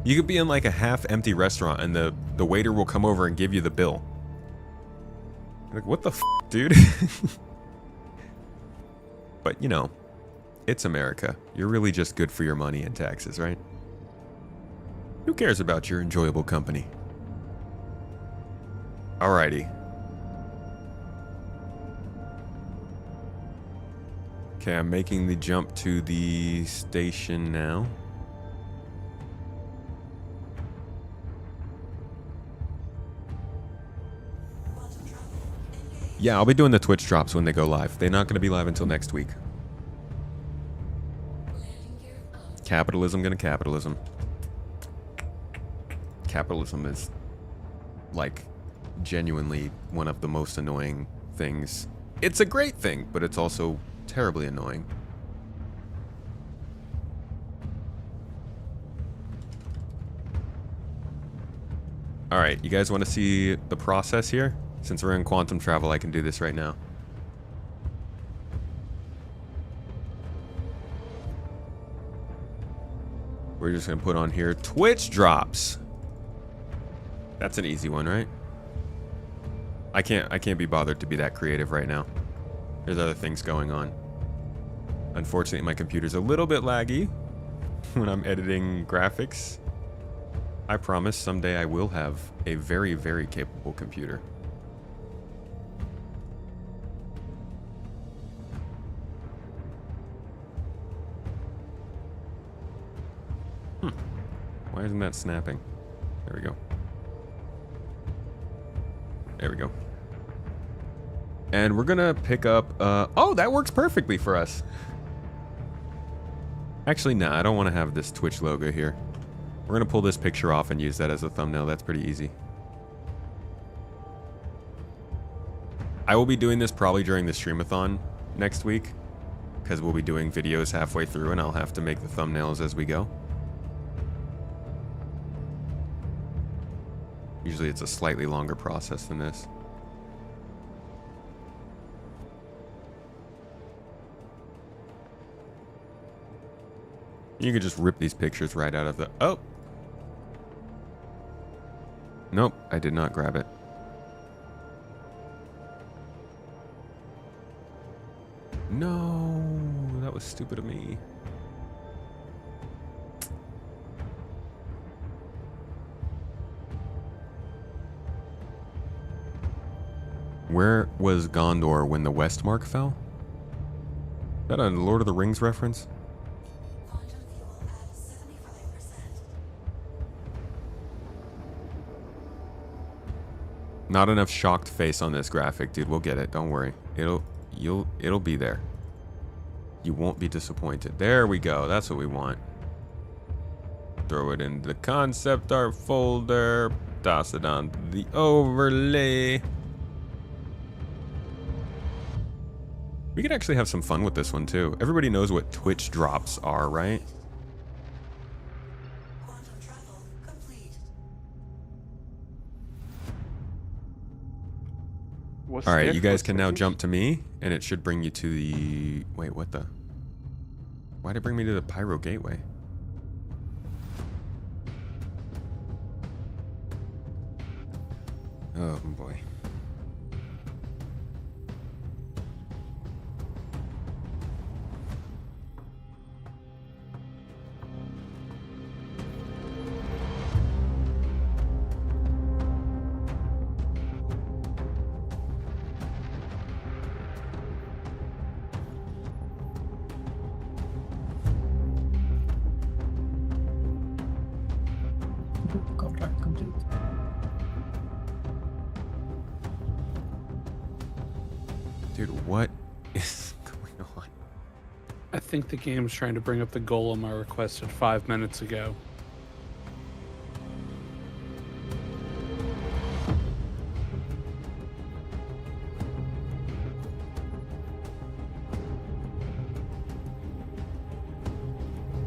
You could be in like a half-empty restaurant and the waiter will come over and give you the bill. Like, what the f***, dude? But, you know, it's America. You're really just good for your money and taxes, right? Who cares about your enjoyable company? Alrighty. Okay, I'm making the jump to the station now. Yeah, I'll be doing the Twitch drops when they go live. They're not going to be live until next week. Capitalism gonna capitalism. Capitalism is, like, genuinely one of the most annoying things. It's a great thing, but it's also terribly annoying. Alright, you guys want to see the process here? Since we're in quantum travel, I can do this right now. We're just going to put on here Twitch drops. That's an easy one, right? I can't be bothered to be that creative right now. There's other things going on. Unfortunately, my computer's a little bit laggy when I'm editing graphics. I promise someday I will have a very, very capable computer. Why isn't that snapping? There we go. There we go. And we're gonna pick up, oh, that works perfectly for us. Actually, nah, I don't want to have this Twitch logo here. We're gonna pull this picture off and use that as a thumbnail. That's pretty easy. I will be doing this probably during the streamathon next week, because we'll be doing videos halfway through and I'll have to make the thumbnails as we go. Usually it's a slightly longer process than this. You could just rip these pictures right out of the... Oh! Nope, I did not grab it. No, that was stupid of me. Where was Gondor when the Westmark fell? Is that a Lord of the Rings reference? Not enough shocked face on this graphic, dude. We'll get it. Don't worry. It'll be there. You won't be disappointed. There we go. That's what we want. Throw it in the concept art folder. Toss it on the overlay. We could actually have some fun with this one too. Everybody knows what Twitch drops are, right? was All right, there you for a guys can now second. jump to me, and it should bring you to the... Wait, what the... Why'd it bring me to the Pyro Gateway? Oh, boy. Contract complete. Dude, what is going on? I think the game's trying to bring up the golem I requested 5 minutes ago.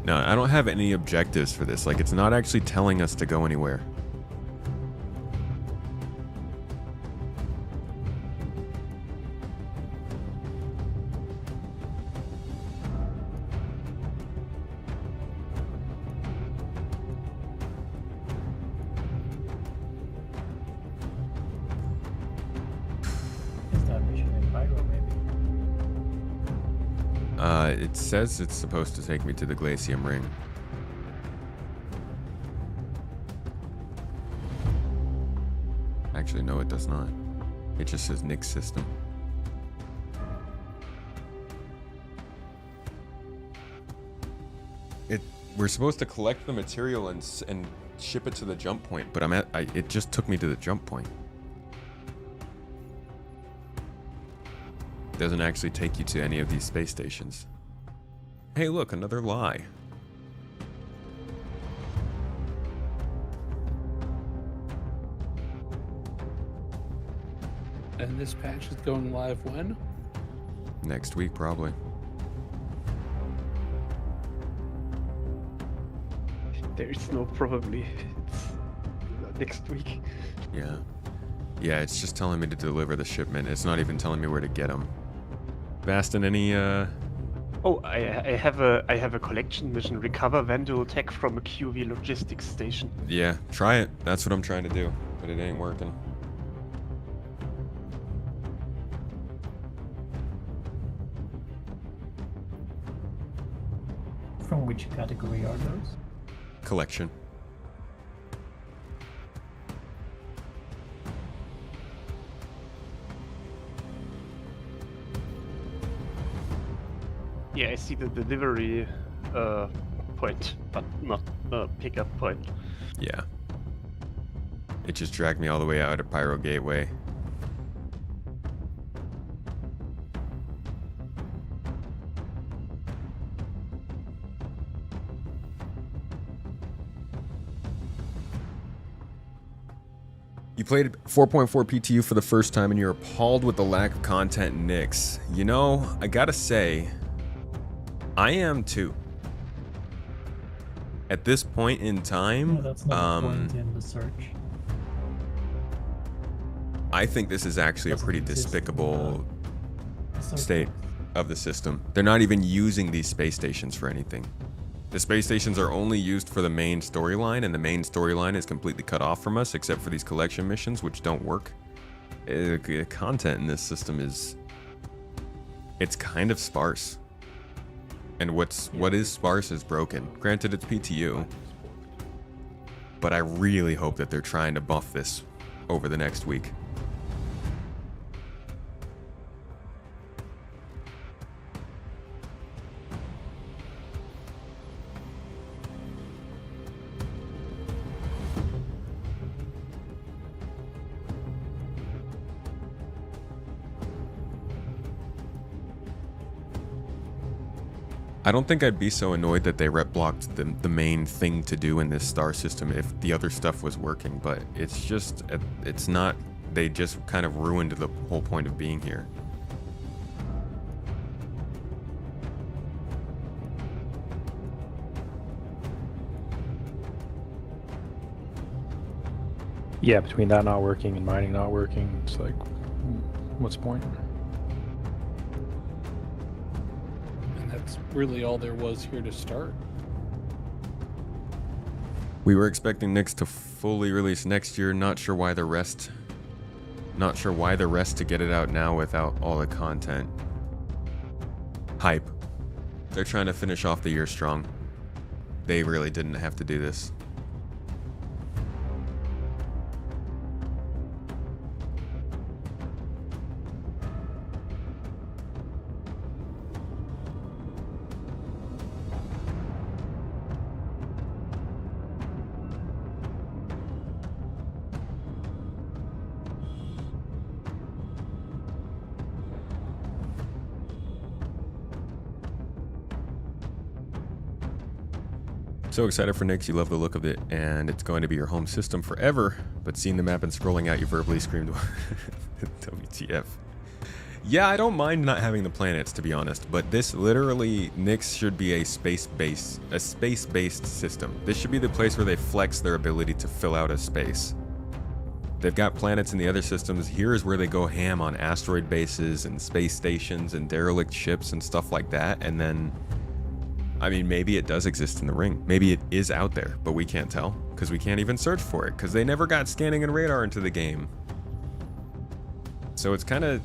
No, I don't have any objectives for this. Like, it's not actually telling us to go anywhere. Is that mission in Pyro, maybe? It says it's supposed to take me to the Glacium Ring. Actually, no, it does not. It just says Nick's system. We're supposed to collect the material and ship it to the jump point, but it just took me to the jump point. It doesn't actually take you to any of these space stations. Hey, look, another lie. And this patch is going live when? Next week, probably. There is no probably. It's next week. Yeah. Yeah, it's just telling me to deliver the shipment. It's not even telling me where to get them. Bastin, any, Oh, I have a collection mission. Recover Vandal tech from a QV logistics station. Yeah, try it. That's what I'm trying to do, but it ain't working. From which category are those? Collection. Yeah, I see the delivery point, but not the pickup point. Yeah. It just dragged me all the way out of Pyro Gateway. You played 4.4 PTU for the first time and you're appalled with the lack of content in Nyx. You know, I gotta say, I am too. At this point in time, Yeah, that's not the point in the search. I think this is actually a pretty despicable state of the system. They're not even using these space stations for anything. The space stations are only used for the main storyline, and the main storyline is completely cut off from us, except for these collection missions, which don't work. The content in this system it's kind of sparse. And what is sparse is broken. Granted, it's PTU, but I really hope that they're trying to buff this over the next week. I don't think I'd be so annoyed that they rep blocked the main thing to do in this star system if the other stuff was working, but it's just, it's not, they just kind of ruined the whole point of being here. Yeah, between that not working and mining not working, it's like, What's the point? And that's really all there was here to start. We were expecting Nyx to fully release next year. Not sure why the rest to get it out now without all the content. Hype. They're trying to finish off the year strong. They really didn't have to do this. So excited for Nyx, you love the look of it, and it's going to be your home system forever, but seeing the map and scrolling out, you verbally screamed, WTF. Yeah, I don't mind not having the planets, to be honest, but this literally, Nyx should be a space-based system. This should be the place where they flex their ability to fill out a space. They've got planets in the other systems. Here's where they go ham on asteroid bases and space stations and derelict ships and stuff like that, and then I mean, maybe it does exist in the ring. Maybe it is out there, but we can't tell because we can't even search for it because they never got scanning and radar into the game. So it's kind of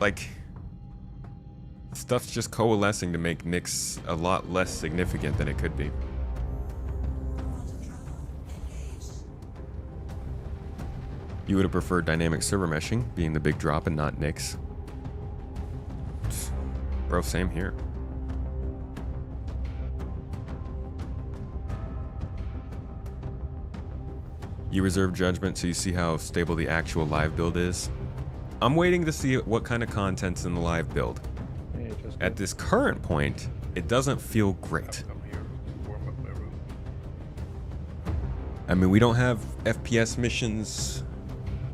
like stuff's just coalescing to make Nyx a lot less significant than it could be. You would have preferred dynamic server meshing being the big drop and not Nyx. Bro, same here. You reserve judgment so you see how stable the actual live build is. I'm waiting to see what kind of content's in the live build. At this current point, it doesn't feel great. I mean, we don't have FPS missions.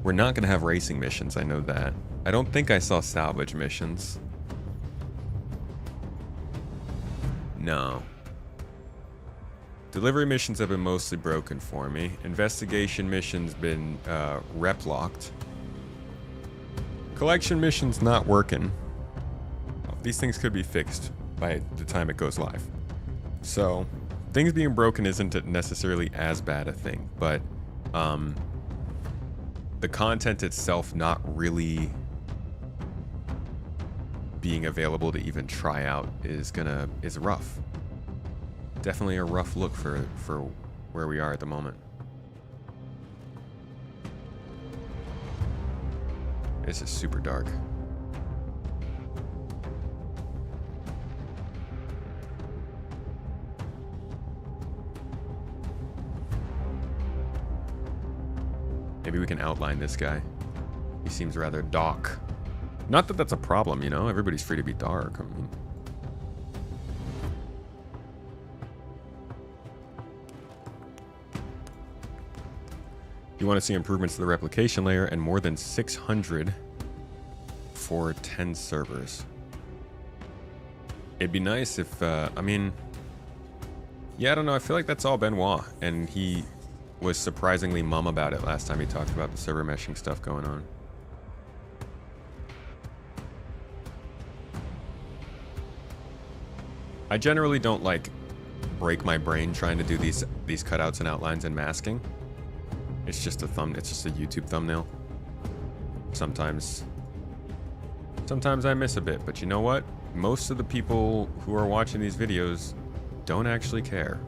We're not going to have racing missions, I know that. I don't think I saw salvage missions. No. Delivery missions have been mostly broken for me. Investigation missions been rep locked. Collection missions not working. These things could be fixed by the time it goes live. So things being broken isn't necessarily as bad a thing, but the content itself not really being available to even try out is rough. Definitely a rough look for where we are at the moment. This is super dark. Maybe we can outline this guy. He seems rather dark. Not that that's a problem, you know? Everybody's free to be dark. I mean, you want to see improvements to the replication layer and more than 600 for 10 servers. It'd be nice if, I mean, yeah, I don't know. I feel like that's all Benoit, and he was surprisingly mum about it last time he talked about the server meshing stuff going on. I generally don't like break my brain trying to do these cutouts and outlines and masking. It's just a YouTube thumbnail. Sometimes I miss a bit, but you know what? Most of the people who are watching these videos don't actually care.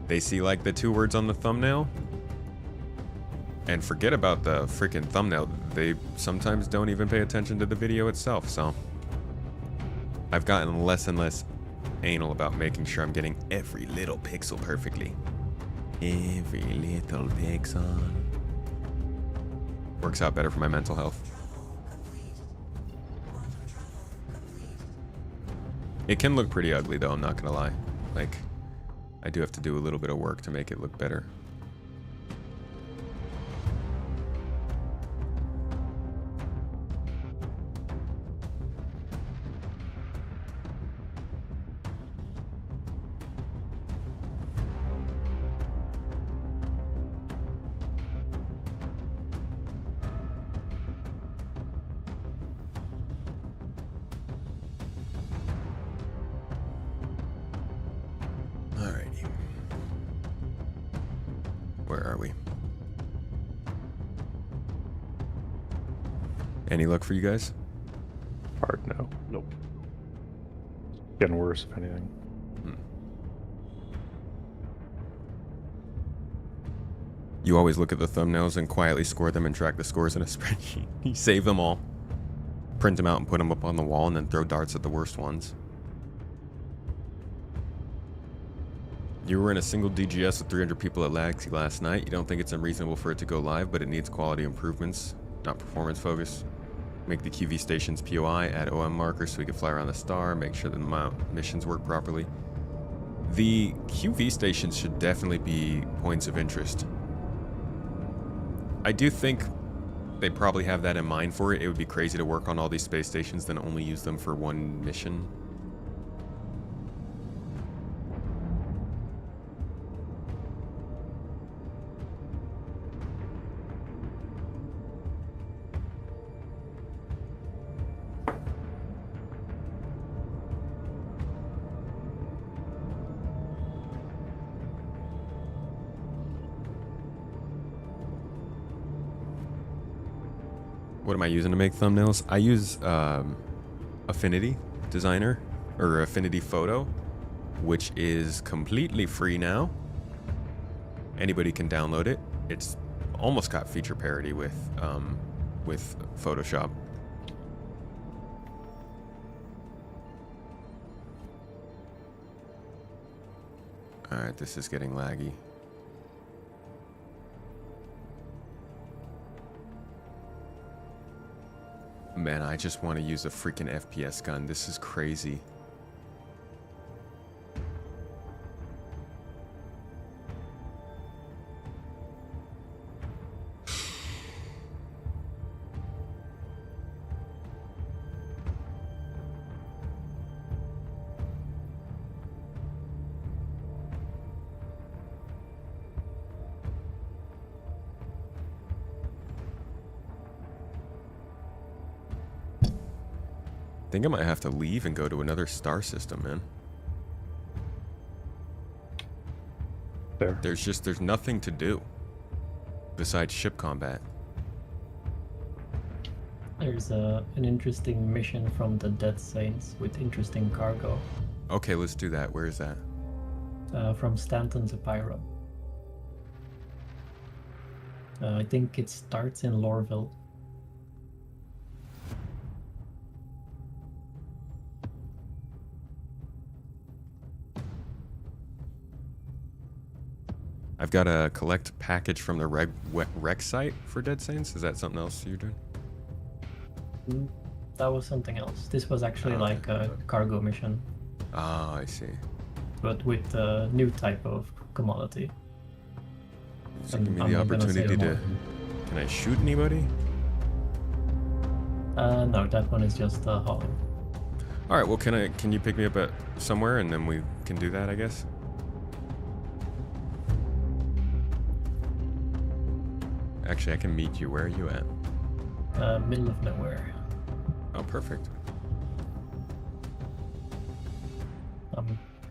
They see like the 2 words on the thumbnail and forget about the freaking thumbnail. They sometimes don't even pay attention to the video itself, so I've gotten less and less anal about making sure I'm getting every little pixel perfectly. Every little pixel. Works out better for my mental health. It can look pretty ugly though, I'm not gonna lie. Like, I do have to do a little bit of work to make it look better. Where are we? Any luck for you guys? Hard no. Nope. Getting worse, if anything. You always look at the thumbnails and quietly score them and track the scores in a spreadsheet. You save them all, print them out and put them up on the wall, and then throw darts at the worst ones. You were in a single DGS with 300 people at Levki last night. You don't think it's unreasonable for it to go live, but it needs quality improvements, not performance focus. Make the QV stations POI, add OM markers so we can fly around the star, make sure the missions work properly. The QV stations should definitely be points of interest. I do think they probably have that in mind for it. It would be crazy to work on all these space stations then only use them for one mission. What am I using to make thumbnails? I use Affinity Designer or Affinity Photo, which is completely free now. Anybody can download it. It's almost got feature parity with Photoshop. All right, this is getting laggy. Man, I just want to use a freaking FPS gun. This is crazy. I think I might have to leave and go to another star system, man. There's nothing to do besides ship combat. There's an interesting mission from the Dead Saints with interesting cargo. Okay, let's do that. Where is that? From Stanton to Pyro. I think it starts in Lorville. I've got a collect package from the rec site for Dead Saints. Is that something else you're doing? That was something else. This was actually like a cargo mission. Oh, I see. But with a new type of commodity. So give me the opportunity to... Can I shoot anybody? No, that one is just hauling. All right, well, can you pick me up at somewhere and then we can do that, I guess? Actually, I can meet you. Where are you at? Middle of nowhere. Oh, perfect.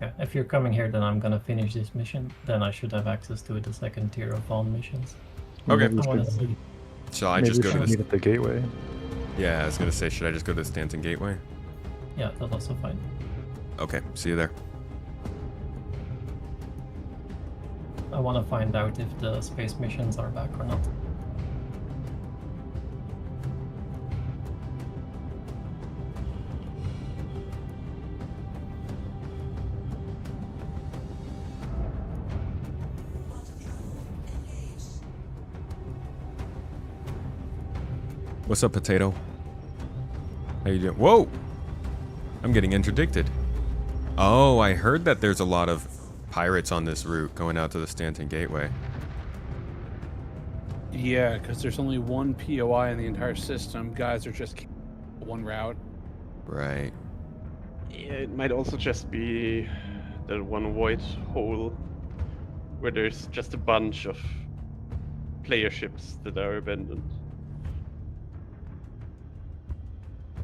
Yeah, if you're coming here, then I'm gonna finish this mission. Then I should have access to the second tier of all missions. Okay. I wanna see. Shall I just go to this? Meet at the gateway. Yeah, I was gonna say, should I just go to the Stanton Gateway? Yeah, that's also fine. Okay, see you there. I want to find out if the space missions are back or not. What's up, Potato? How you doing? Whoa! I'm getting interdicted. Oh, I heard that there's a lot of pirates on this route going out to the Stanton Gateway. Yeah, because there's only one POI in the entire system. Guys are just one route. Right. Yeah, it might also just be that one void hole where there's just a bunch of player ships that are abandoned.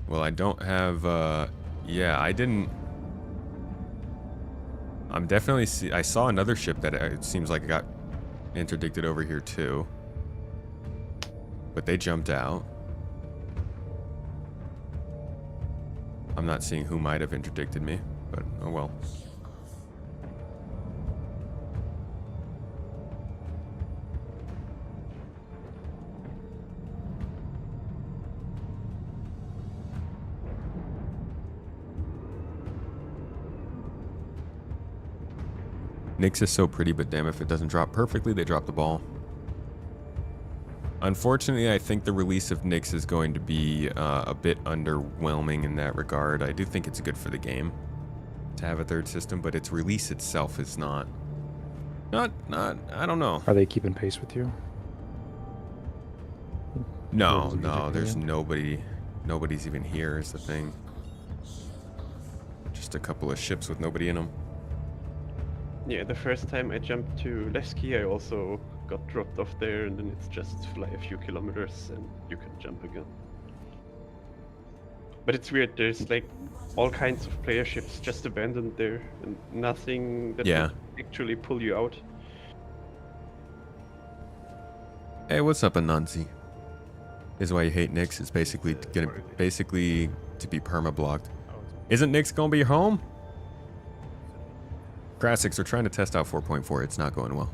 Well, I don't have, yeah, I didn't... I'm definitely I saw another ship that it seems like it got interdicted over here too. But they jumped out. I'm not seeing who might have interdicted me, but oh well. Nyx is so pretty, but damn if it doesn't drop perfectly, they drop the ball. Unfortunately, I think the release of Nyx is going to be a bit underwhelming in that regard. I do think it's good for the game to have a third system, but its release itself is not, I don't know. Are they keeping pace with you? No, there's nobody. Nobody's even here is the thing. Just a couple of ships with nobody in them. Yeah, the first time I jumped to Levki, I also got dropped off there, and then it's just fly a few kilometers and you can jump again. But it's weird, there's like all kinds of player ships just abandoned there, and nothing that would actually pull you out. Hey, what's up, Anansi? Is why you hate Nyx. It's basically to be perma-blocked. Isn't Nyx gonna be home? Classics are trying to test out 4.4. It's not going well.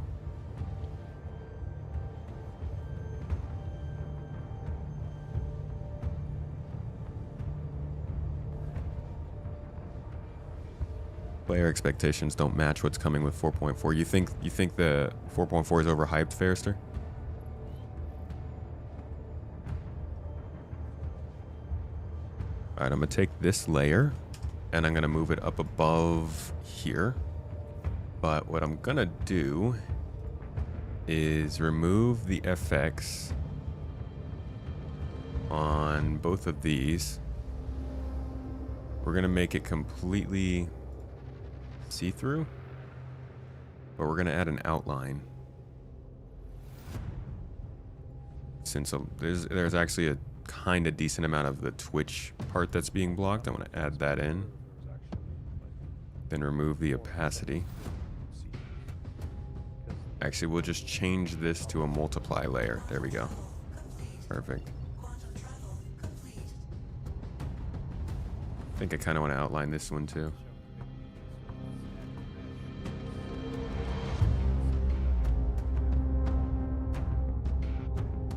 Player expectations don't match what's coming with 4.4. You think the 4.4 is overhyped, Fairster? Alright, I'm gonna take this layer and I'm gonna move it up above here. But what I'm gonna do is remove the FX on both of these. We're gonna make it completely see-through, but we're gonna add an outline. Since there's actually a kind of decent amount of the Twitch part that's being blocked, I'm gonna add that in. Then remove the opacity. Actually, we'll just change this to a multiply layer. There we go. Perfect. I think I kind of want to outline this one too.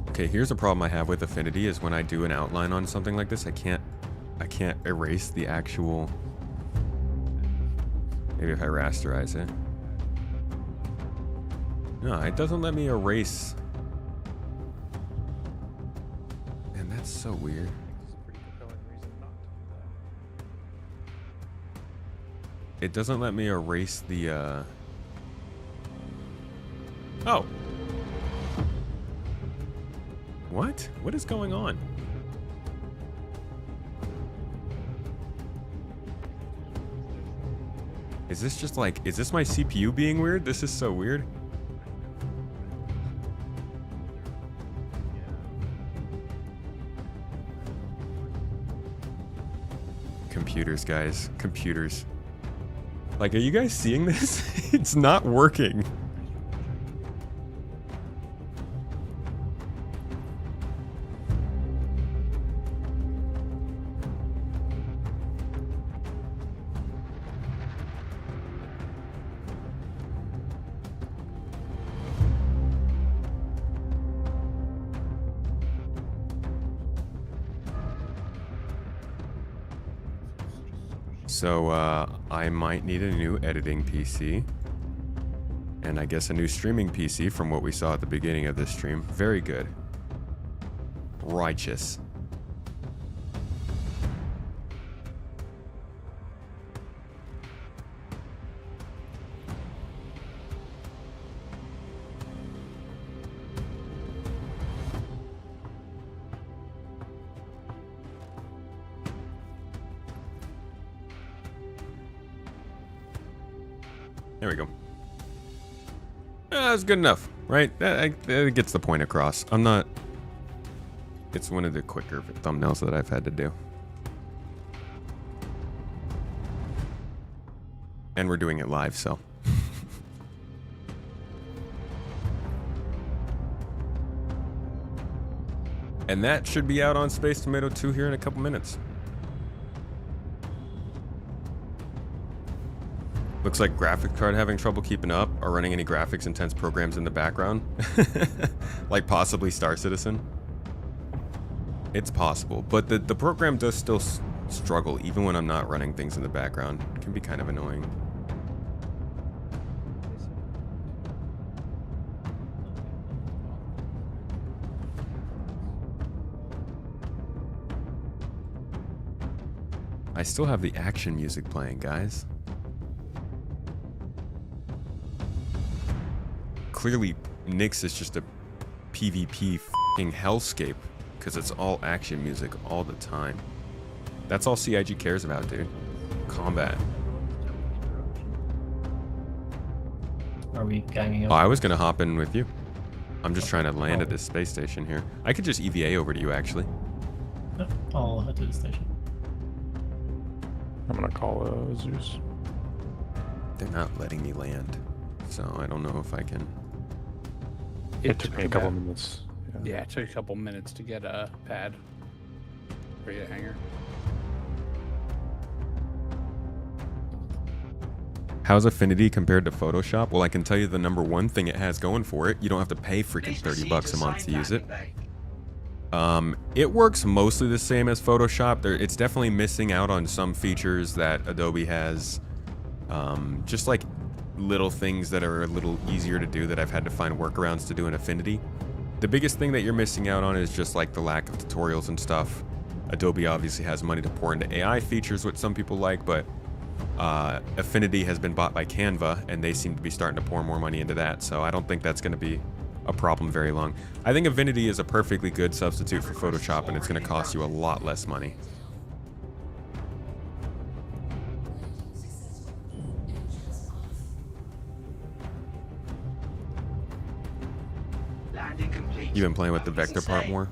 Okay, here's a problem I have with Affinity is when I do an outline on something like this, I can't erase the actual. Maybe if I rasterize it. No, it doesn't let me erase. Man, that's so weird. It doesn't let me erase the, Oh! What? What is going on? Is this just like, is this my CPU being weird? This is so weird. Computers, guys. Computers. Like, are you guys seeing this? It's not working. So, I might need a new editing PC. And I guess a new streaming PC from what we saw at the beginning of this stream. Very good. Righteous. There we go. That's good enough, right? That gets the point across. I'm not... It's one of the quicker thumbnails that I've had to do. And we're doing it live, so... And that should be out on Space Tomato 2 here in a couple minutes. Looks like graphics card having trouble keeping up or running any graphics intense programs in the background. Like possibly Star Citizen. It's possible, but the program does still struggle even when I'm not running things in the background. It can be kind of annoying. I still have the action music playing, guys. Clearly, Nyx is just a PvP f***ing hellscape because it's all action music all the time. That's all CIG cares about, dude. Combat. Are we ganging up? Oh, I was gonna hop in with you. I'm just trying to land at this space station here. I could just EVA over to you, actually. Yep, I'll head to the station. I'm gonna call Zeus. They're not letting me land, so I don't know if I can. It took me a couple minutes. Yeah, it took a couple minutes to get a pad for your hangar. How's Affinity compared to Photoshop? Well, I can tell you the number one thing it has going for it. You don't have to pay freaking $30 a month to use it. It works mostly the same as Photoshop. It's definitely missing out on some features that Adobe has. Just like little things that are a little easier to do that I've had to find workarounds to do in Affinity. The biggest thing that you're missing out on is just like the lack of tutorials and stuff. Adobe obviously has money to pour into AI features, which some people like, but Affinity has been bought by Canva, and they seem to be starting to pour more money into that, so I don't think that's going to be a problem very long. I think Affinity is a perfectly good substitute for Photoshop, and it's going to cost you a lot less money. You've been playing with the vector part more?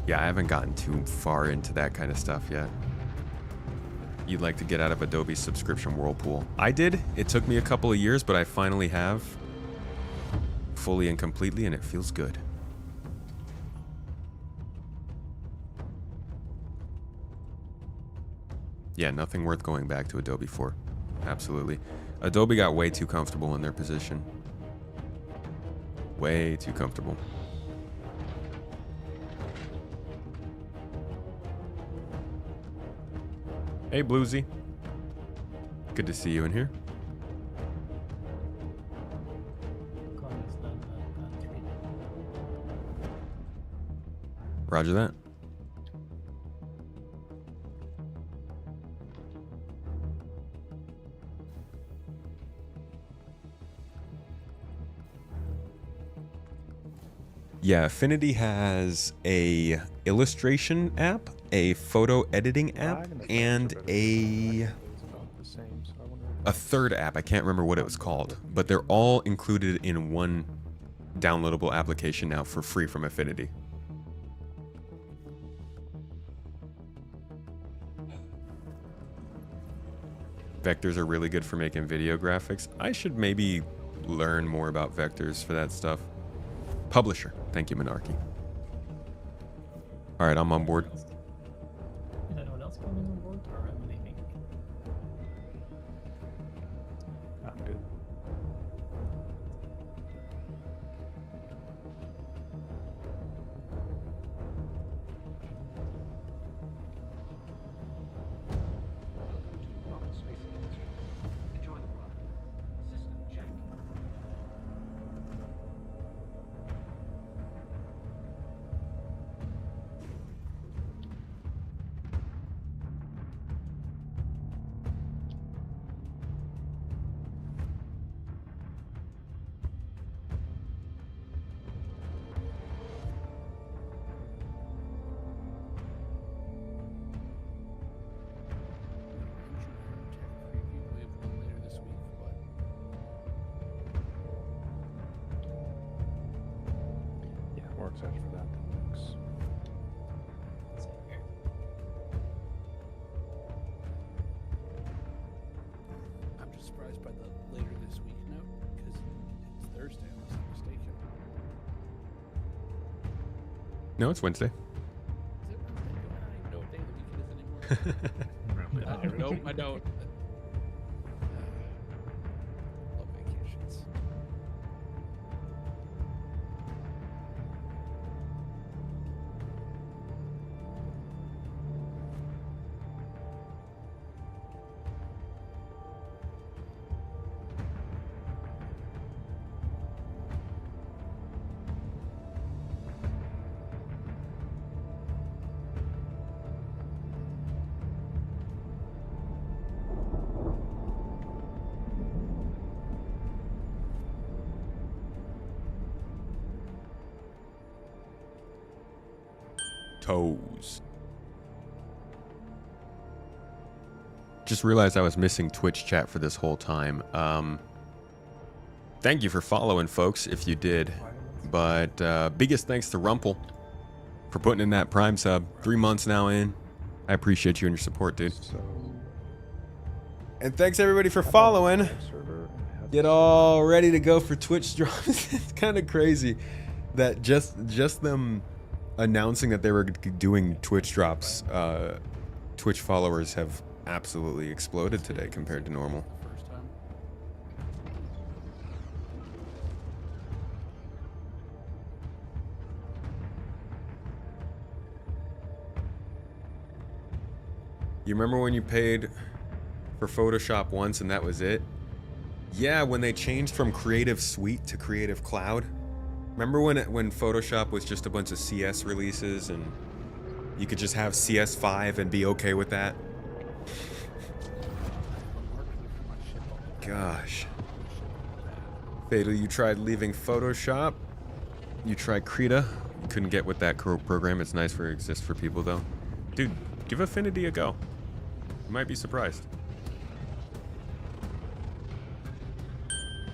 Yeah, I haven't gotten too far into that kind of stuff yet. You'd like to get out of Adobe's subscription whirlpool. I did. It took me a couple of years, but I finally have. Fully and completely, and it feels good. Yeah, nothing worth going back to Adobe for. Absolutely. Adobe got way too comfortable in their position. Way too comfortable. Hey, Bluesy. Good to see you in here. Roger that. Yeah, Affinity has a illustration app, a photo editing app, and a third app. I can't remember what it was called, but they're all included in one downloadable application now for free from Affinity. Vectors are really good for making video graphics. I should maybe learn more about vectors for that stuff. Publisher. Thank you, Monarchy. All right, I'm on board. Is anyone else coming on board, or am I leaving? I'm good. More excited for that than Nyx. I'm just surprised by the later this week note, because it's Thursday, unless I'm mistaken. No, it's Wednesday. I don't know what day of the week it is anymore. Nope, I don't. Love vacations. Toes. Just realized I was missing Twitch chat for this whole time. Thank you for following, folks, if you did. But biggest thanks to Rumple for putting in that Prime sub. 3 months now in. I appreciate you and your support, dude. And thanks everybody for following. Get all ready to go for Twitch drops. It's kind of crazy that just them announcing that they were doing Twitch drops, Twitch followers have absolutely exploded today compared to normal. You remember when you paid for Photoshop once and that was it? Yeah, when they changed from Creative Suite to Creative Cloud. Remember when Photoshop was just a bunch of CS releases and you could just have CS5 and be okay with that? Gosh. Fatal, you tried leaving Photoshop. You tried Krita. You couldn't get with that program. It's nice for it exists for people though. Dude, give Affinity a go. You might be surprised.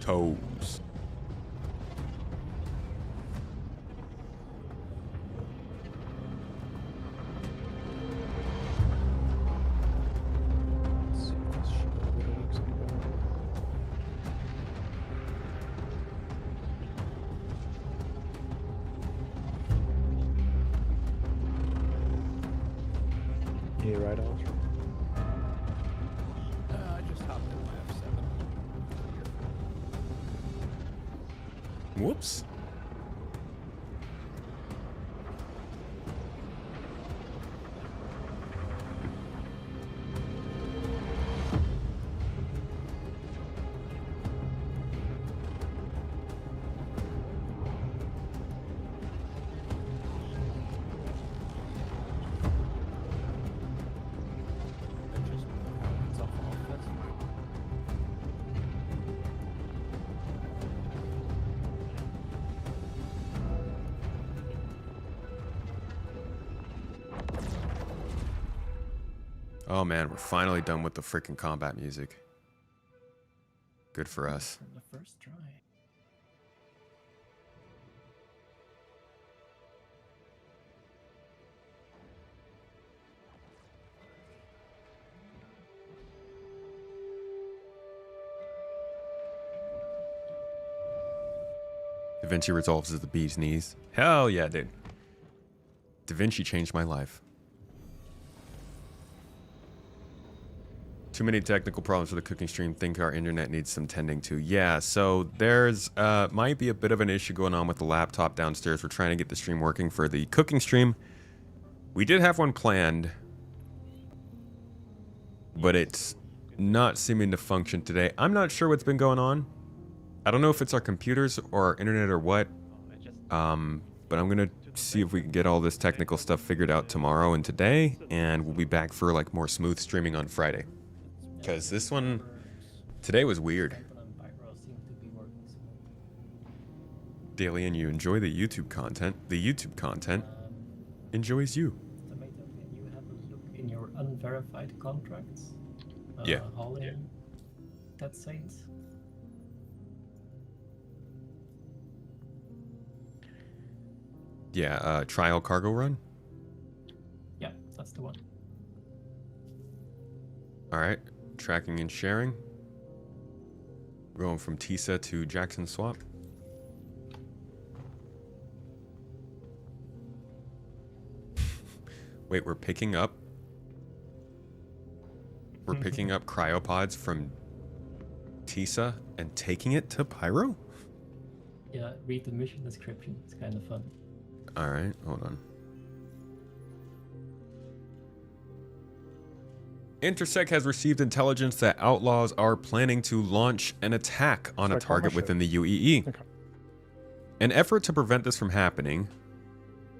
Toes. Any write-offs? I just hopped in my F7. Whoops. Oh man, we're finally done with the freaking combat music. Good for us. The first try. DaVinci Resolves is the bee's knees. Hell yeah, dude. DaVinci changed my life. Too many technical problems with the cooking stream. Think our internet needs some tending to. Yeah, so there's might be a bit of an issue going on with the laptop downstairs. We're trying to get the stream working for the cooking stream. We did have one planned, but it's not seeming to function today. I'm not sure what's been going on. I don't know if it's our computers or our internet or what. But I'm gonna see if we can get all this technical stuff figured out tomorrow and today, and we'll be back for like more smooth streaming on Friday. Because this one today was weird. Daily, and you enjoy the YouTube content. The YouTube content enjoys you. Tomato, can you have a look in your unverified contracts? Yeah. Hauling Dead Saints. Yeah, trial cargo run. Yeah, that's the one. All right, tracking and sharing. We're going from TISA to Jackson Swap. Wait, we're picking up cryopods from Tisa and taking it to Pyro? Yeah, read the mission description. It's kind of fun. All right, hold on. Intersec has received intelligence that outlaws are planning to launch an attack on a target within the UEE. Okay. In an effort to prevent this from happening,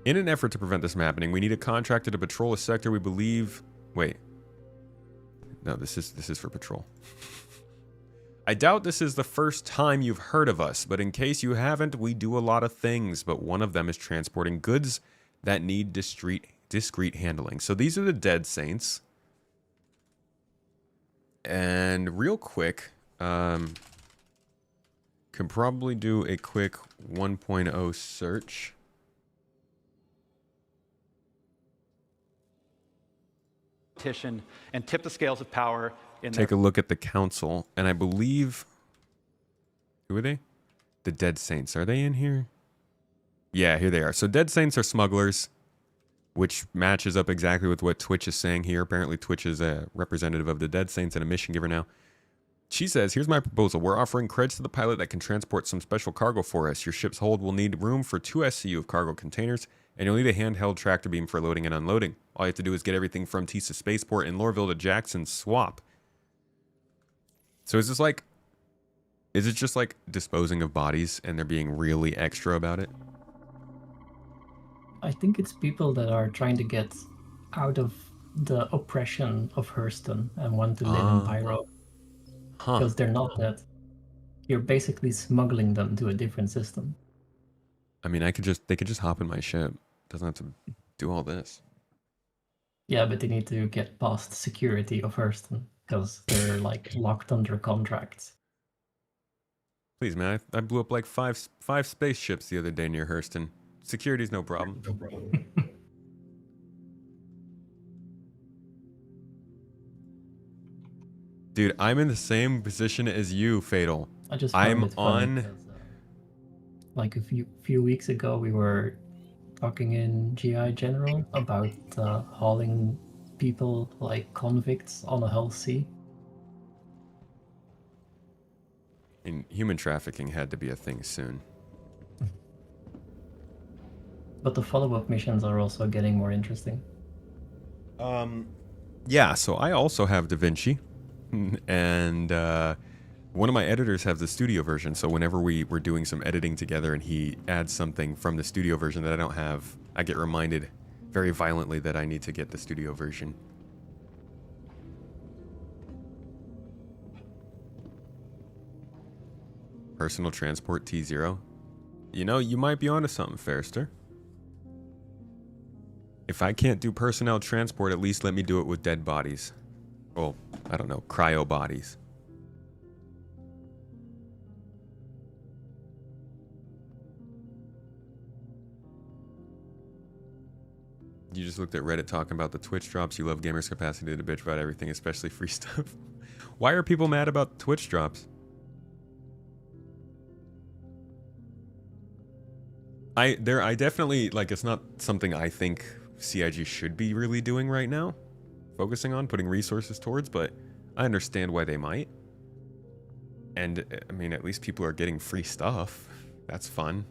we need a contractor to patrol a sector we believe... Wait. No, this is for patrol. I doubt this is the first time you've heard of us, but in case you haven't, we do a lot of things, but one of them is transporting goods that need discreet handling. So these are the Dead Saints. And real quick, can probably do a quick 1.0 search. And tip the scales of power in Take a look at the council, and I believe... Who are they? The Dead Saints. Are they in here? Yeah, here they are. So Dead Saints are smugglers, which matches up exactly with what Twitch is saying here. Apparently Twitch is a representative of the Dead Saints and a mission giver now. She says, here's my proposal. We're offering creds to the pilot that can transport some special cargo for us. Your ship's hold will need room for 2 SCU of cargo containers, and you'll need a handheld tractor beam for loading and unloading. All you have to do is get everything from Tisa Spaceport in Lorville to Jackson Swap. So is this like... Is it just like disposing of bodies and they're being really extra about it? I think it's people that are trying to get out of the oppression of Hurston and want to live in Pyro. Because they're not dead. You're basically smuggling them to a different system. I mean, they could just hop in my ship. Doesn't have to do all this. Yeah, but they need to get past security of Hurston because they're like locked under contracts. Please, man, I blew up like five spaceships the other day near Hurston. Security's no problem. No problem. Dude, I'm in the same position as you, Fatal. I'm on. Because, like a few weeks ago, we were talking in GI General about hauling people like convicts on a Hull C. And human trafficking had to be a thing soon. But the follow-up missions are also getting more interesting. Yeah, so I also have DaVinci. And one of my editors have the studio version, so whenever we're doing some editing together and he adds something from the studio version that I don't have, I get reminded very violently that I need to get the studio version. Personal transport T0. You know, you might be onto something, Fairster. If I can't do personnel transport, at least let me do it with dead bodies. Well, I don't know, cryo bodies. You just looked at Reddit talking about the Twitch drops. You love gamers' capacity to bitch about everything, especially free stuff. Why are people mad about Twitch drops? I definitely, like, it's not something I think CIG should be really doing right now, focusing on, putting resources towards, but I understand why they might. And, I mean, at least people are getting free stuff. That's fun.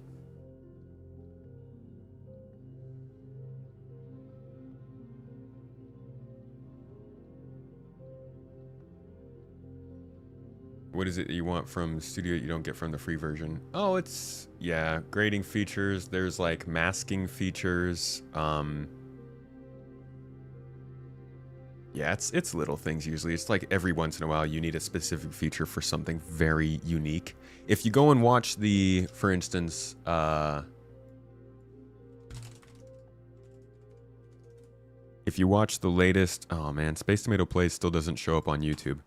What is it that you want from Studio you don't get from the free version? Oh, it's, yeah, grading features. There's like masking features. Yeah, it's little things usually. It's like every once in a while you need a specific feature for something very unique. If you go and watch the, for instance, if you watch the latest, oh man, Space Tomato Plays still doesn't show up on YouTube.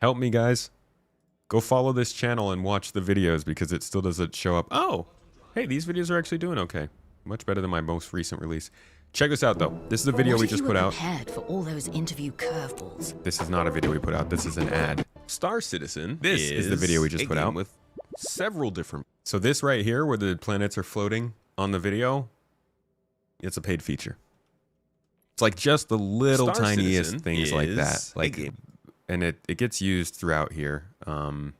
Help me, guys. Go follow this channel and watch the videos because it still doesn't show up. Oh, hey, these videos are actually doing okay. Much better than my most recent release. Check this out, though. This is a video we just put out. Prepared for all those interview curveballs. This is not a video we put out. This is an ad. Star Citizen. This is the video we just put out with several different. So this right here, where the planets are floating on the video, it's a paid feature. It's like just the little Star tiniest Citizen things like that. is Like, and it gets used throughout here. So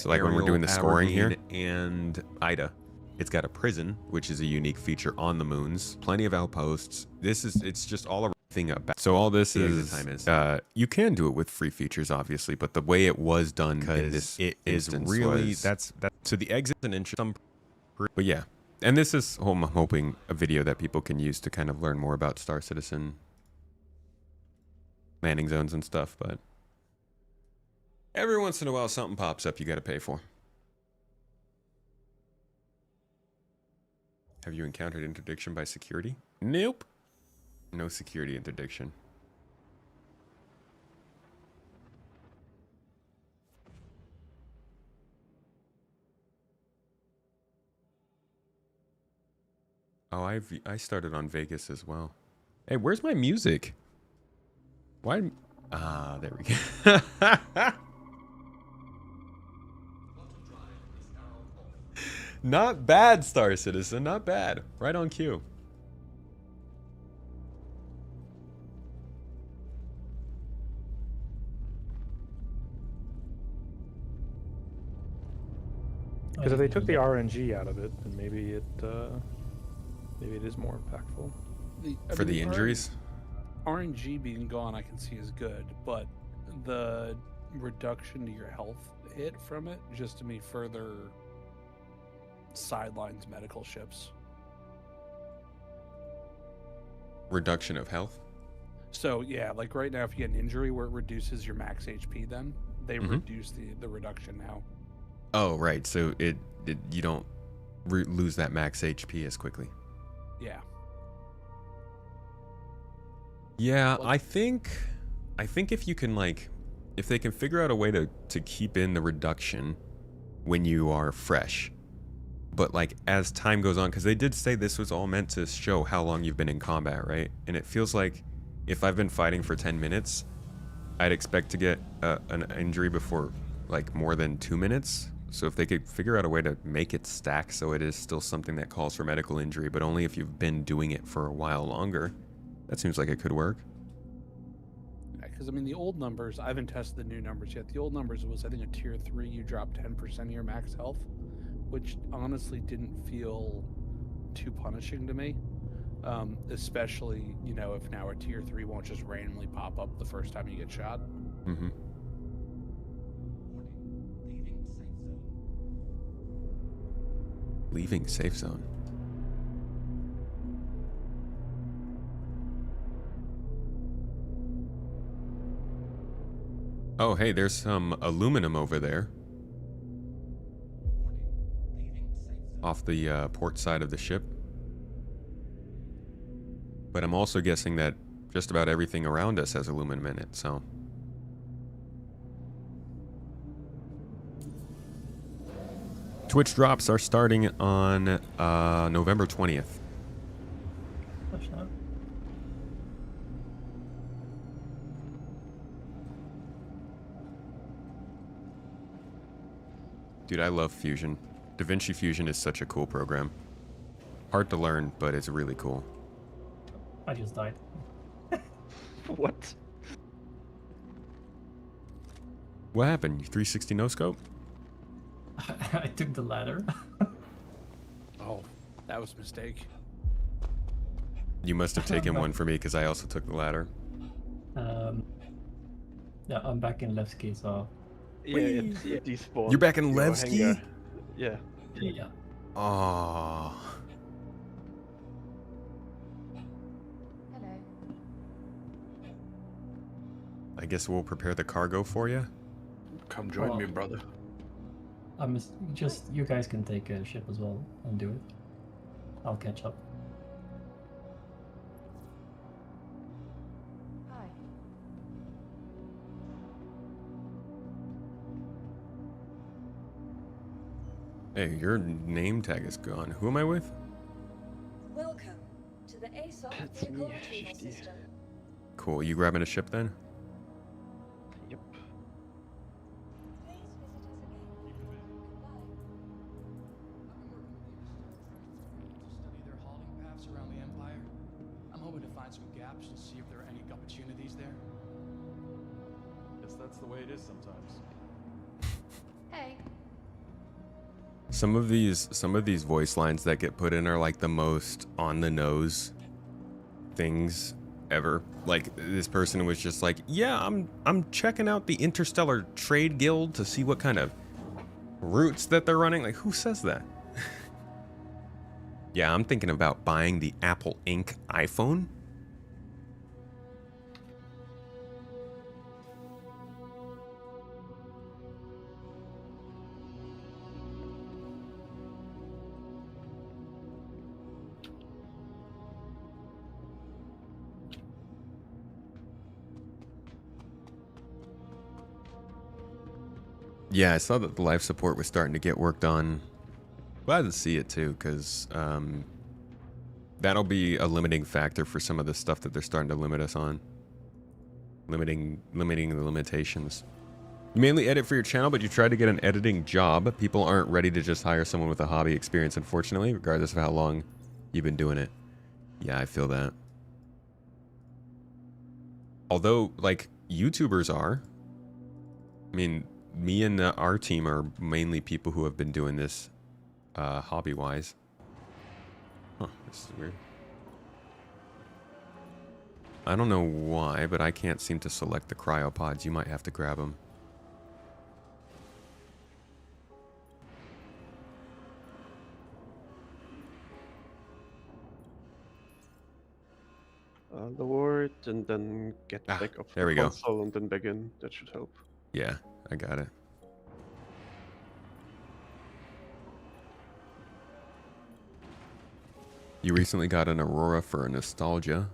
like when we're doing the scoring here, and Ida, it's got a prison, which is a unique feature on the moons. Plenty of outposts. It's just all a thing about. So all this is you can do it with free features, obviously, but the way it was done in this instance really was, that's so the exit an interesting. But yeah, and this is I'm hoping a video that people can use to kind of learn more about Star Citizen landing zones and stuff. But every once in a while, something pops up you got to pay for. Have you encountered interdiction by security? Nope. No security interdiction. Oh, I started on Vegas as well. Hey, where's my music? Why? Ah, there we go. Not bad, Star Citizen. Not bad. Right on cue. Because if they took the RNG out of it, then maybe it is more impactful. For the injuries? RNG being gone, I can see is good, but the reduction to your health hit from it, just to me, further sidelines medical ships. Reduction of health? So yeah, like right now, if you get an injury where it reduces your max HP, then they reduce the reduction now. Oh, right. So you don't lose that max HP as quickly. Yeah. Yeah, I think if you can if they can figure out a way to keep in the reduction when you are fresh, but like as time goes on, because they did say this was all meant to show how long you've been in combat, right? And it feels like if I've been fighting for 10 minutes, I'd expect to get an injury before like more than 2 minutes. So if they could figure out a way to make it stack so it is still something that calls for medical injury, but only if you've been doing it for a while longer, that seems like it could work. Because I mean, the old numbers, I haven't tested the new numbers yet. The old numbers was, I think, a tier 3, you drop 10% of your max health, which honestly didn't feel too punishing to me. Especially, you know, if now a tier 3 won't just randomly pop up the first time you get shot. Mm-hmm. Leaving safe zone. Oh, hey, there's some aluminum over there. Off the port side of the ship. But I'm also guessing that just about everything around us has aluminum in it, so. Twitch drops are starting on November 20th. Dude, I love Fusion. DaVinci Fusion is such a cool program. Hard to learn, but it's really cool. I just died. What? What happened? You 360 no scope? I took the ladder. Oh, that was a mistake. You must have taken one for me because I also took the ladder. Yeah, I'm back in Levki, so. Yeah, it despawned. You're back in your Levki? hangar. Yeah. Yeah. Oh. Hello. I guess we'll prepare the cargo for you. Come join me, brother. Just you guys can take a ship as well and do it. I'll catch up. Hi. Hey, your name tag is gone. Who am I with? Welcome to the ASOP That's vehicle me, retrieval 50. system. Cool. You grabbing a ship then? Yep. Study their hauling paths around the Empire. I'm hoping out some gaps and see if there are any opportunities there. Guess that's the way it is sometimes. Hey. Some of these voice lines that get put in are like the most on the nose things ever. Like this person was just like, yeah, I'm checking out the Interstellar Trade Guild to see what kind of routes that they're running. Like, who says that? Yeah, I'm thinking about buying the Apple Inc. iPhone. Yeah, I saw that the life support was starting to get worked on. Glad to see it too, because that'll be a limiting factor for some of the stuff that they're starting to limit us on. Limiting the limitations. You mainly edit for your channel, but you tried to get an editing job. People aren't ready to just hire someone with a hobby experience, unfortunately, regardless of how long you've been doing it. Yeah, I feel that. Although, like, YouTubers are. I mean, me and our team are mainly people who have been doing this hobby-wise. Huh, this is weird. I don't know why, but I can't seem to select the cryopods. You might have to grab them. Lower it and then get back off there the we go. console and then back in. That should help. Yeah, I got it. You recently got an Aurora for a nostalgia.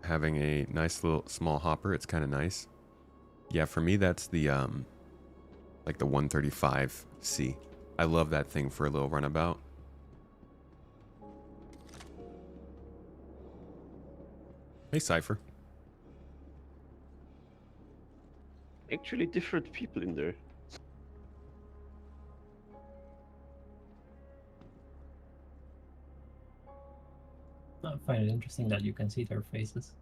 Having a nice little small hopper, it's kind of nice. Yeah, for me that's the like the 135C. I love that thing for a little runabout. Hey, Cypher. Actually, different people in there. I find it interesting that you can see their faces.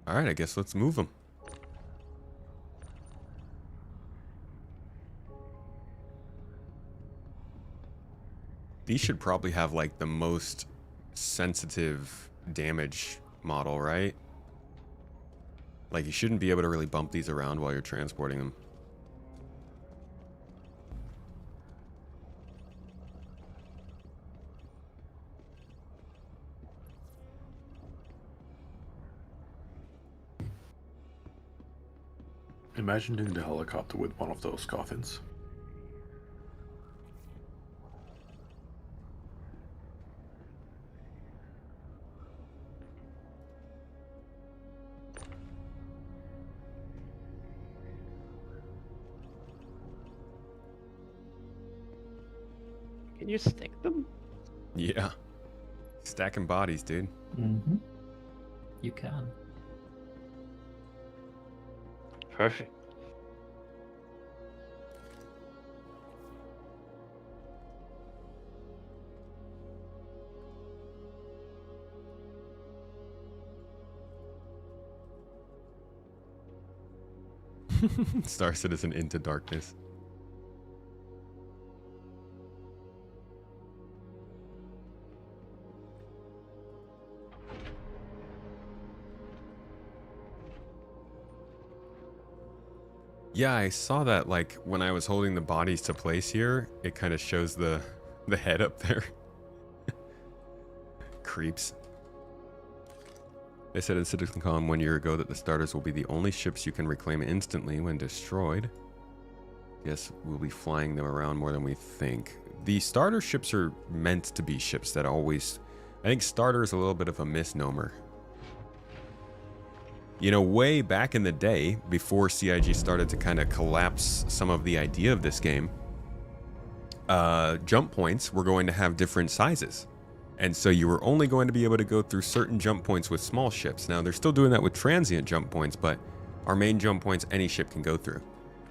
All right, I guess let's move them. These should probably have like the most sensitive damage model, right? Like you shouldn't be able to really bump these around while you're transporting them. Imagine doing the helicopter with one of those coffins. Can you stack them? Yeah. Stacking bodies, dude. Mm-hmm. You can. Perfect. Star Citizen Into Darkness. Yeah, I saw that, like, when I was holding the bodies to place here, it kind of shows the head up there. Creeps. They said in CitizenCon 1 year ago that the starters will be the only ships you can reclaim instantly when destroyed. Yes, we'll be flying them around more than we think. The starter ships are meant to be ships that always... I think starter is a little bit of a misnomer. You know, way back in the day, before CIG started to kind of collapse some of the idea of this game, jump points were going to have different sizes. And so you were only going to be able to go through certain jump points with small ships. Now, they're still doing that with transient jump points, but our main jump points any ship can go through.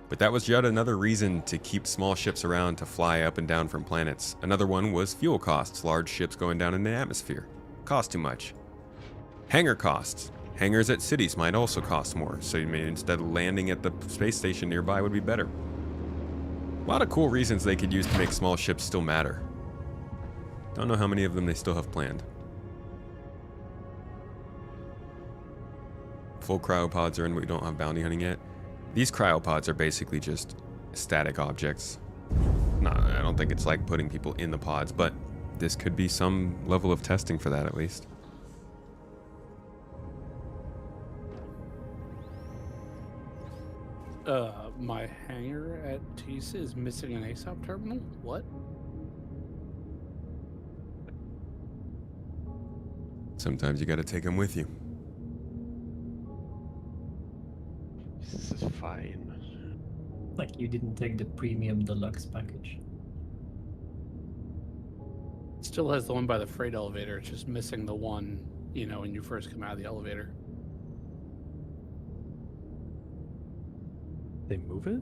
But that was yet another reason to keep small ships around to fly up and down from planets. Another one was fuel costs. Large ships going down in the atmosphere cost too much. Hangar costs. Hangars at cities might also cost more, so you may, instead of landing at the space station nearby, would be better. A lot of cool reasons they could use to make small ships still matter. Don't know how many of them they still have planned. Full cryopods are in, but we don't have bounty hunting yet. These cryopods are basically just static objects. No, I don't think it's like putting people in the pods, but this could be some level of testing for that at least. My hangar at Tisa is missing an ASOP terminal? What? Sometimes you gotta take them with you. This is fine. Like you didn't take the premium deluxe package. Still has the one by the freight elevator. It's just missing the one, you know, when you first come out of the elevator. They move it?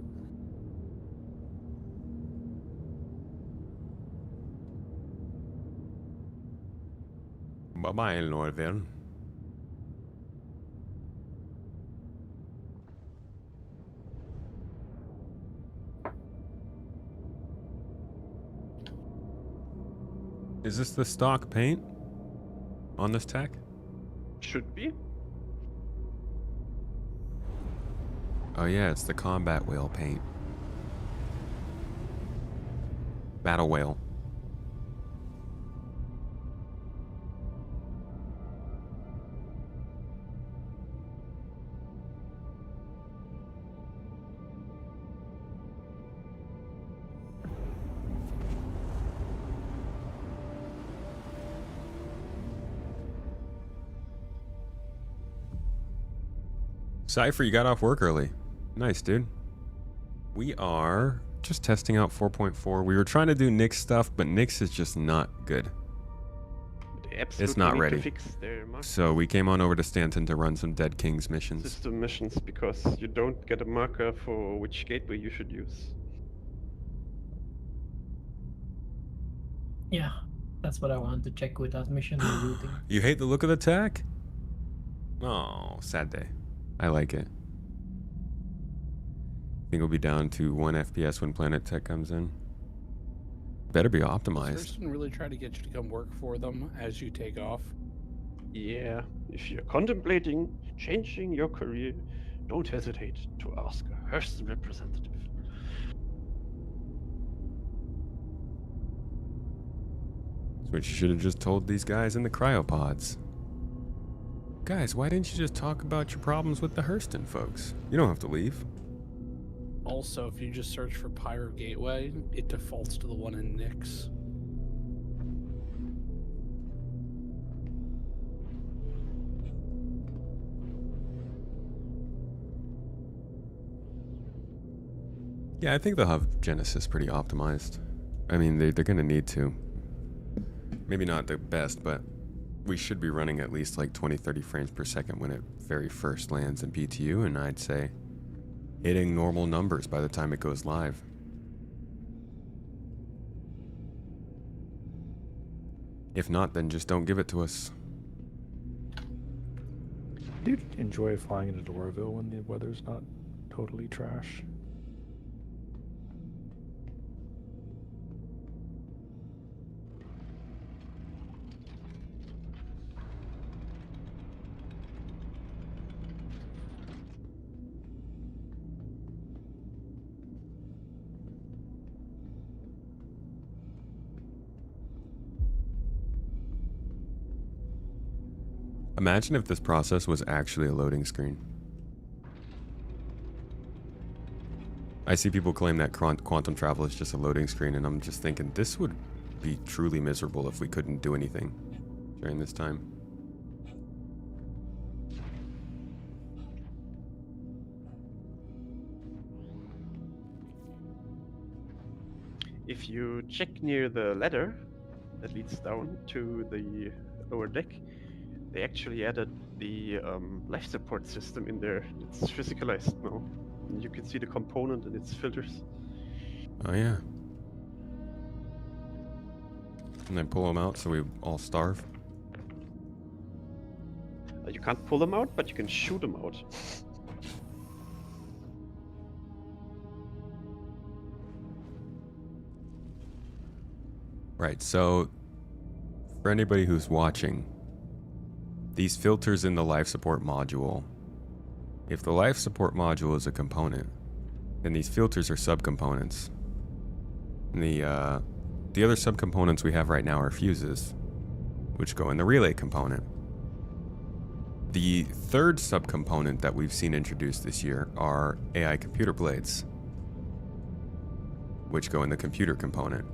Bye-bye, Norville. Is this the stock paint on this tech? Should be. Oh yeah, it's the combat whale paint. Battle whale. Cypher, you got off work early. Nice, dude. We are just testing out 4.4. We were trying to do Nyx stuff, but Nyx is just not good. It's not need to ready. fix their marker So we came on over to Stanton to run some Dead Kings missions. system missions because you don't get a marker for which gateway you should use. Yeah, that's what I wanted to check with that mission routing. You hate the look of the tech? Oh, sad day. I like it. I think we'll be down to 1 FPS when Planet Tech comes in. Better be optimized. Does Thurston really try to get you to come work for them as you take off? Yeah, if you're contemplating changing your career, don't hesitate to ask a Hurston representative. That's what you should have just told these guys in the cryopods. Guys, why didn't you just talk about your problems with the Hurston folks? You don't have to leave. Also, if you just search for Pyro Gateway, it defaults to the one in Nyx. Yeah, I think they'll have Genesis pretty optimized. I mean, they're going to need to. Maybe not the best, but we should be running at least like 20-30 frames per second when it very first lands in PTU, and I'd say hitting normal numbers by the time it goes live. If not, then just don't give it to us. Do you enjoy flying into Doraville when the weather's not totally trash? Imagine if this process was actually a loading screen. I see people claim that quantum travel is just a loading screen, and I'm just thinking this would be truly miserable if we couldn't do anything during this time. If you check near the ladder, that leads down to the lower deck, they actually added the life support system in there. It's physicalized now. And you can see the component and its filters. Oh yeah. And then pull them out so we all starve. You can't pull them out, but you can shoot them out. Right, so for anybody who's watching, these filters in the life support module, if the life support module is a component, then these filters are subcomponents. And the other subcomponents we have right now are fuses, which go in the relay component. The third subcomponent that we've seen introduced this year are AI computer blades, which go in the computer component.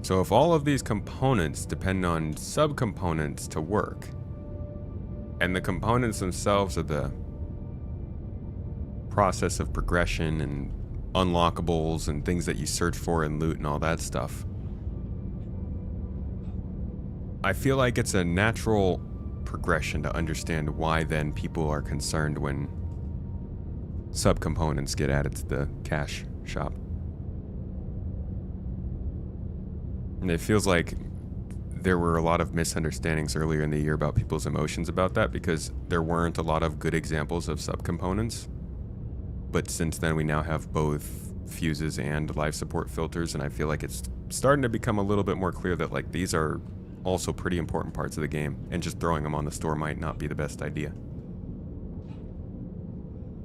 So if all of these components depend on subcomponents to work, and the components themselves are the process of progression and unlockables and things that you search for and loot and all that stuff, I feel like it's a natural progression to understand why then people are concerned when subcomponents get added to the cash shop. And it feels like there were a lot of misunderstandings earlier in the year about people's emotions about that because there weren't a lot of good examples of subcomponents. But since then we now have both fuses and life support filters, and I feel like it's starting to become a little bit more clear that like these are also pretty important parts of the game, and just throwing them on the store might not be the best idea.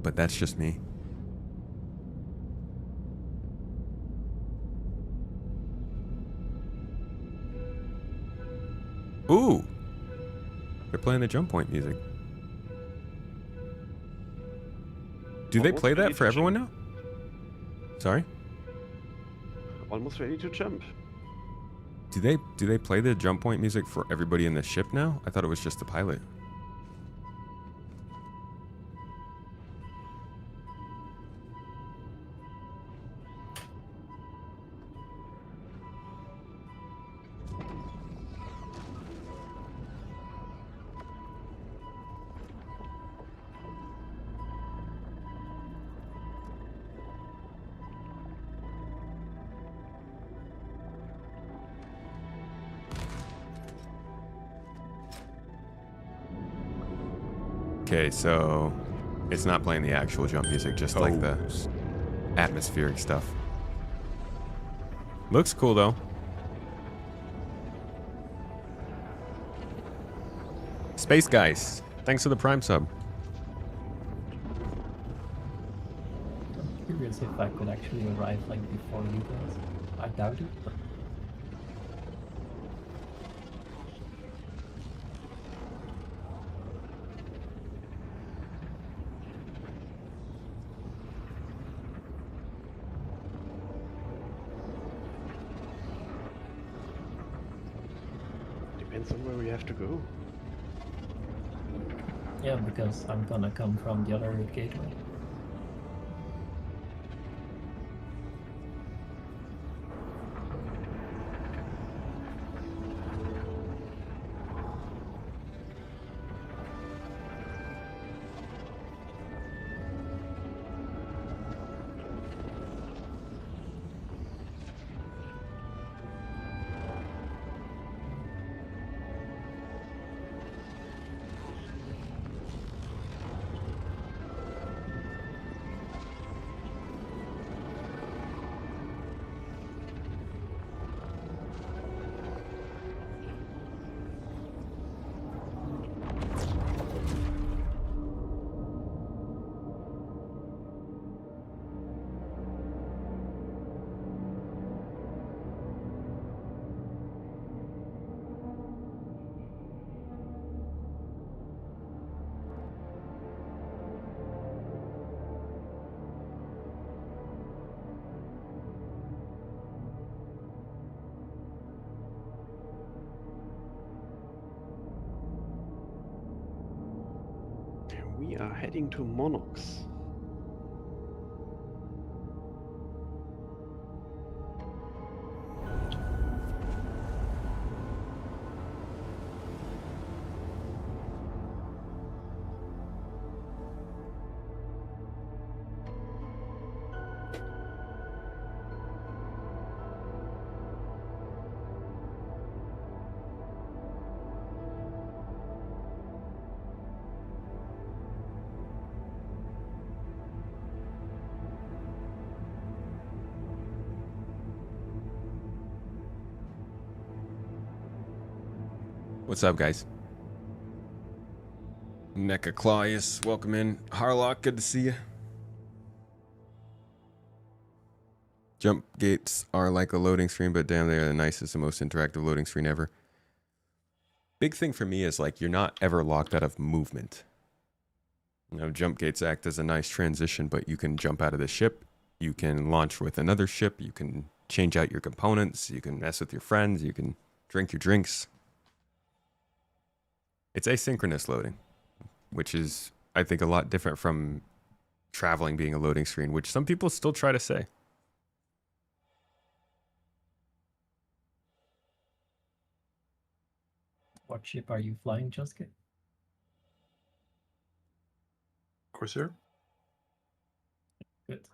But that's just me. Ooh! They're playing the jump point music. Do they play that for everyone now? Sorry? Almost ready to jump. Do they play the jump point music for everybody in the ship now? I thought it was just the pilot. Okay, so it's not playing the actual jump music, just like the atmospheric stuff. Looks cool though. Space Guys, thanks for the Prime sub. I'm curious if I could actually arrive like before you guys. I doubt it, but Depends on where we have to go. yeah, because I'm gonna come from the other gateway. We are heading to Monox. What's up, guys? NECA Claudius, welcome in. Harlock, good to see you. Jump gates are like a loading screen, but damn, they're the nicest and most interactive loading screen ever. Big thing for me is like you're not ever locked out of movement. You know, jump gates act as a nice transition, but you can jump out of the ship. You can launch with another ship. You can change out your components. You can mess with your friends. You can drink your drinks. It's asynchronous loading, which is, I think, a lot different from traveling being a loading screen, which some people still try to say. What ship are you flying, Josuke? Corsair? Good.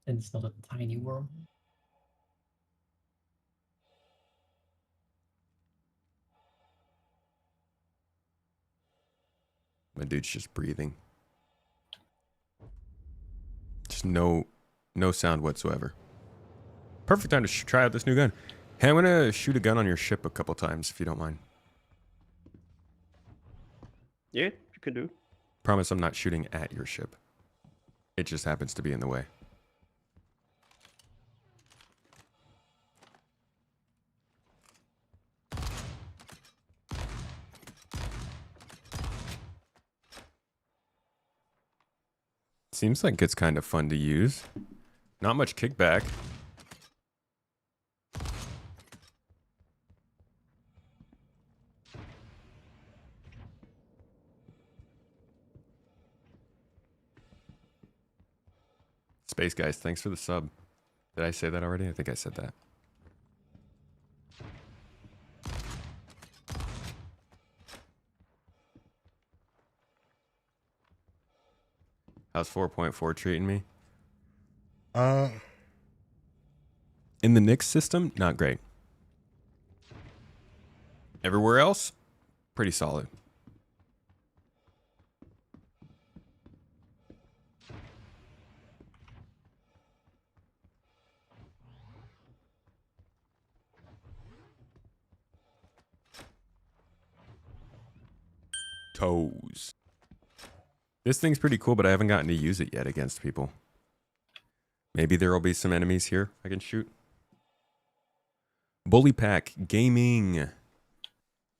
And it's not a tiny worm. My dude's just breathing. Just no sound whatsoever. Perfect time to try out this new gun. Hey, I'm gonna shoot a gun on your ship a couple times if you don't mind. Yeah, you can do. Promise I'm not shooting at your ship. It just happens to be in the way. Seems like it's kind of fun to use. Not much kickback. Space Guys, thanks for the sub. Did I say that already? I think I said that. How's 4.4 treating me? In the Nix system, not great. Everywhere else, pretty solid. Toes. This thing's pretty cool, but I haven't gotten to use it yet against people. Maybe there will be some enemies here I can shoot. Bully Pack Gaming.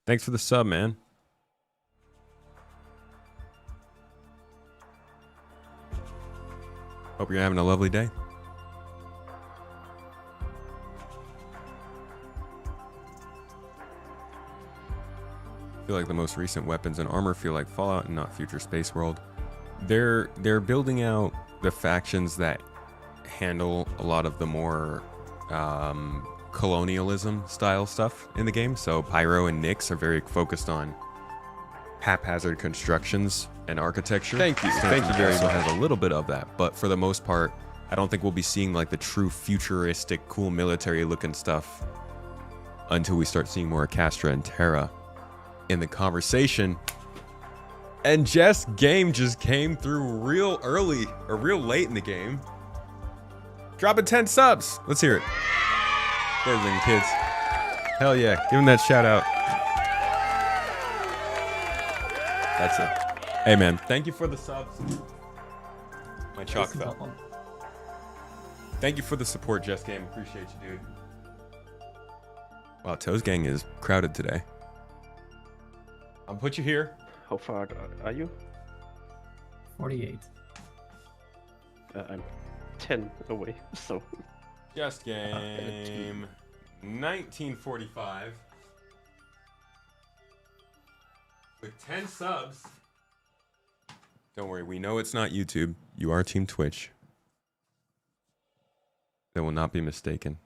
Thanks for the sub, man. Hope you're having a lovely day. I feel like the most recent weapons and armor feel like Fallout and not Future Space World. They're building out the factions that handle a lot of the more colonialism style stuff in the game. So Pyro and Nyx are very focused on haphazard constructions and architecture. Thank you very much. So has a little bit of that, but for the most part, I don't think we'll be seeing like the true futuristic, cool military looking stuff until we start seeing more Castra and Terra in the conversation. And Jess Game just came through real early or real late in the game. Dropping 10 subs. Let's hear it. There's them kids. Hell yeah. Give them that shout out. That's it. Hey man, thank you for the subs. My chalk fell. Thank you for the support, Jess Game. Appreciate you, dude. Wow, Toes Gang is crowded today. I'll put you here. How far are you? 48. I'm 10 away, so. Just Game 1945 with 10 subs. Don't worry, we know it's not YouTube. You are Team Twitch. They will not be mistaken.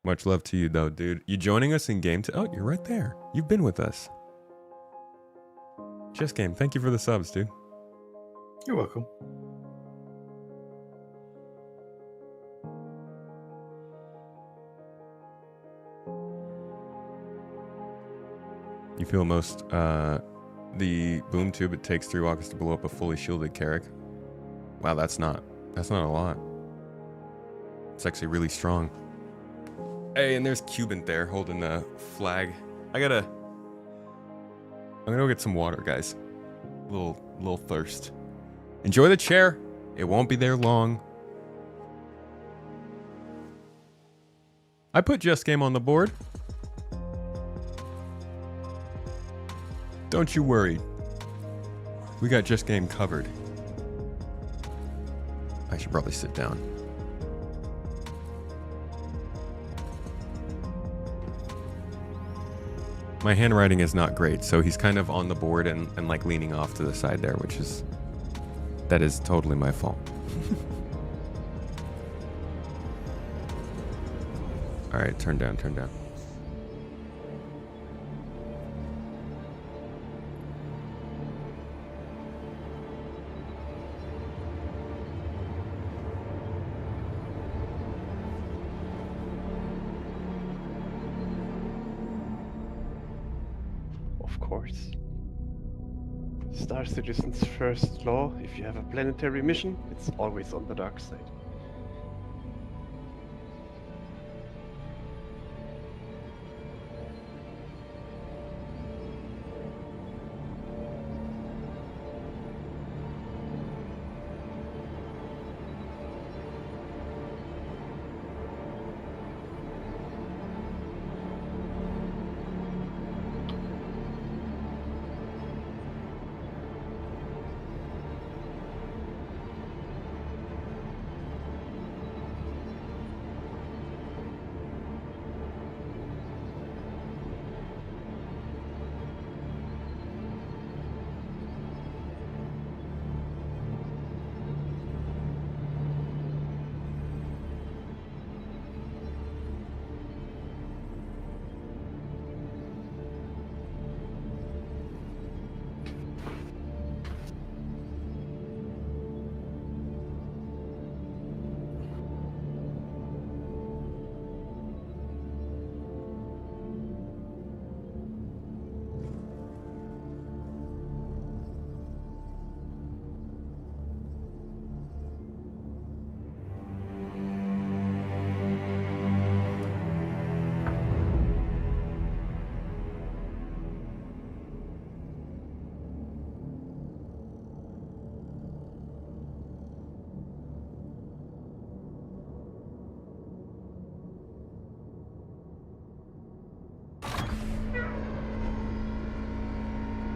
Much love to you though, dude. You joining us in game? Oh, you're right there. You've been with us. Just Game, thank you for the subs, dude. You're welcome. You feel most the boom tube it takes 3 walkers to blow up a fully shielded Carrack. Wow, that's not a lot. It's actually really strong. Hey, and there's Cuban there holding the flag I'm gonna go get some water, guys. Little thirst. Enjoy the chair. It won't be there long. I put Just Game on the board. Don't you worry. We got Just Game covered. I should probably sit down. My handwriting is not great, so he's kind of on the board and like leaning off to the side there, that is totally my fault. All right, turn down. Of course. Star Citizen's first law: if you have a planetary mission, it's always on the dark side.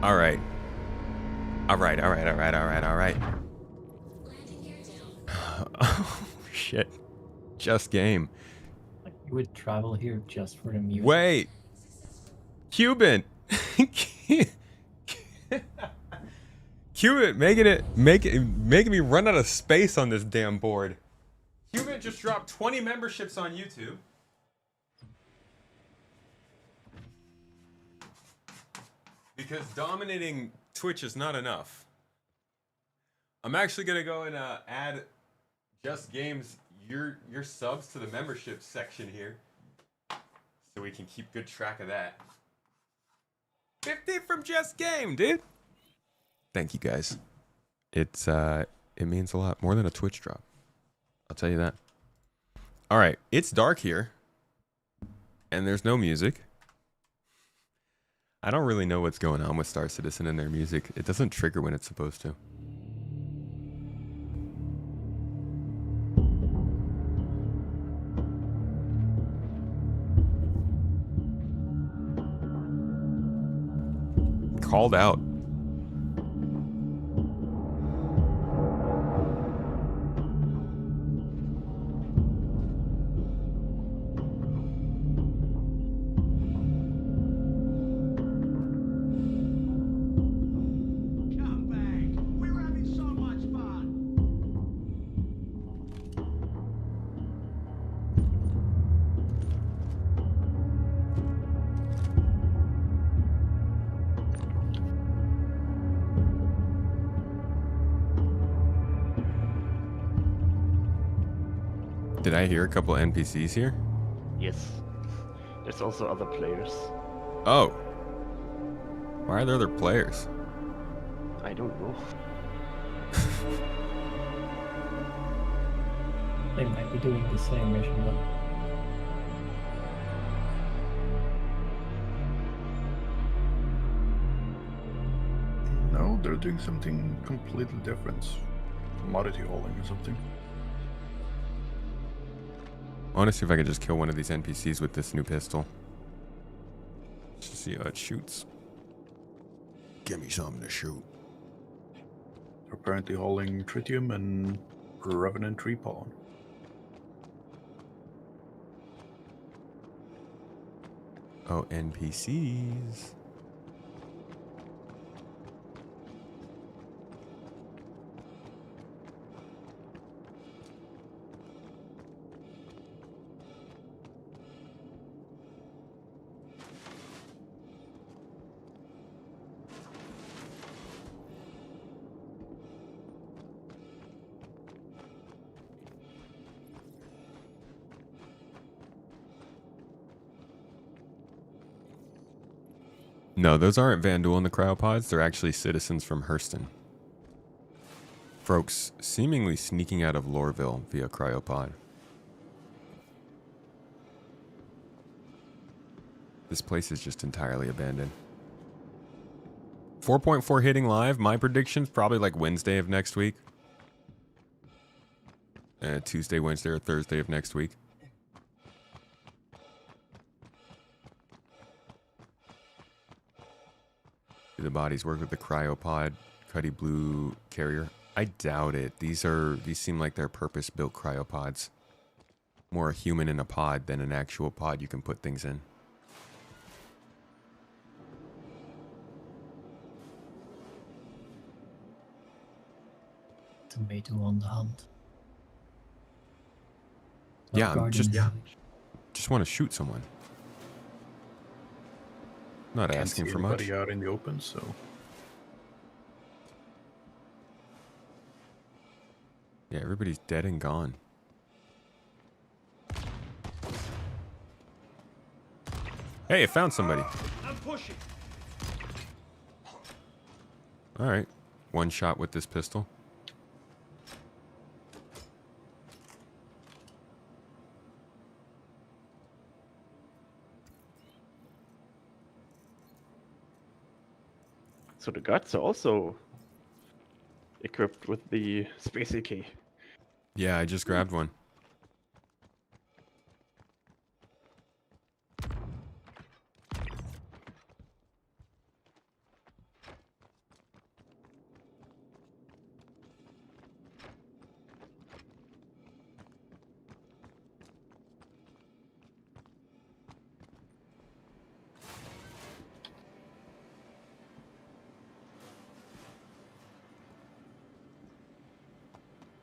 All right. Oh, shit. Just Game. Like you would travel here just for the music. Wait. Cuban. Cuban, making me run out of space on this damn board. Cuban just dropped 20 memberships on YouTube. Because dominating Twitch is not enough. I'm actually gonna go and add Just Games your subs to the membership section here, so we can keep good track of that. 50 from Just Game, dude. Thank you guys. It means a lot more than a Twitch drop. I'll tell you that. All right, it's dark here, and there's no music. I don't really know what's going on with Star Citizen and their music. It doesn't trigger when it's supposed to. Called out. Did I hear a couple NPCs here? Yes. There's also other players. Oh. Why are there other players? I don't know. They might be doing the same mission though. No, they're doing something completely different. Commodity hauling or something. I want to see if I can just kill one of these NPCs with this new pistol. Just to see how it shoots. Give me something to shoot. They're apparently hauling tritium and revenant tree pollen. Oh, NPCs. No, those aren't Vandal in the cryopods. They're actually citizens from Hurston. Folks seemingly sneaking out of Loreville via cryopod. This place is just entirely abandoned. 4.4 hitting live. My prediction's probably like Wednesday of next week. Tuesday, Wednesday, or Thursday of next week. Do the bodies work with the cryopod Cuddy Blue carrier? I doubt it. These seem like they're purpose-built cryopods. More a human in a pod than an actual pod you can put things in. Tomato on the hunt. Yeah, just want to shoot someone. Not Can't asking see for much. anybody out in the open, so Yeah, everybody's dead and gone. Hey, I found somebody. I'm pushing. All right, one shot with this pistol. So the guts are also equipped with the space AK. Yeah, I just grabbed one.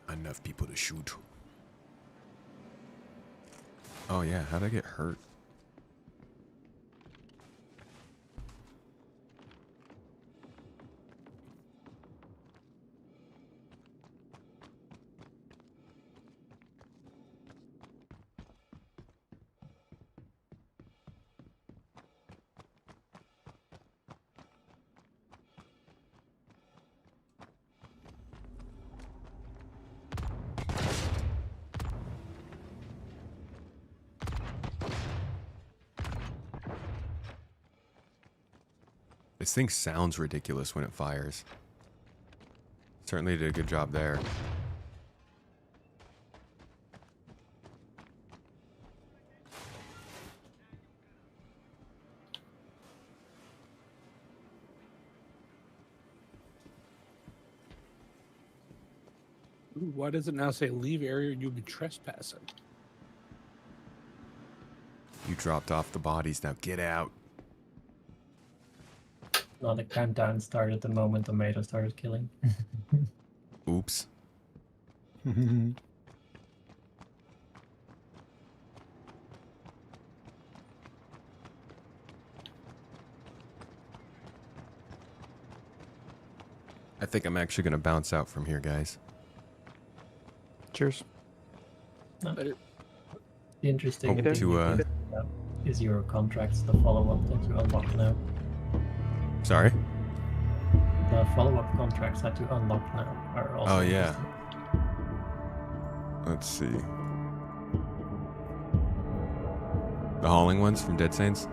Enough people to shoot. Oh yeah, how'd I get hurt? This thing sounds ridiculous when it fires. Certainly did a good job there. Ooh, why does it now say leave area you'll be trespassing? You dropped off the bodies, now get out. No, the countdown started the moment Tomato started killing. Oops. I think I'm actually going to bounce out from here, guys. Cheers. The interesting Hope thing to, is your contracts, the follow-up that you unlock now. Sorry? The follow-up contracts that you unlock now are also... Oh, yeah. Let's see. The hauling ones from Dead Saints?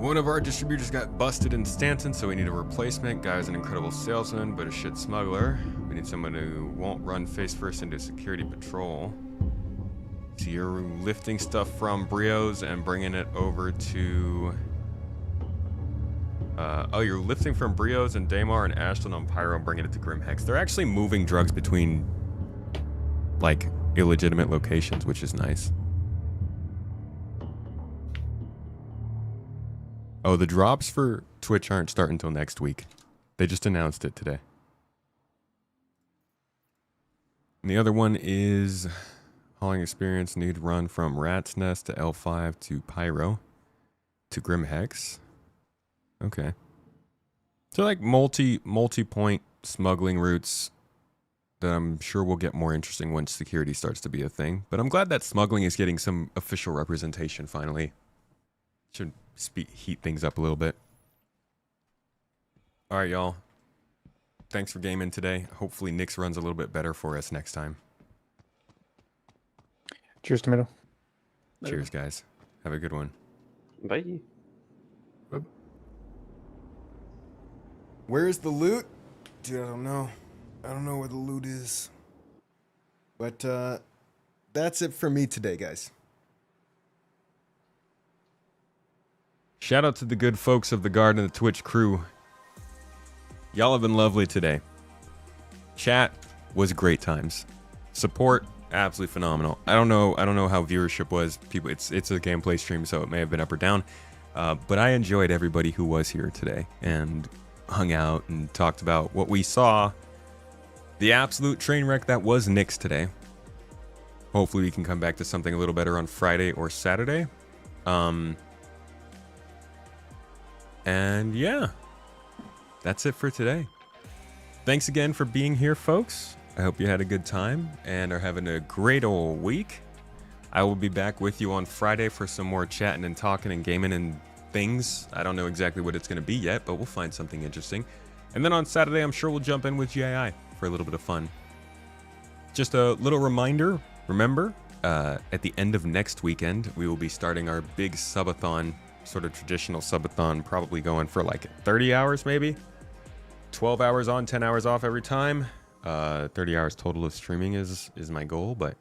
One of our distributors got busted in Stanton, so we need a replacement. Guy's an incredible salesman, but a shit smuggler. We need someone who won't run face first into security patrol. So you're lifting stuff from Brios and bringing it over to... oh, you're lifting from Brios and Daymar and Ashland on Pyro and bringing it to Grim Hex. They're actually moving drugs between, like, illegitimate locations, which is nice. Oh, the drops for Twitch aren't starting until next week. They just announced it today. And the other one is hauling experience. Need run from Rat's Nest to L5 to Pyro to Grim Hex. Okay. So like multi-point smuggling routes that I'm sure will get more interesting once security starts to be a thing. But I'm glad that smuggling is getting some official representation finally. Should heat things up a little bit. All right, y'all. Thanks for gaming today. Hopefully Nyx runs a little bit better for us next time. Cheers, Tomato. Cheers, guys. Have a good one. Bye. Where's the loot? Dude, I don't know. I don't know where the loot is. But that's it for me today, guys. Shout out to the good folks of the Guard and the Twitch crew. Y'all have been lovely today. Chat was great times. Support absolutely phenomenal. I don't know how viewership was. People, it's a gameplay stream, so it may have been up or down. But I enjoyed everybody who was here today and hung out and talked about what we saw. The absolute train wreck that was Nyx today. Hopefully we can come back to something a little better on Friday or Saturday. And yeah, that's it for today. Thanks again for being here, folks. I hope you had a good time and are having a great old week. I will be back with you on Friday for some more chatting and talking and gaming and things. I don't know exactly what it's going to be yet, but we'll find something interesting. And then on Saturday, I'm sure we'll jump in with GII for a little bit of fun. Just a little reminder, remember, at the end of next weekend, we will be starting our big subathon, sort of traditional subathon, probably going for like 30 hours maybe. 12 hours on, 10 hours off every time. 30 hours total of streaming is my goal, but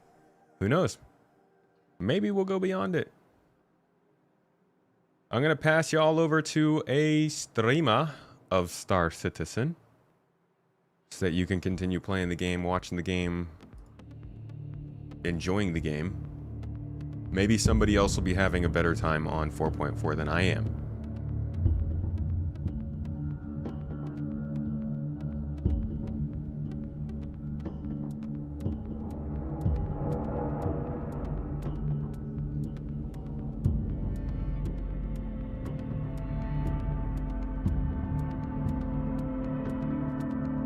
who knows? Maybe we'll go beyond it. I'm going to pass y'all over to a streamer of Star Citizen so that you can continue playing the game, watching the game, enjoying the game. Maybe somebody else will be having a better time on 4.4 than I am.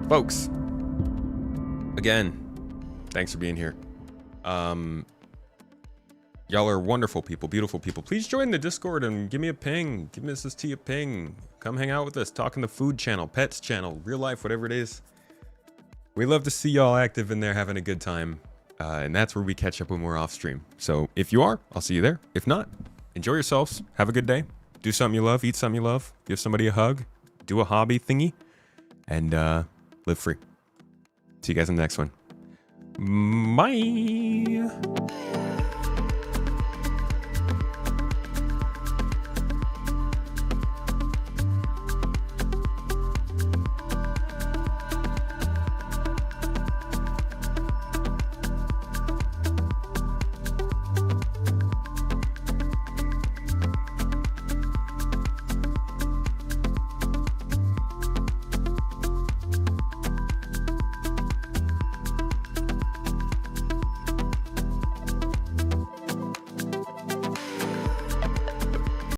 Folks, again, thanks for being here. Y'all are wonderful people, beautiful people. Please join the Discord and give me a ping. Give Mrs. T a ping. Come hang out with us. Talk in the food channel, pets channel, real life, whatever it is. We love to see y'all active in there having a good time. And that's where we catch up when we're off stream. So if you are, I'll see you there. If not, enjoy yourselves. Have a good day. Do something you love. Eat something you love. Give somebody a hug. Do a hobby thingy. And live free. See you guys in the next one. Bye.